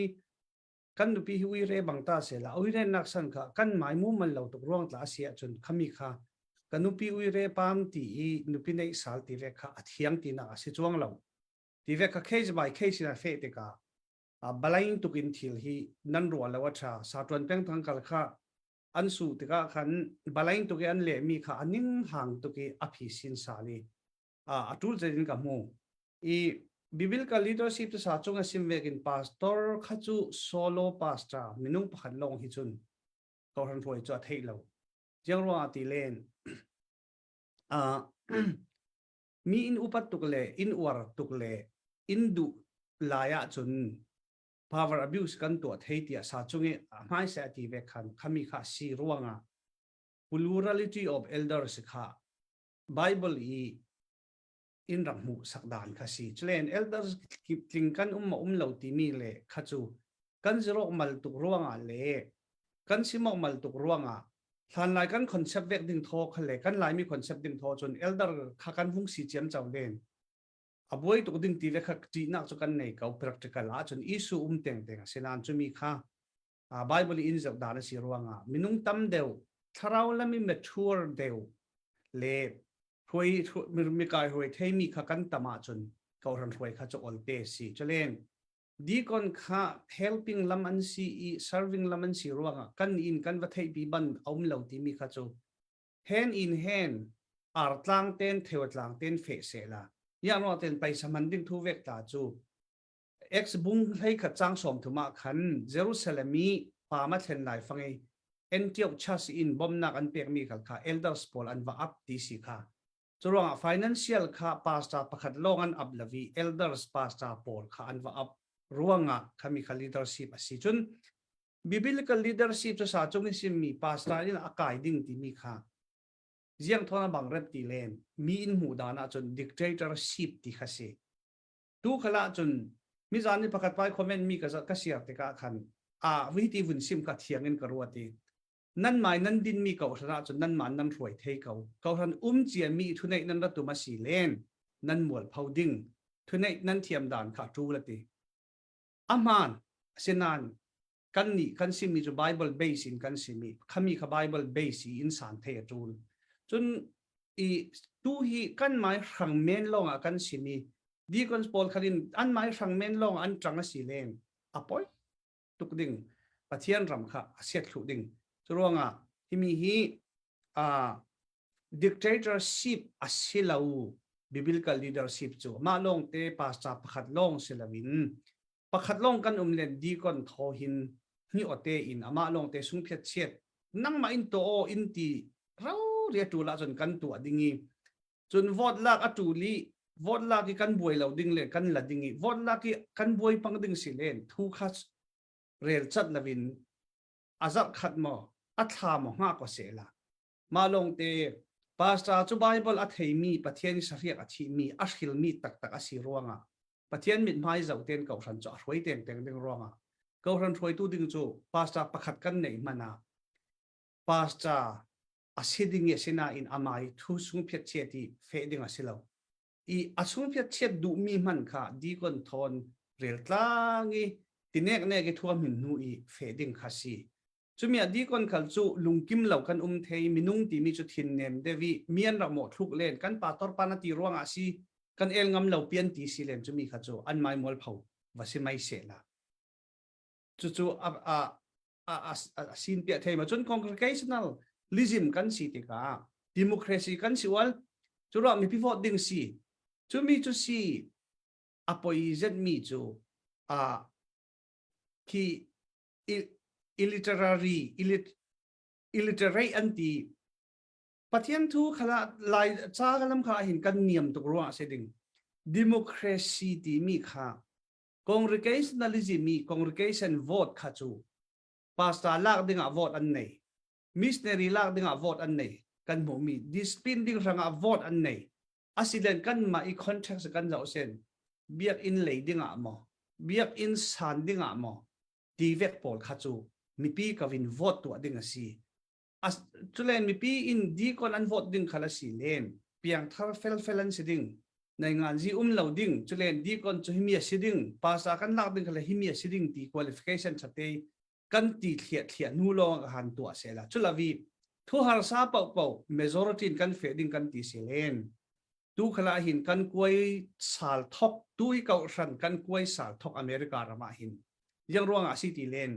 kan nupi hui re bangta se la oi re nak san kha kan mai mu mal lo tok ruang tla sia chun khami kha kan nupi ui re pam ti nupi nei sal ti ve kha athiang ti na si chuang lo ti ve kha case by case in a fei tika balain tukin thil hi nan ro la wa tha sa tron peng thang kal kha an su tika khan balain tuki an le mi kha anin hang tuki aphi sin sali atul jedin ka mu biblical leadership sa chunga simvekin pastor khachu solo pastor minung pakhat long hi chun ko han phoi cha theilo jengro ati len mi in upat tukle in war tukle in du laya chun power abuse kan to theitia sa chungi mai sa ti ve khan khami kha si ruanga plurality of elders kha bible in ramu sakdan khasi chlen elders kipling kan lo ti mi le khachu kan zero mal tuk ruanga le kan simok mal tuk ruanga than lai kan concept vek ding tho khale kan lai mi concept ding tho chun elder kha kan hung si chem chaw den aboi tuk ding ti ve kha ti nak chu kan nei ka practical a chun isu teng teng senan chu mi kha bible in zak dan si ruanga minung tam deu tharau lami mature deu le hoi mi kai hoi thei mi kha kan tama chun ko ran hoi kha chu ol te si chalen dikon kha helping lam an si serving lam an si ruanga kan in kan va thei bi ban lo ti mi kha chu hand in hand ar tlang ten theu tlang ten fe se la ya no ten pai saman ding thu vek ta chu ex bung thei kha chang som thuma khan Jerusalem mi pa ma thlen lai fangai Antioch chas in bom nak an pek mi kha elders pol an va up ti si kha churanga financial kha pastor pakhat longan ablavi elders pastor pol kha an va up ruanga khami kha leadership asi chun biblical leadership chu sa chung sim mi pastor in akai ding ti mi kha jiang thona bang rep ti len mi in mu dana chun dictatorship ti khase tu khala chun mi zani pakhat pai comment mi ka sia te ka khan vi ti vun sim ka thiangin karuati nan mai nan din mi kau thara chu nan man nan roi thei kau han chia mi thu nei nan ra tu ma si len nan mual phau ding thu nei nan thiam dan kha tu la ti aman sinan kan ni kan si mi chu Bible base in kan si mi khami kha Bible base in san thei tul chun i tu hi kan mai rang men long a kan si mi Deacon Paul khalin an mai rang men long an tanga si len apoi tuk ding pathian ram kha asiat thu ding churonga himi hi dictatorship asilau biblical leadership chu ma long te pastor pakhat long silawin pakhat long kan len deacon thohin ni ote in ama long te sung phet chet nang ma in to o in ti rau ria tu la chon kan tu adingi chun vote lak atuli vote lak ki kan buai lo ding le kan la dingi vote lak ki kan buai pang ding silen thu khat rel chat lavin azak khat mo atha mo nga ko sela malong te pastor chu Bible athei mi pathian sariak athi mi ashil mi tak tak asi ruanga pathian mit mai zau ten kau ran cho roi teng teng ding ruanga kau ran roi tu ding chu pastor pakhat kan nei mana pastor asiding sina in amai thu sung phet cheti fe ding asilo I asung phet chet du mi man kha deacon thon rel tlangi tinek ne ki thua min nu I fe ding khasi chumi deacon khal chu lungkim lo kan thei minung ti mi chu thin nem devi mian ra mo thluk len kan pa tor panati ruanga si kan el ngam lo pian ti si len chumi kha chu an mai mol phau wasi mai se la chu a sin pia thei ma chun congregational lism kan si ti ka democracy kan si wal chu ro mi pi vote ding si chumi chu si appoint mi chu ki illiterate anti pathian thu khala lai cha galam kha hin kan niam tu ro se ding democracy ti mi kha congregationalism mi congregation vote kha chu pastor lak ding a vote an nei missionary lak ding a vote an nei kan mo mi discipline ding ranga vote an nei asilen kan ma I context kan zau sen biak in lei ding a mo biak in san ding a mo ti vek pol kha chu mi pi ka win vote tu ding a si as tulen mi pi in deacon an vote ding khala si len piang thar felan si ding nai ngan ji lo ding tulen deacon chu himia si ding pasa kan lak ding khala himia si ding ti qualification chate kan ti thlia nu lo han tu asela chulawi thu har sa pau majority kan fe ding kan ti si len tu khala hin kan koi sal thok tui kau ran kan koi sal thok America rama hin yang ruang asiti len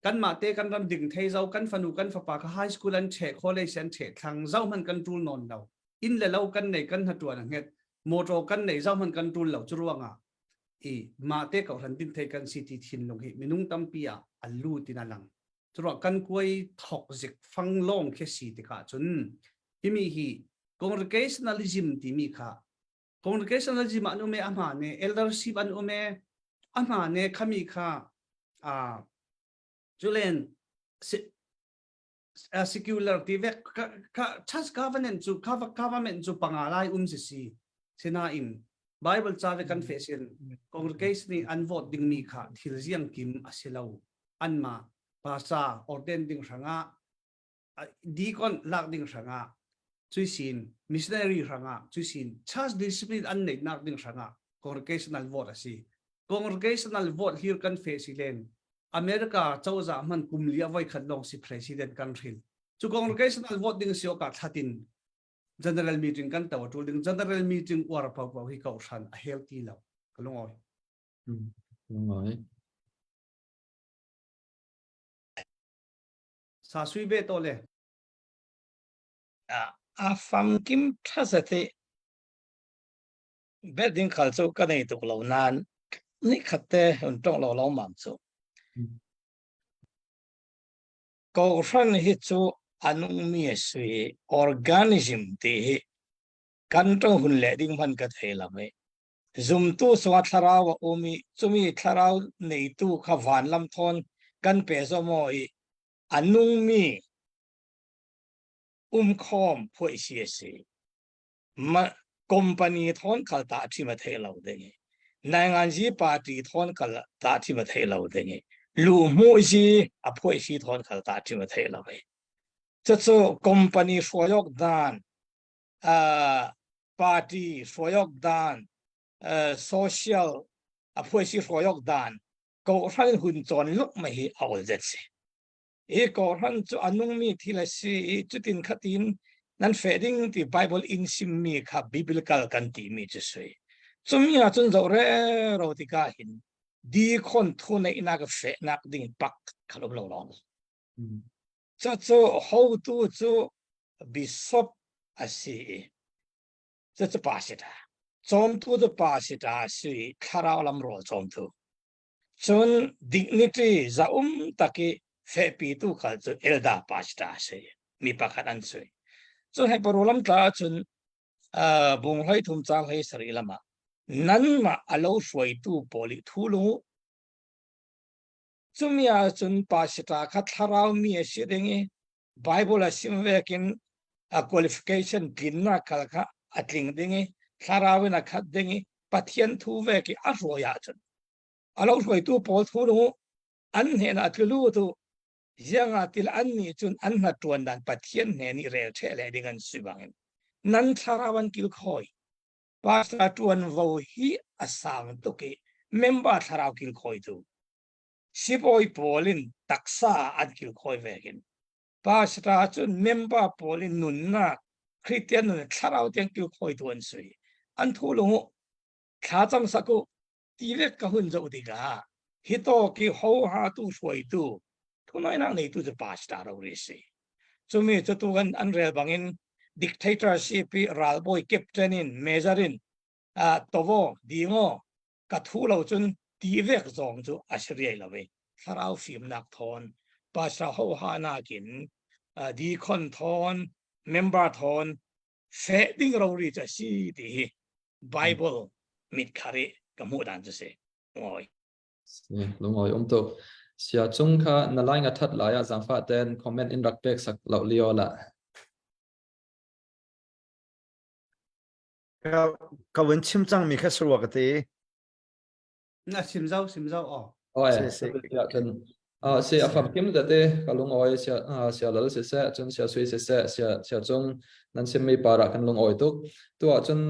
kan ma te kan ram ding thei zau kan fanu kan fapa ka high school an che college an che thang zau man kan tul non dau in le lau kan nei kan hatuan nget moto kan nei zau man kan tul lau churuanga I ma te kau ran din thei kan city thin long hi minung tampia alu tinalang churo kan koi thok zik phang long khe si te ka chun himi hi congregationalism ti mi kha congregationalism anu me ama ne eldership anu me ama ne khami kha julen secular ti vek ka church government chu pangalai si sina in Bible cha ve confession congregation ni an vote ding mi kha thil jiang kim asilau anma pasa orden ding ranga deacon lak ding ranga chuisin missionary ranga chuisin church discipline an nei nak ding ranga congregational vote asi congregational vote here confession America chawza man kumlia voi khatlong si president country chu congregational vote ding sio ka thatin general meeting kan taw tul ding general meeting war pau hi kau san a healthy lo kalong oi đúng rồi sa sui be to le a fam kim thasate beding khalcho ka nei tu lo nan ni khatte on tong lo mam chu ko ran hi chu anung mi sui organism te kan to hun le ding man ka thela me zum tu swa thlaraw omi chumi thlaraw nei tu kha van lam thon kan pe zo mo I anung mi khom phoi si ma company thon khal ta thi ma thelo de nai ngan ji party thon khal ta thi ma thelo de lu mu gì à phôi gì thon khal ta chim thế là vậy cho cho company soyok dan party soyok dan social à phôi gì soyok dan cậu hắn hun chọn lúc mà hi ao dệt se e cậu hắn cho anung mi thì là si chút tin khát tin nan fading the Bible in sim mi kha biblical kan ti mi che se chumi a chun zo re ro ti ka hin di khon thu nei na ka fe nak ding pak khalom lo lo cha cho how to cho bishop asi cha cha pa si ta chom thu de pa si ta si khara lam ro chom thu chun dignity za taki fe pi tu khal chu elda pa si ta se mi pa khat an sui chun hai parolam ta chun bung hai thum chang hai sari lama nan ma alo suai tu poli thu lu chumia chun pa sita khat tharau mi ase dengi Bible asim vekin a qualification ginna khalkha atling dengi tharau na khat dengi pathian thu veki a roya chun alo suai tu pol thu lu an he na tlu tu yanga til an ni chun an na tuan dan pathian he ni rel thele dingan sibangin nan tharawan kil khoi pastor tuan vo hi asang to ke member tharau kil khoi tu sipoi polin taksa an kil khoi vekin pastor chun member polin nunna Christian nun tharau tiang kil khoi tu an sui an thu lu kha chang saku tivek ka hun zo diga hito ki ho ha tu suai tu tunai na nei tu je pastor ro ri si chumi chu gan an rel bangin dictatorship ralboy captain in majorin tovo dingo ka thu lo chun tivek zong chu asriai lawe tharau film nak thon pastor ho ha na kin di khon thon member thon fe ding ro ri cha si ti Bible mit khare kamu dan cha se ngoi lung oi to sia chung kha na lai nga that la ya zang fa ten comment in rak pek sak lo lio la ka wen chim chang mi kha suwa ka te na sim zau oi Se- se- sia chen sia afam kim da te ka lung oi sia lal se se chun sia sui se se sia chung nan sim mi para kan lung oi tuk tu chun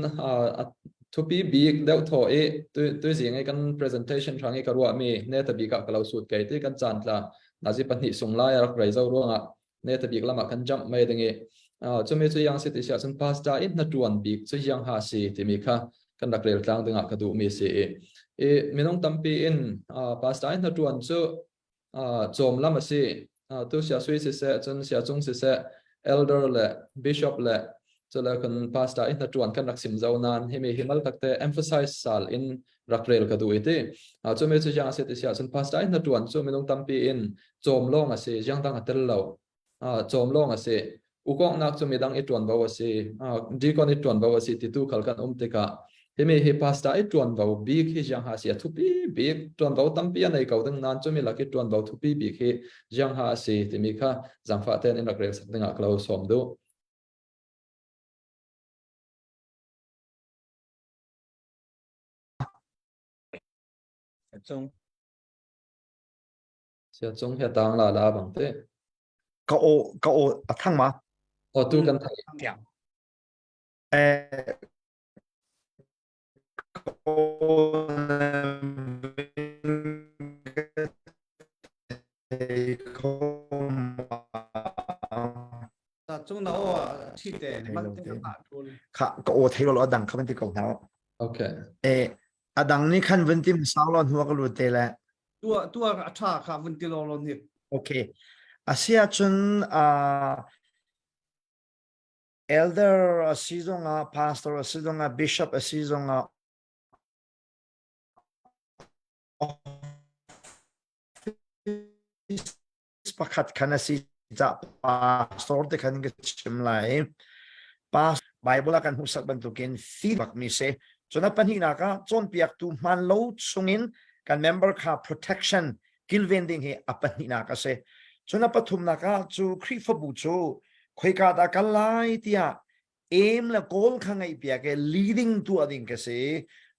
to be big deuh tho e tu jing e kan presentation thang e ka ruwa mi ne ta bi ka kalau sut kai te kan chan tla na ji pan hi sung la ya rai zo ruanga ne ta bi lama kan jump mai dinge chumi chu yang se ti sia chun pasta in na tuan big chu yang ha si ti mi kha kan dak rel tlang dinga ka du mi se e minong tampi in pasta in na tuan chu chom lama si tu sia sui se se chun sia chung se se elder le bishop le chula kan pasta in na tuan kan raksim zaunan hemi himal takte emphasize sal in rakrel ka du ite chume chu yang se ti sia chun pasta in na tuan chu minong tampi in chom long ase yang dang atel lo chom long ase ukong nak chu midang itwan bawa ase dikon itwan bawa ase ti tu khalkan umteka hemi he pasta itwan bawa big hi yang ha sia thupi big twan bawa tampi anai kaudang nan chu mi laki twan bawa thupi big he yang ha ase ti mi kha zamfa ten in rakrel sakdinga klau som do chung sia chung he tang la bang te ka o athang ma tu kan thai tiang ta chung na o chi te man te ka thul ka o thei lo adang kha ban ti ko na okay adang ni khan ven tim saulon huwa ka lu te la tua atha kha vun ti lo lo ni okay asia chun elder asizonga pastor asizonga bishop asizonga pakhat khanasi ja pastor te khan ge chimlai pas bible kan husak bantukin feedback mi se chuna panhina ka chon piak tu man lo chungin kan member kha protection kilvending he apanhina ka se chuna pathum na ka chu khrifabu chu khoika da kalai tia aim la goal khangai pia ke leading to ading ke se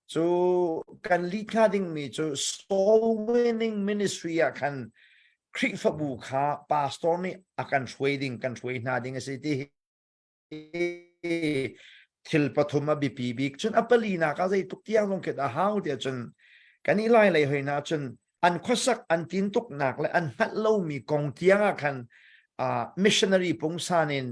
chu kan lead kha ding mi chu soul winning ministry a kan kri fa bu kha pastor ni akan trading kan trade na ding ase ti thil pathuma bp big chun apalina ka zai tuk tiang long ke da how dia chun kan i lai lai hoina chun an khosak an tin tuk nak le an hat lo mi kong tiang a kan missionary pung sanin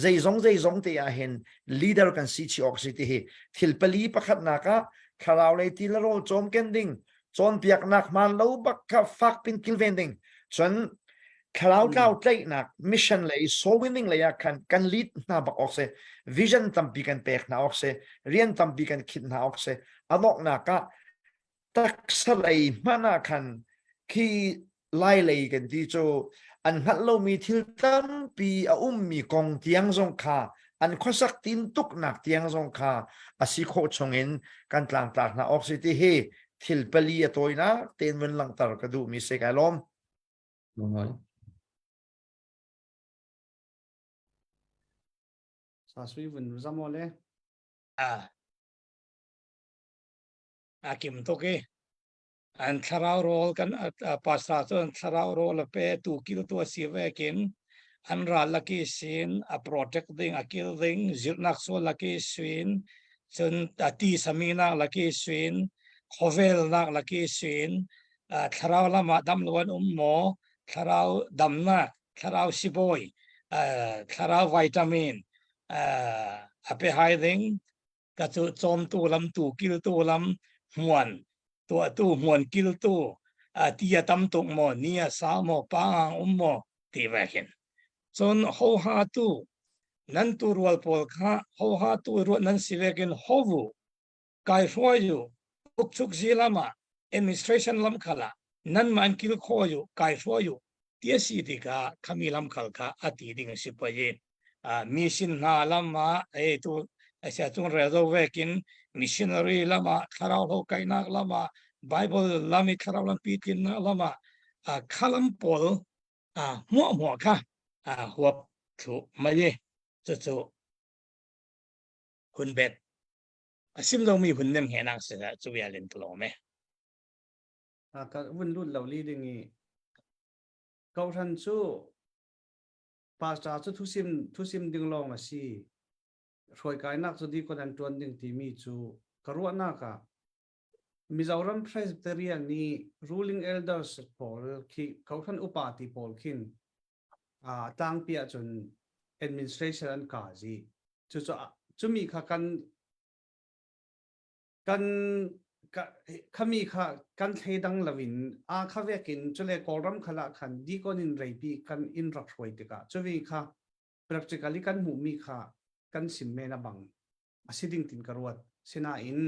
zai zong te a hen leader kan si chi oxity hi thil pali pakhat na ka kharau le ti la ro chom kending chon piak nak man lo bak ka fak pin kil vending chun kharau kau tlai nak mission le soul winning le ya kan lead na bak oxe vision tam pi kan pek na oxe rian tam pi kan khit na oxe anok na ka tak salai mana kan ki lai le kan ti cho an hat lo mi thil tam pi a mi kong tiang zong kha an khosak tin tuk nak tiang zong kha asi kho chongin kan tlang tak na oxity he thil pali atoina ten wen lang tar ka du mi se ka lom Đúng rồi. sa sui vun zamole Akim to ke an tharau rol kan pastor to an tharau rol pe tu kil to si vekin an ra laki sin a protect ding a kil ding zirnak so laki sin chun ti samina laki sin khovel nak laki sin tharau lama dam luan mo tharau damna tharau siboi tharau vitamin ape hai ding ka chu chom tu lam tu kil tu lam muan tua tu muan kil tu tia tam tuk mo nia sa mo pa mo ti vekin chon ho ha tu nan tu rual pol kha ho ha tu ru nan si vekin hovu kai foyu uk chuk zilama administration lam khala nan man kil khoyu kai foyu tia si ti ka khami lam khal kha ati ding si pa ye mission na lama e tu asa chung rezo vekin missionary lama kharau ho kainak lama bible lami kharau lam pitin lama khalam pol mo kha huap thu mai chu chu hun bet asim lo mi hun nem he nang se chu ya len tlo me ka vun lut lo li ding i kau than chu pastor chu thu sim ding long a si roi kai nak chu di ko dan tuan ding ti mi chu karwa na ka Mizoram Presbyterian ni ruling elders Paul ki kau than upati Paul kin tang pia chun administration ka ji chu mi kha khami kha kan thedang lavin kha vekin chule koram khala khan di kon in reipi kan in rak roi te ka chuwi kha practically kan mu mi kha kan sim me na bang asiding tin karwat sina in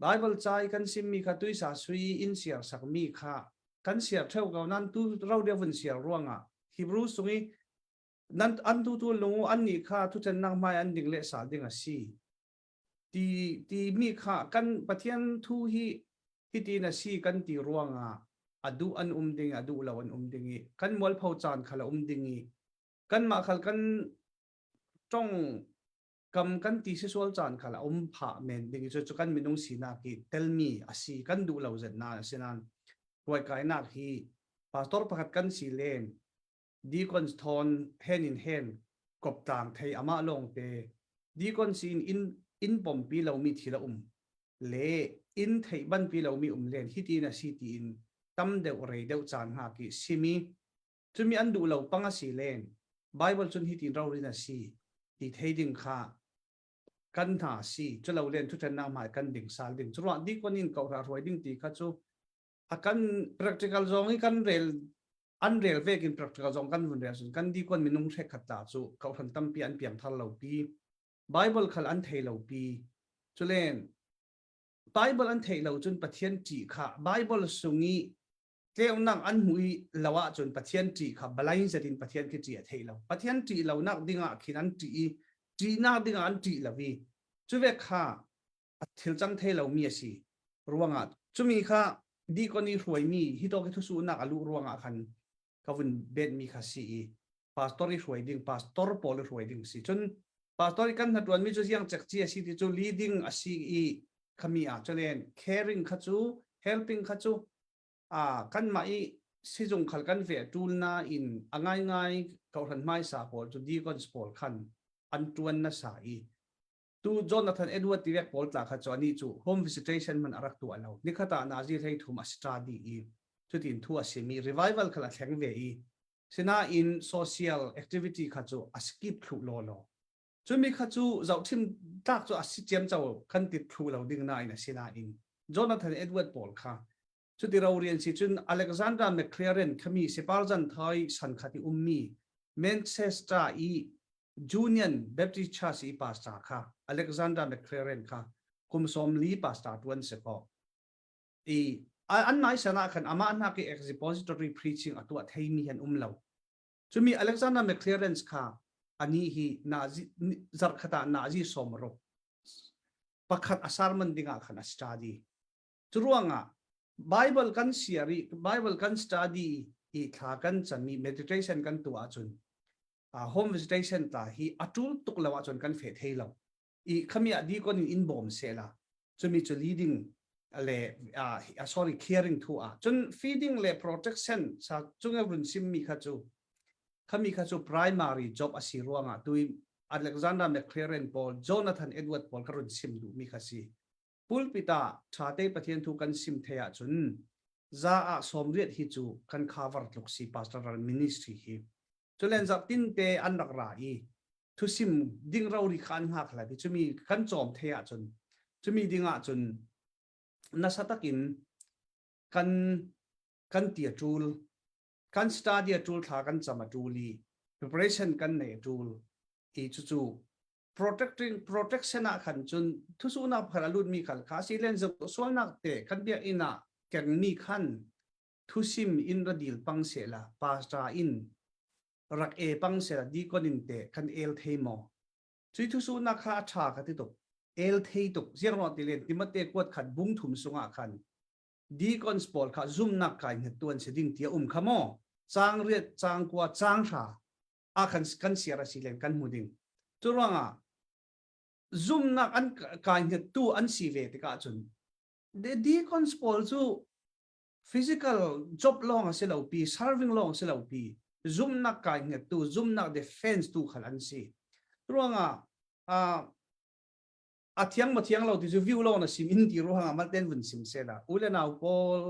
Bible chai kan sim mi kha tuisa sui in siar sak mi kha kan siar theu ga nan tu rau de vun siar ruanga Hebrew sungi nan an tu lungu an ni kha tu chen nang mai an ding le sa ding a si ti mi kha kan pathian thu hi ti na si kan ti ruanga adu an ding adu lawan ding kan mol phau chan khala ding kan ma khal kan tong kam kan ti se sol chan khala pha men ding chu kan minung sina ki tell me asi kan du lo zet na sinan roi kai nak hi pastor pakhat kan si len deacon thon hand in hand kop tang thei ama long te deacon sin in pom pi lo mi thila le in thei ban pi lo mi len hiti na si ti in tam de rei deuh chan ha ki simi chumi an du lo panga si len bible chun hiti ro ri na si ti thei ding kha kan tha si chalo len thu than na mai kan ding sal ding chwa deacon in ko ra roi ding ti kha chu akan practical zong kan rel an rel vekin practical zong kan vun resun kan deacon minung thek khata chu ko than tam pi an piam thal lo pi Bible khal an thei lo pi chulen Bible an thei lo chun pathian ti kha Bible sungi tleu nang an hui lawa chun pathian ti kha balai zatin pathian ki ti thei lo pathian ti lo nak dinga khin an ti na dinga an ti lawi chuwe kha athil chang thei lo mi asi ruanga chumi kha di koni ruai mi hi to ke thu su nak alu ruanga khan kawun bet mi kha si pastor ruai ding pastor pol ruai ding si chun pastor kan hatuan mi chu siang chak chi asi ti chu leading asi ขมีจะเล่น caring ขจู helping ขจูกันมาสิจงขัดกันเวทูลนาอินง่ายเขาทันไม่สาพอจุดดีก่อนสปอร์ตขันอันจวนน่าสายตูจอนาธานเอ็ดเวิร์ดที่เรียกพอลตาขจรนี่จู home visitation มันอารักตัวเรานี่ข้าตานาจีให้ทุ่มอัสตราดีจุดอินทัวเสมี revival ขลังแข็งเวียสินาอิน social activity ขจูอัสกิปทุโลโลจุดมีขจูเราทิมตักจูอัสเจียมเจ้าขันติดทุเราดึงนายนะสินาอินจอนาธานเอ็ดเวิร์ดพอลค่ะจุดที่เราเรียนสิจุนอเล็กซานดราแมคเคลเรนขมีเซปาร์จันไทยสันคติมีแมนเชสเตอร์จูเนียนเบปติชาสีปาสตาค่ะอเล็กซานดราแมคเคลเรนค่ะคุมสมลีปาสตาตวันเสพออันไหนสนะขันอามาอันนักเอ็กซิโพซิตอรีพรีชิ่งอัตัวไทยมีเห็นเราจุมีอเล็กซานดราแมคเคลเรนส์ค่ะอันนี้ฮีนาซีจักรตานาซีสมรบปักขัดอาสารมันดิ่งขันอัสตาดีจุรวงBible กันเสียรี Bible กัน study ถ้ากันจะมี meditation กันตัวจุนhome visitation ตาฮีอัตุลตุกเลวจุนกันเฟทให้เราขมีอดีก็นินบอมเสียละจนมีจุ leading sorry caring ทัวจน feeding และ protection สักจุงเอารุ่นซิมมีข้าจู primary job อาศิรวงตุย Alexander McLaren Paul Jonathan Edward Paul กรุ่นซิมดูมีข้าซีปุลปิตาชาเตปะเทียนทุกันซิมเทียจุนซาอาสมเรียดฮิจูกันคาวัร์ลุกซี pastoral ministry ฮิจุเลนจับตินเตอันรักรายทุซิมดิ่งเราดิขันหักเลยที่จะมีกันจอมเทียจุนจะมีดิ่งอาจุนนัสตักินกันเตียจูลกันสตาเดียจูลทากันจำมาจูลี preparation กันเนจูลจู protection ขันจนทุสุนับขลุ่นมีขันข้าสิเลนจะส่วนนักเตะขันเดียอินะแกงมีขันทุซิมอินระดิลปังเสละปาสตาอินรักปังเสละดีก็นินเตะขันเทมอจุยทุสุนักข้าชาขัดที่ตกเทตกเสียงรอติเลนติมาเตะกวดขันบุ้งถุมสุงาขันดีคอนสปอร์ตข้าซุ่มนักกายเหตุตัวเสดิ่งเตียขโมจางเรียดจางกว่าจางชาขันเสียระสิเลนกันหูดิ่งจุดว่างซุ่มนักอันการเงินตู้อันสีเวติกาจุนดีคอนสปอร์ตจู physical job ลองเสลาปี serving ลองเสลาปีซุ่มนักการเงินตู้ซุ่มนัก defense ตู้ขลันสีรู้งเที่ยงมาเที่ยงเราที่จะวิวลองนะสิมินดีรู้งมันเต้นวันสิมเสละอุเลนเอาพอล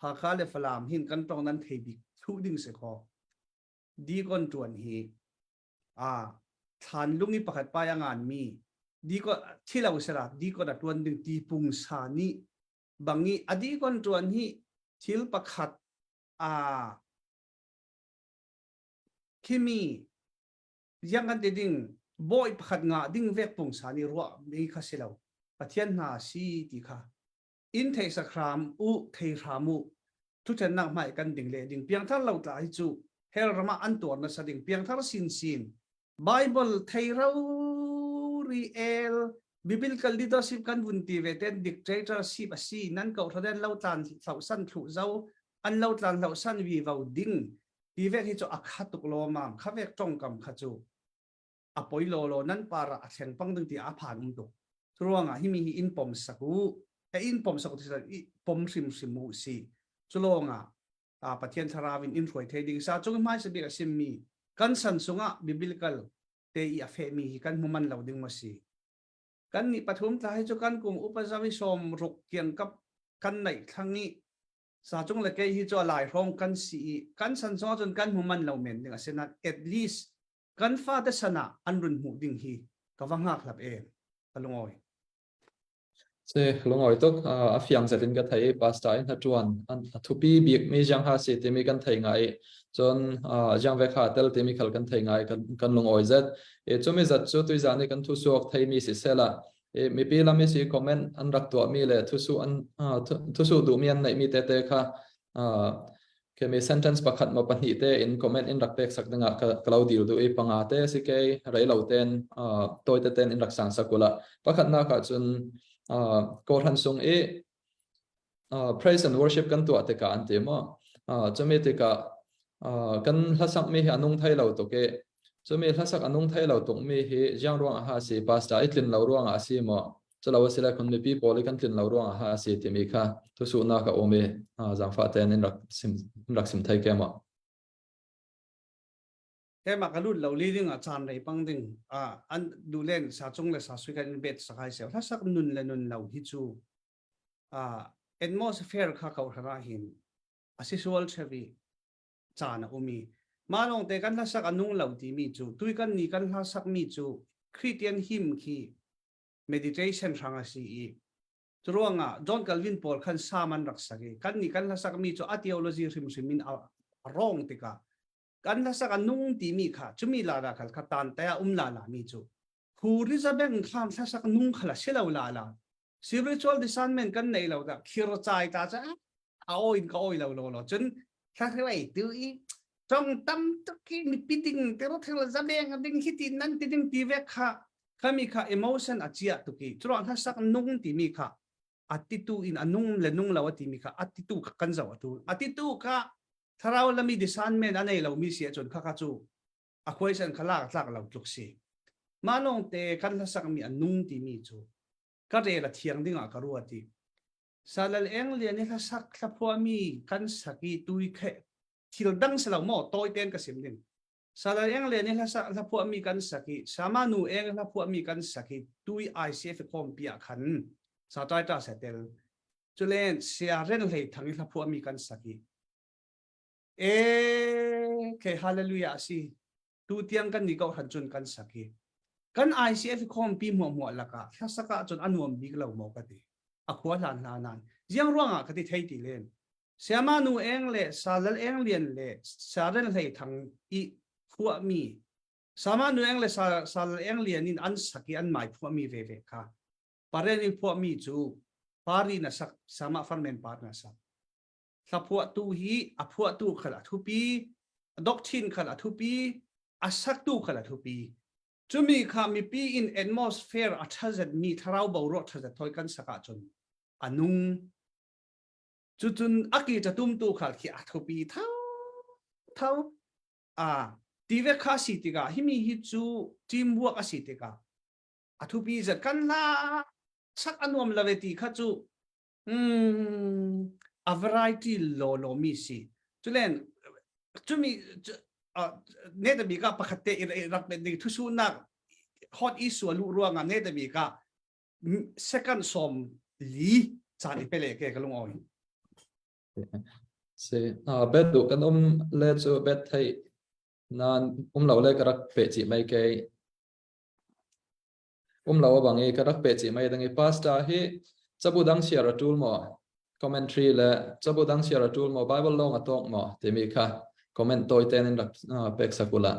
หาคาเลฟลามหินกันตรงนั้นเทบิกทุดิ่งเสกอดีคอนจวนฮีทานลุงนี่ประคัดไปงานมีดีก็ที่เราเสละดีก็ดัดวันดึงตีปุงสานีบางงี้อดีก่อนจวนนี้ทิลประคัดคิมียังกันดิ่งบ่อยประคัดงาดิ่งเวกปุงสานีรัวมีข้าเสละปะเทียนนาซีดีค่ะอินเทสักรามเทรามุทุกท่านนักไม่กันดิ่งเลยดิ่งเพียงท่านเราตายจูเฮลรามาอันตัวนั่นสดิ่งเพียงท่านสินBible เทราreal biblical leadership kan vunti veten dictatorship asi nan ko thaden lo tlan thausan thu zau an lo tlan thausan wi vau ding ti ve hi cho akhatuk lo mam khavek tong kam khachu apoi lo nan para atheng pang ding ti a phan um to truanga hi mi hi in pom saku in pom saku ti pom sim mu si chulonga pathian tharawin in roi theding sa chung mai se bi asim mi kan san sunga biblical te i afe mi kan human lo ding ma si kan ni pathum ta hai chu kan kum upajami som ruk kiang kap kan nai thangi sa chung le ke hi chu lai rong kan si kan san so chun kan human lo men ding asena at least kan fa ta sana anrun hu ding hi ka wanga khlap kalungoi se longoi tok afiang zatin ka thai pasta in hatuan an thupi bi mi jang ha se te mi kan thai ngai chon jang ve kha tel te mi khal kan thai ngai kan longoi zat chomi zat chu tui zani kan thu suak thai mi si sela mi pi la mi si comment an rak to mi le thu su du mi an nai mi te kha ke mi sentence pakhat ma pani te in comment in rak pek sak danga claudil du e panga te si ke rai lo ten toy te ten in rak sang sakula pakhat na ka chun ko than sung praise and worship kan tu ate ka ante mo chome te ka kan hlasak mi anung thai lo to ke chome hlasak anung thai lo tok mi hi jang ruang ha si pasta itlin lo ruang a si mo cho lâu sẽ là con mi pi poli kan tin lâu ruộng ha si ti mi kha thu su na ka ome giang pha ten in rak sim thai ke ma cái mà cái lúc lâu lý đi ngã chán này bằng đinh anh đủ lên sa chung là sa suy cái bed sa khai sẹo, sắc nun là nun lâu hít chu atmosphere khá cầu ra hin asisual chevi chán umi mà long te kan sắc anung lâu ti mi chu tui kan ni kan sắc mi chu Christian hymn khi meditation sang asi chuang John Calvin Paul kan saman raksagi kan ni kan sắc mi chu theology rim simin wrong tika kan la sak anung ti mi kha chumi la ra khal khatan ta la la mi chu khuri za beng kham sa sak nung khala selo la la spiritual discernment kan nei lo da khir chai ta cha aoin ka oi lo lo chun kha khai tu i trong tâm tức ki mi piting te ro thela za beng ding hitin nan ti ding ti ve kha khami kha emotion achia tu ki chuang la sak nung ti mi kha atitu in anung le nung lawa ti mi kha atitu ka kan zaw tu atitu ka tharau lami discernment anei lo mi sia chon kha chu a question khala tlak lo tluk si manong te kan la sak mi anung ti mi chu ka re la thiang dinga ka ruati salal eng le ni la sak la phwa mi kan saki tui khe thil dang selo mo toy ten ka sim din salal eng le ni la sak la phwa mi kan saki samanu eng la phwa mi kan saki tui ICF kom pia khan sa tai ta setel chulen sia ren le thang la phwa mi kan saki ke hallelujah si tu tiang kan ni ko han chun kan saki kan ICF khom pi mo laka thasaka chun anuam big lo mo ka ti akhwa lan la nan jiang ruanga ka ti thei ti len siama nu eng le salal eng lian le saran lei thang i phua mi sama nu eng le salal eng lian in an saki an mai phua mi ve ve kha paren ni phua mi chu pari na sak sama farmen par na sak thapua tu hi aphua tu khala thupi doctrine khala thupi asak tu khala thupi chumi kha mi pi in atmosphere athazat mi tharau bawro thazat thoi kan saka chun anung chutun aki chatum tu khal khi athupi thau tive kha si tika himi hi chu teamwork asi tika athupi zat kan la sak anuam laveti kha chu a variety lo mi si chulen chumi neta bi ka pakhate rak de thusu na hot issue lu ruanga neta bi ka second som li chani pele ke kalung oi se bet du kan le chu bet thai nan lo le karak pe chi mai ke lo bangi karak pe chi mai dangi pasta hi chabu dang share tool mo commentary le chabu dang share tool mo bible long atong mo te mi kha comment toy ten in pek sakula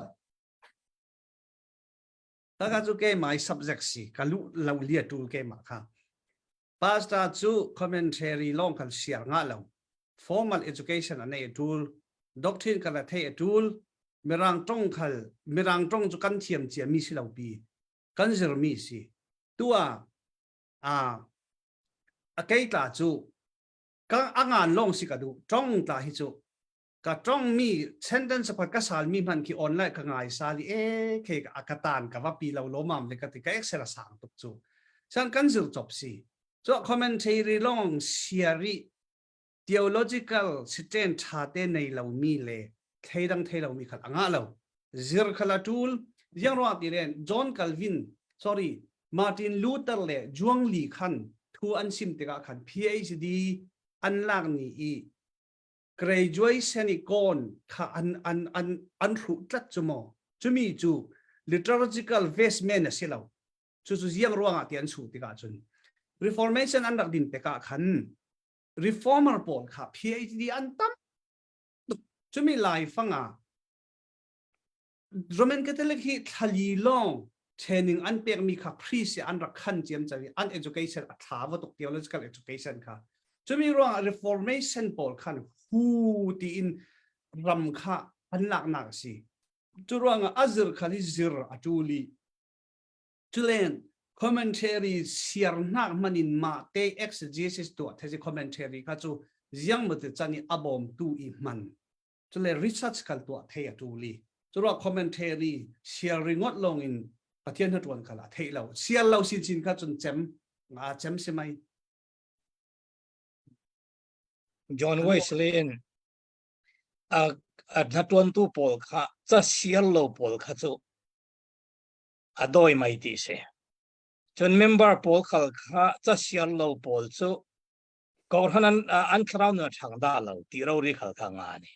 taka chu ke my subject si kalu lo lia tool ke ma kha pasta chu commentary long kan share nga lo formal education ane tool doctrine kan the tool mirang tong chu kan thiam chia mi si lo pi kan zir mi si tua cái ta chu ka angan long si ka du trong ta hi chu ka trong mi sentence pa ka sal mi man ki online ka ngai sali ke akatan ka va pi lo lo mam le ka ti ka excel sang tuk chu san kan zir chop si so commentary long siari theological stand tha te nei lo mi le theidang lo mi khat anga lo zir khala tool yang ro ti ren John Calvin sorry Martin Luther le Juang Li Khan thu an sim te ka khan PhD an lang ni i graduation i kon kha an thu tlat chumo chumi chu liturgical vest men a silo chu yang ruanga ti an chu ti ka chun reformation an rak din te ka khan reformer pol kha PhD an tam chumi lai fanga Roman Catholic hi thali long training an pek mi kha free se an rak khan chiam chawi an education a thawa tok theological education kha chumi ro reformation pol khan hu ti in ram kha an lak nak si churuanga azir khali zir atuli chulen commentary siar nak manin ma te exegesis to thesi commentary kha chu jiang mate chani abom tu i man chule research kal to the atuli chura commentary sharing ngot long in pathian hat wan khala theilo sial lo sin kha chun chem ngã chém xem mai John Wesley na tuan tu pol kha cha sial lo pol kha chu adoi mai ti se chon member pol khal kha cha sial lo pol chu kor hanan an khrau na thang da lo ti ro ri khal kha nga ni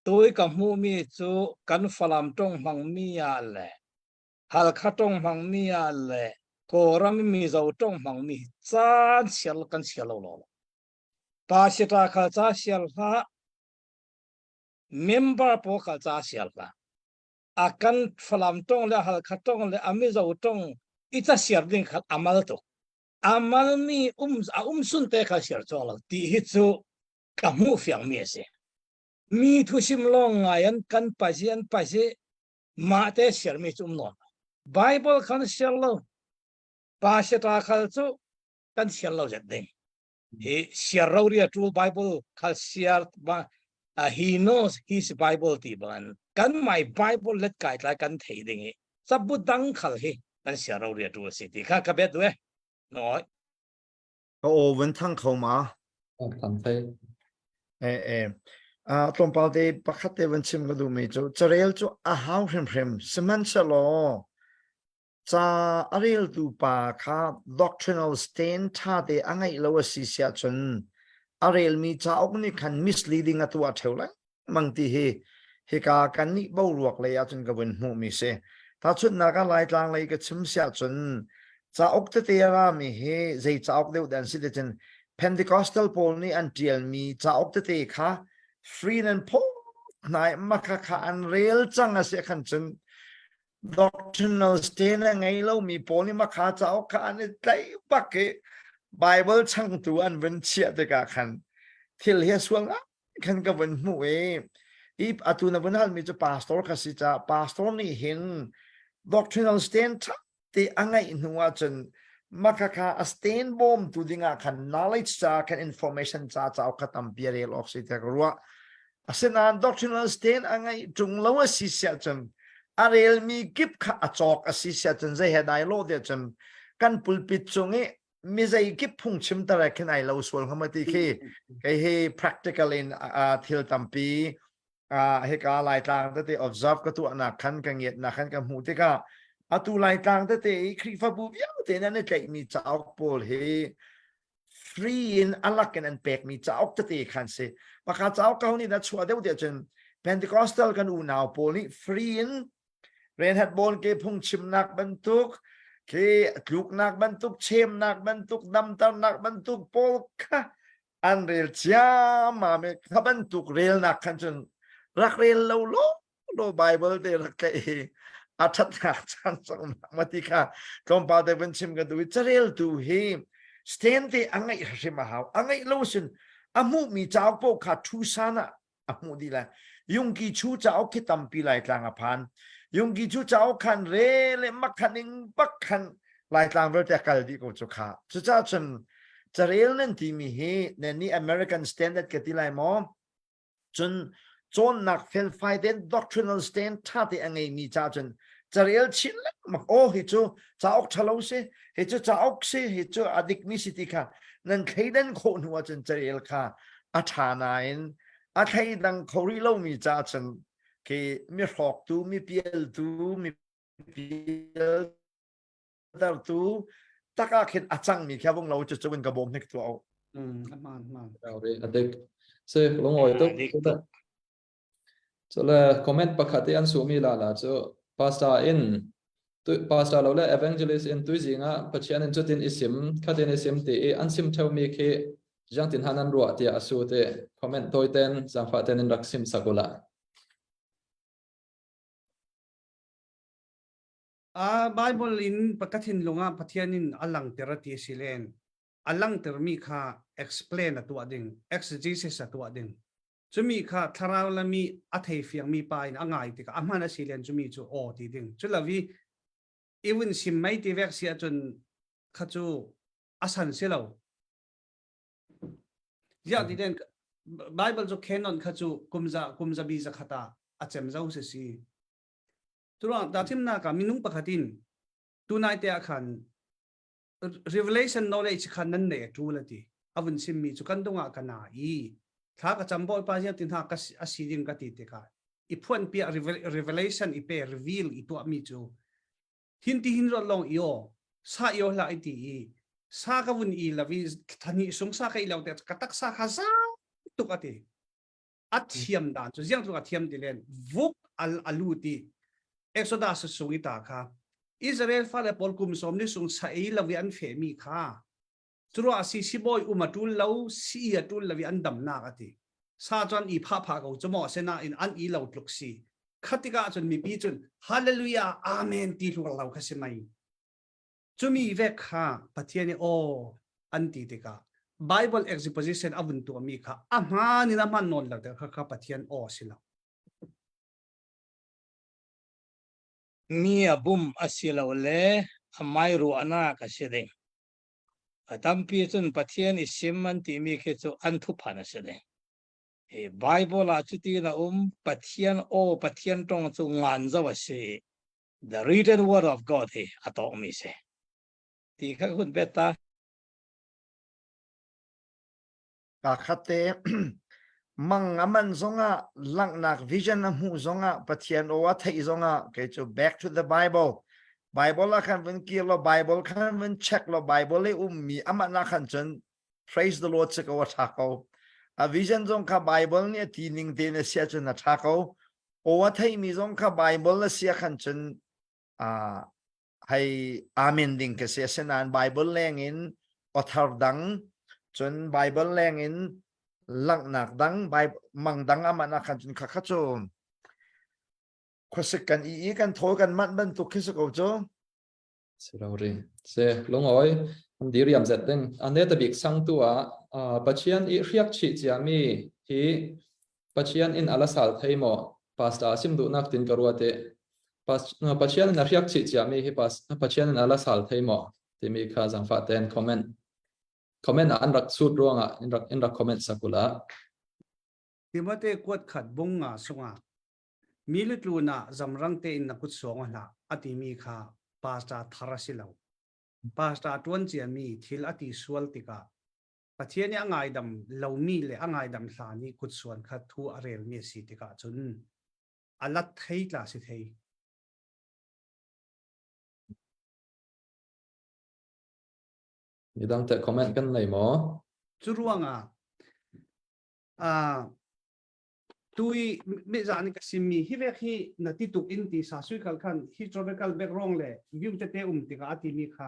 tôi ka mu mi chu kan falam tong mang mi ya le hal kha tong mang mi ya le ko ram mi zo tong mang mi chan sial kan sial lo lo pa sita kha cha sial kha member po kha cha sial kha akan falam tong le hal kha tong le ami zo tong ita siar ding khat amal to amal mi sun te kha siar chong lo ti hi chu ka mu fiang mi se mi thu sim long ngayan kan pa se ma te siar mi chum non bible khan siar lo pa se ta khal chu kan siar lo jat ding he siar ro ria tu bible khal siar ba he knows his bible ti ban kan my bible let kai lai kan thei ding he sabu dang khal he kan siar ro ria tu si ti kha ka bet we nói có ô vẫn thăng khẩu mà thằng thầy trong bao đây bắt khách vẫn chim cái đồ mấy chỗ cho real chỗ hao phim semen lo cha real tu pa kha doctrinal stand tha de angai lo si sia chun real mi cha ok ni khan misleading atu a theula mang ti he ka kan ni bo ruak le ya chun ka wen mu mi se ta chun na ka lai tlang lai ka chim sia chun cha ok te ra mi he zai cha ok de dan si de chen Pentecostal pol ni an tiel mi cha ok te kha free and po nai makha an real chang ase khan chun doctrinal stand ngai lo mi pol ni makha cha ok an tai bakke Bible chang tu an ven chia te ka khan thil he suang khan ka ven mu e if atuna ven hal mi cha pastor ka si cha pastor ni hin doctrinal stand te angai nuwa chen makaka a stand bomb tu dinga khan knowledge cha kan information cha cha khatam biarel oxide ruwa asena doctrinal stand angai chung lo si sia chen arel mi kip kha achok asi sia chen zai hedai lo de chen kan pulpit chungi mi zai kip phung chim tara khan ai lo sol khamati khi kai he practical in thil tampi he ka lai tang te observe ka tu na khan ka nget na khan ka mu te ka atu lai tang te khri fa bu biao te na ne kai mi chao pol he free in alakan and pek mi chao te khan se maka chao ka ni da chua de de chen Pentecostal kan u naw pol ni free in ren hat bol ke phung chim nak bantuk ke tluk nak bantuk chem nak bantuk dam tar nak bantuk pol ka an rel cha ma me ka bantuk rel nak khan chen rak rel lo Bible de rak ke atat nak chan sang matika kompa de ben chim ga du charel tu he stand the angai hrim hau angai lotion amu mi chao po kha thu sana amu di la yung ki chu chao ki tampi lai tlang aphan yung ki chu chao khan re le makhaning bakhan lai tlang ver te kal di ko chu kha chu cha chen charel nen ti mi he ne ni American standard ke ti lai mo chun chon nak fel fight den doctrinal stand tha te angai mi cha chen charel chin mak o hi chu chaok thalo se he chu chaok se he chu adik mi siti kha nan khaidan kho nuwa chen charel kha athana in a khaidang khori lo mi cha chen ke mi hok tu mi piel tu mi piel dar tu taka khin achang mi kha bong lo chu chuin ka bom nek tu au man rồi adik se long oi to so la comment pakhat an sumi la cho pastor in tu pastor lo la evangelist in tu zinga pachian in chutin isim khaten isim te an sim thau mi khe jang tin hanan ro te asu te comment toiten jangfa ten in raksim sakola Bible in pakatin lunga pathianin alang terati silen alang termi kha explain atu ading exegesis atu ading chumi kha tharau lami athei fiang mi pa in angai tika amana silen chumi chu o ti ding chulawi even sim mai ti vek sia chun khachu asan selo ya ti den Bible chu canon khachu kumza bi za khata achem zau se si turang datim na ka minung pakhatin tunai te akhan revelation knowledge khan nan ne tu la ti avun sim mi chu kan donga kana I tha ka chambo pa ja tin ha ka asiding ka ti te ka I phuan pi revelation I pe reveal I to mi chu hin ti hin ro long yo sa yo la I ti sa ka bun I la vi thani sung sa ka I lo te ka tak sa kha sa tu ka ti athiam dan chu jiang chu ka thiam ti len vuk al aluti exodus sungi ta kha Israel fa le pol kum som ni sung sa ei la vi an fe mi kha churo asi si boy umatul lo si atul la vi an dam na ka ti sa chan I pha pha ko chomo se na in an I lo tluk si khatika chun mi pi chun hallelujah amen ti lu lo kha se mai chumi ve kha pathiani o an ti te ka Bible exposition avun tu mi kha ama ni na man non la kha kha pathian o sila mi abum asilo le amai ru ana ka sedeng atampi chun pathian isim man ti mi khe chu an thu phana sedeng e Bible a chu ti na pathian o pathian tong chu ngan zawa se the written word of God he atok mi se ti kha hun beta cả khát tế mang aman zonga lang nak vision na mu zonga pathian o thei zonga ke chu back to the Bible la khan ven ki lo Bible khan ven check lo Bible le mi ama na khan chen praise the Lord cheka wa thako a vision zong kha Bible ne ti ning te ne sia chen na thako o thei mi zong kha Bible la sia khan chen a hay amen ding ke sia senan Bible leng in author dang chun Bible leng in lang nak dang Bible mang dang ama na khan chen kha kha chu khosik kan I kan thoi kan man ban tu khis ko cho Sirauri se longoi diriam zet deng aneta bik sang tua pachian I riak chi chiami hi pachian in alasal theimo pasta sim du nak tin karuate pachian na riak chi chiami hi pachian in alasal theimo timi kha jang fa ten comment an rak sut ruanga in rak comment sakula Timate kwat khat bunga sunga militluna zamrang te in nakut songa la ati mi kha pasta tharasilo pasta tuan chia mi thil ati sual tika pathiani angai dam lomi le angai dam hlani kut suan kha thu arel mi si tika chun alat thei tla si thei midang te comment kan nei mo churuanga tui me zani ka simmi hi ve khi nati tuk in ti sa sui kal khan historical background le view te te tika ati mi kha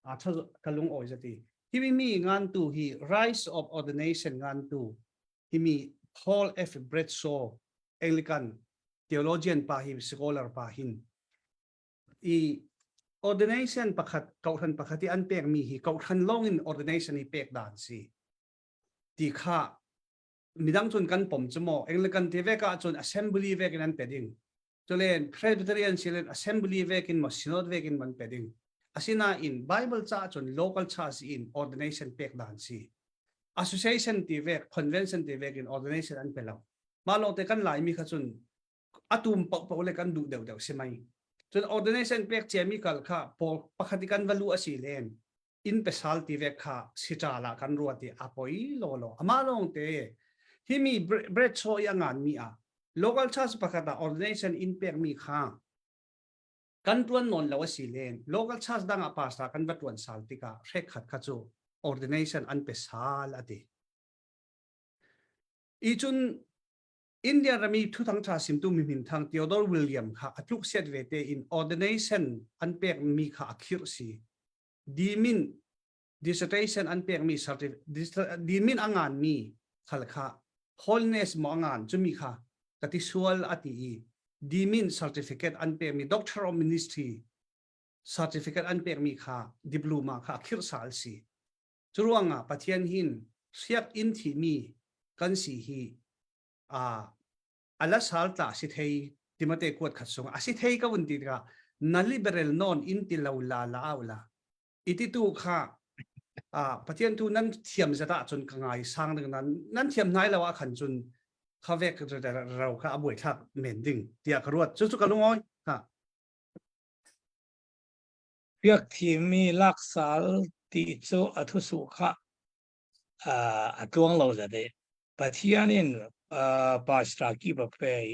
a tha kalung oi jati hi mi ngan tu hi rise of ordination ngan tu hi mi Paul F. Bradshaw Anglican theologian pa hi scholar pa hin I ordination pakhat kauhan pakhati an pek mi hi kauhan long in ordination hi pek dan si ti kha midang chun kan pom chmo Anglican TV ka chun assembly vekin an peding cholen Presbyterian silen assembly vekin mo synod vekin man peding asina in Bible cha chun local church in ordination pek dan si association TV convention TV in ordination an pelaw malo te kan lai mi kha chun atum pa le kan du deu deu simai chun ordination pek chemical kha por pakhati kan valu asilen in pesal TV kha sitala kan ruati apoi lolo amalong te himi bread so yangan mi a local church pakhata ordination in pek mi kha kan tuan non lawa silen local church danga pasta kan batuan saltika rek khat khachu ordination an pesal ati ichun India rami thu thang cha sim tu mi min thang Theodore William kha atluk set vete in ordination an pek mi kha akhir si dimin dissertation an pek mi certificate dimin angan mi khalkha holiness mo angan chumi kha katisual ati dimin certificate an pek mi doctor of ministry certificate an pek mi kha diploma kha akhir sal si churuanga pathian hin siak in thi mi kan si hi ala salta si thei timate kwat khatsung asi thei ka bunti ka na liberal non in ti laula la aula iti tu kha pathian tu nan thiam zata chun kangai sang ding nan thiam nai lawa khan chun khavek rau kha aboi thak mending tia kharuat chu chu kalungoi ha việc thì mi lắc sal ti cho ở thu su kha ở tuang lâu rồi đấy bà thiên in pastor ki bà phê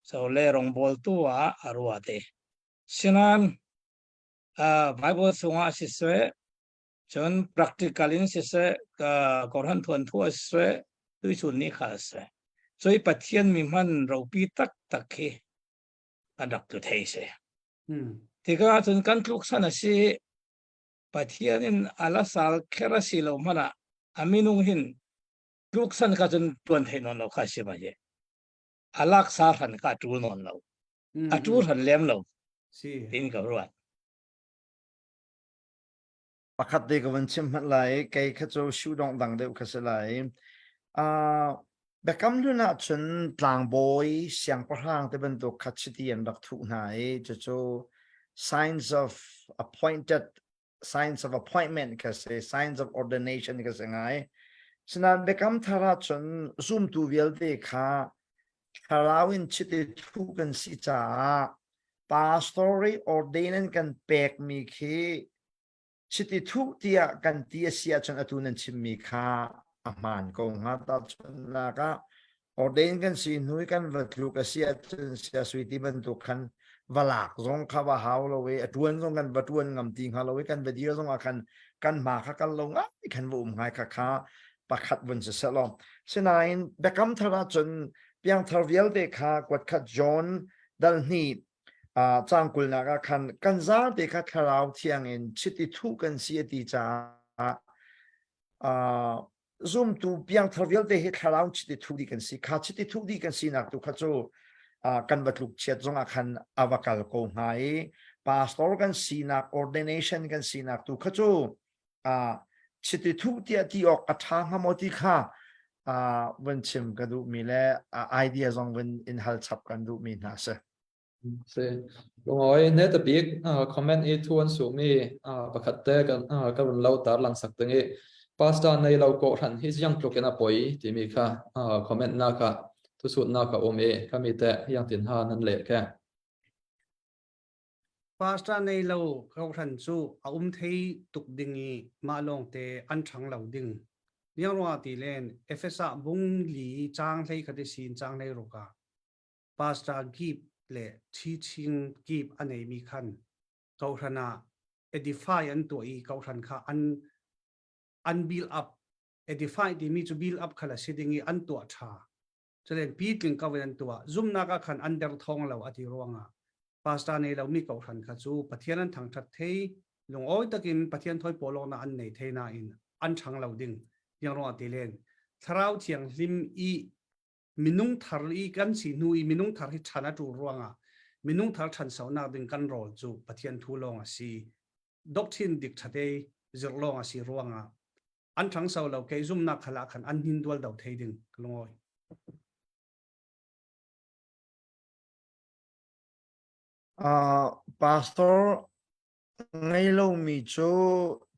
so lê rong bol tua ở ruột đấy cho nên Bible sunga si swe chon practicalin si swe Quran thuần thua swe tui chun ni khá swe所以把天明man rau pi tak tak khi adak tu thei se thì cái chân căn lúc sana si bà thiên in ala sal kera si lo mana aminung hin lúc san ka chân tuần thei non lo kha si ba je alak sar han ka tu non lo a tu han lem lo si tin ka ruat pakhat de kawan chim mat lai kai khacho shu dong dang de khasalai bekam lu na chun tlang boy siang parhang te ban to khachiti an dak thu nai cho signs of appointment ka se signs of ordination ka se ngai sina bekam thara chun zoom tu vel de kha tharawin chiti thu kan si cha pastory ordaining kan pek mi khi chiti thu tia kan tia sia chun atunan chimmi kha aman ko nga ta chun la ka ordain kan si nui kan vatlu ka sia chun sia suiti ban tu khan valak zong kha wa haw lo we atuan zong kan batuan ngam ting ha lo we kan video zong akan kan ma kha kan lo nga kan bu ngai kha kha pakhat bun se salom sinain bekam thara chun piang tharvial de kha kwat kha John dal ni chang kul na ka khan kanza de kha tharau thiang in chiti thu kan si ti cha zoom tu piang tharvial de he tharau chiti thu di kan si kha chiti thu di kan si nak tu kha chu kan batluk chet zonga khan avakal ko ngai pastor kan si nak ordination kan si nak tu kha chu chiti thu tia ti ok atha hamoti kha wen chim ka du mi le idea zong wen in hal chap kan du mi na se se lungoi ne ta big comment e thuan su mi pakhat te kan lo tar lang sak tengi pastor nei lo ko ran hi yang tlok na poi ti mi kha comment na kha tu su na kha ome kami te yang tin ha nan le ka pastor nei lo kau than chu thei tuk dingi ma long te an thang lo ding yang ro ti len efesa bung li chang thei khati sin chang nei ro ka pastor gip le teaching gip anei mi khan kau thana edify an to I kau than kha an build up edify di mi chu build up khala sidingi an to tha chalen pi tling ka wen to zoom na ka khan under thong lo ati ronga pastor nei lo mi kau than kha chu pathian an thang that thei lung oi takin pathian thoi polo na an nei theina in an thang lo ding yang ro ati len tharau thiang lim I minung thar I kan si nui minung thar hi thana tu ronga minung thar than sau na ding kan rol chu pathian thu long a si doctrine dik thate zir long a si ronga an thang sau lo ke zum na khala khan an hin dwal dau thei ding longoi pastor ngay lo mi chu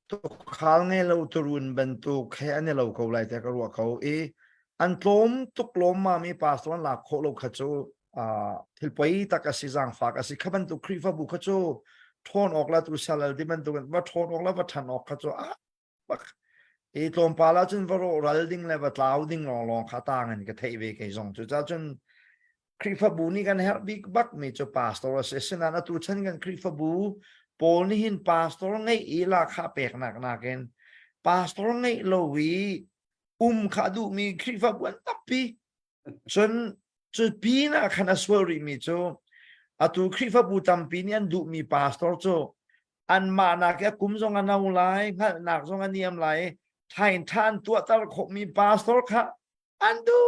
to khal ngay lo turun ban tu khe ane lo ko lai ta ka ro ko an tlom tuklom ma mi pastor la kho lo kha chu thil pai ta ka si jang fa ka si khaban tu khrifa bu kha chu thon ok la tu salal di man tu ba thon ok la ba than ok kha chu tlom pa la chun varo ral ding le ba tlau ding long kha ta ngan ka thei ve ke jong chu cha chun khrifa bu ni kan help big bak mi chu pastor session na tu chan kan khrifa bu pol ni hin pastor ngai ila kha pek nak na ken pastor ngai lo wi kha du mi khrifa bu an tapi chun chu pi na khana swori mi chu atu khrifa bu tam pi ni an du mi pastor chu an ma na ke kum zong an au lai kha nak zong an niam lai thain than tua tar kho mi pastor kha an du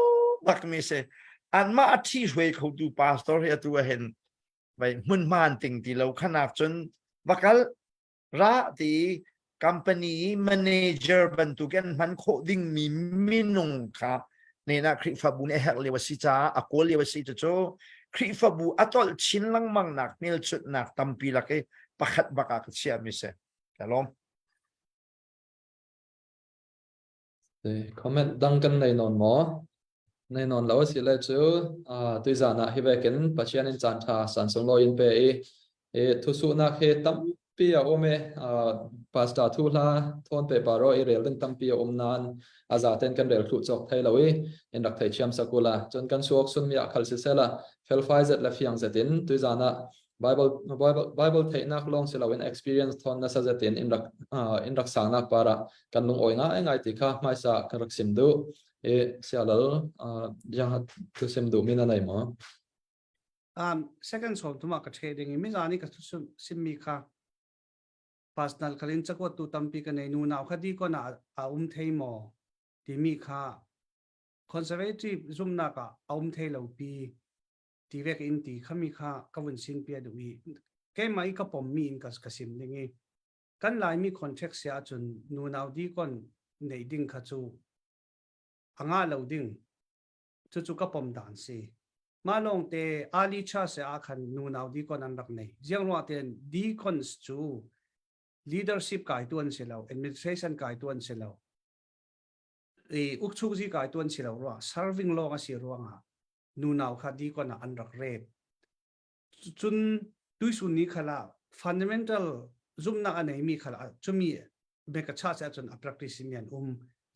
bak mi se an ma thi hwe kho du pastor he tu hen vai mun man ting ti lo khanak chun bakal ra ti company manager ban tu ken man kho ding mi minung kha ne na khrifa bu ne hek lewa si cha akol lewa si chu khrifa bu atol chin lang mang nak nil chut nak tampi la ke pakhat baka chia mi se kalom comment đăng kan nei non mo nei non lo si le chu tui za na hi ve ken pachian in chan tha san song lo in pe e thu su na khe tam pia ome pasta thu la thon pe paro irel den tam pia nan azaten kan rel khu chok thai lawi in rak thai chiam sakula chon kan suak sun mia khal se sela fel faizet la fiang zetin tu zana bible thai nak long se lawin experience thon na sa zetin in rak sang nak para kan lung oinga engai ti kha mai sa kan rak sim du e sialal yang tu sim du mina nai mo second so tuma ka trading mi zani ka simmi kha personal kalin chakwa tu tampi ka nei nu na khadi ko na thei mo ti mi kha conservative zum na ka thei lo pi ti vek in ti khami kha kawun sin pia du wi ke mai ka pom mi in ka sim ningi kan lai mi context ya chun nu naw di kon nei ding kha chu anga lo ding chu ka pom dan si ma long te ali cha se a khan nu naw di kon an rak nei jiang ro ten di cons chu leadership kai tuan se lo administration kai tuan se lo e ukchu ji kai tuan se lo ro serving law a si ro nga nu naw kha di kon an rak red chun tui sun ni khala fundamental zum na anei mi khala chumi be ka cha cha chun a practice mian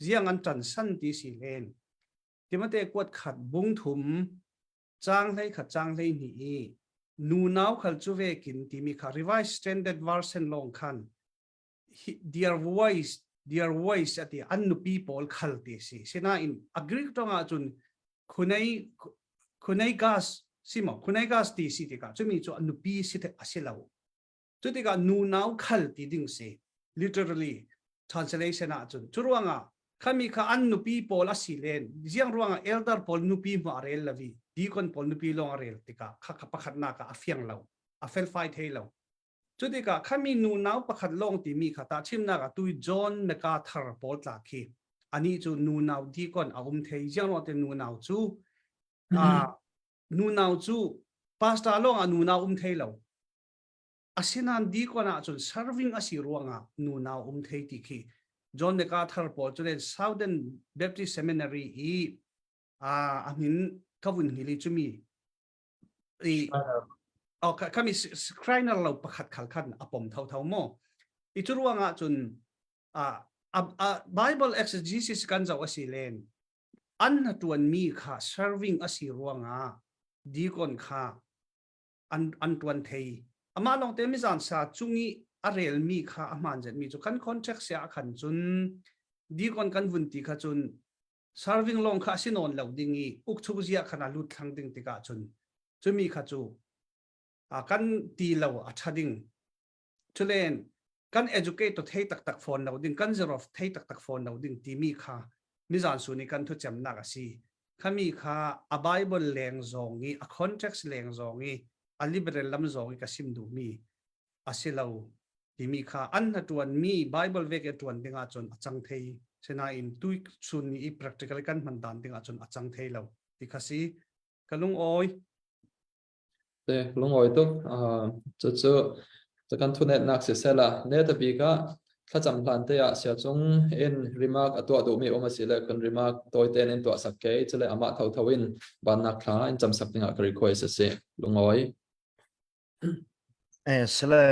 jiang an tan san ti si len timate kwat khat bung thum chang lei khat chang lei ni nu naw khal chu ve kin ti mi kha revised standard version long khan their voice at the anu people khal ti si sina in agree to nga chun khunai gas simo khunai gas ti si ti ka chumi chu anu pi si te asilo chu ti ka nu naw khal ti ding si literally translation a chun churuanga khami kha anu pi pol asilen jiang ruanga elder pol nu pi ma rel lawi dikon pol nu pi long rel tika kha kha pakhat na ka afiang lo a fel fight hey lo chuti ka khami nu naw pakhat long ti mi kha ta chim na ka tui john me ka thar pol tla khi ani chu nu naw dikon thei jiang ro te nu naw chu nu naw chu pasta long nu naw thei lo asinan dikon a chu serving asi ruanga nu naw thei ti khi John MacArthur Paul to the Southern Baptist Seminary amin kawun hili chumi kami scriner lo pakhat khalkhan apom thau mo ichuruanga chun Bible exegesis kan jaw asilen an tuan mi kha serving asi ruanga dikon kha an tuan thei ama long te mi jan sa chungi arel mi kha aman jet mi chu kan context ya khan chun di kon kan vun ti kha chun serving long kha sinon lo dingi uk chu zia khana lut thang ding ti ka chun chumi kha chu kan ti lo a thading chulen kan educate to thei tak phone lo ding kan zero thei tak phone lo ding ti mi kha mi jan su ni kan thu cham na ka si khami kha a bible leng zongi a context leng zongi a liberal lam zongi ka sim du mi asilo timi kha an tuan mi bible veke tuan dinga chon achang thei sena in tui chun ni practically kan man dan dinga chon achang thei lo tikhasi kalung oi te lung oi tuk chu kan thu net nak se sela ne ta bi ka thacham hlan te ya sia chung in remark atwa du mi oma sile kan remark toy ten in to sakke chele ama thau thawin ban nak kha in cham sak dinga ka request se lung oi sele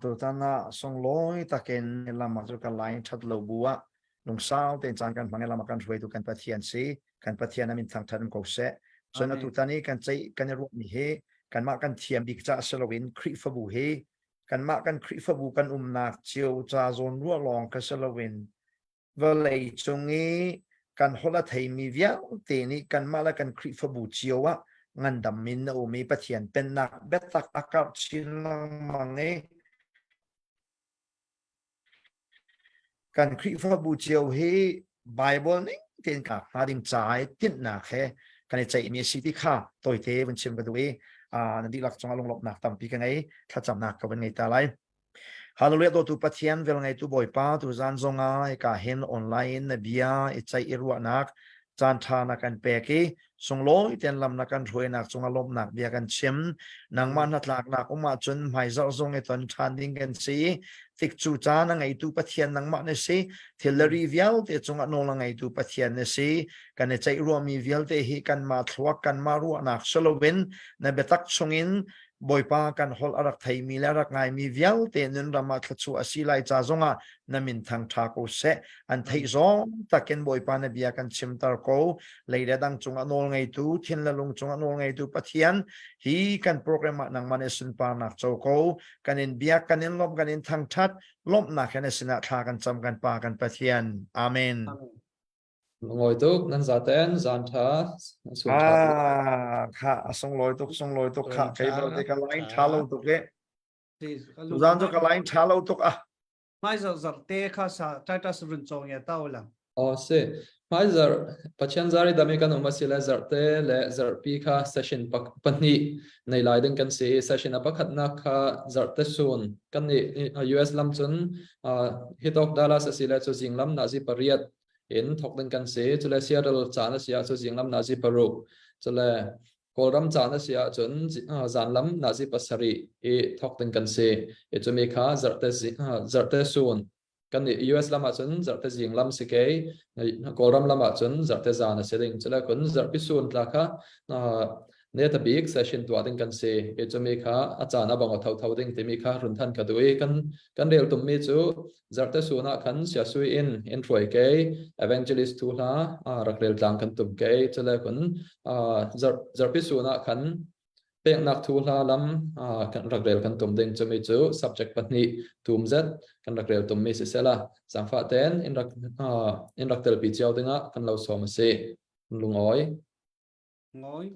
tu tana song loi taken lama chu kan lain that lo buwa lung sao ten chan kan phang lama kan roi tu kan pathian si kan pathian amin thang than ko se chona tu tani kan chei kan ru mi he kan ma kan thiam dik cha selowin khri fa bu he kan ma kan khri fa bu kan nak chiu cha zon ru long ka selowin velei chungi kan hola thei mi via te ni kan ma la kan khri fa bu chiu wa ngan dam min na umi pathian pen nak betak akap chilang mangi kan khri fa bu chiu hi bible ni ten ka hading chai tin na khe kan chai mi city kha toi te bun chim ka duwi nadi lak chong long lop nak tam pi ka ngai tha cham nak ka ban ngai ta lai hallelujah do tu pathian vel ngai tu boy pa tu zan zonga ka hen online na bia e chai irwa nak chan tha na kan pe ki sung loi ten lam na kan throi nak chunga lom nak bia kan chim nang man hat lak nak uma chun mai zo zong e ton than ding kan si tik chu cha na ngai tu pathian nang ma ne si thilari vial te chunga no la ngai tu pathian ne si kan e chai ro mi vial te hi kan ma thluak kan ma ru nak solovin na betak chungin boipa kan hol arak thai mi la rak ngai mi vial te nun rama thchu asilai cha zonga namin thang tha ko se an thei zong taken boipa na bia kan chim tar ko leida dang chunga nol ngai tu thin la lung chunga nol ngai tu pathian hi kan program nang mane sun pa nak chau ko kan in bia kan in lom kan in thang that lom na kan sina tha kan cham kan pa kan pathian amen ngồi tục nan za ten zan tha sun tha kha song loi tuk kha Sun kai tha, lo te ka lain tha. tha lo tuk ke thì tu zan cho ka lain tha lo tuk a mai giờ giờ tê khá sa trai ta sườn trồng nhà tao là o se mai zar pachen zari dami kan uma sila zar te le zar pi kha session pani nei lai ding kan se session apakhat na kha zar te sun kan ni US lam chun hitok Dallas asila chu jinglam na ji pariat in thok ding kan se chule Seattle chana sia chu jinglam na ji paru chule Kolram chana sia chun zanlam na ji pasari e thok ding kan se e chu me kha zar te sun kan ni US lama chun zarte jing lam sikei koram lama chun zarte zana seding chela kun zarpi sun tla kha ne ta big session to ading kan se e chumi kha achana bang thau thau ding timi kha run than ka dui kan rel tum mi chu zarte suna khan sia sui in troi ke evangelist tu la rakrel tlang kan tum ke chela kun zarpi suna khan pek nak thu la lam kan rakrel kan tum ding chumi chu subject patni tum zat kan rakrel tum mi se sela sangfa ten in raktel pi chiao dinga kan lo som se lungoi ngói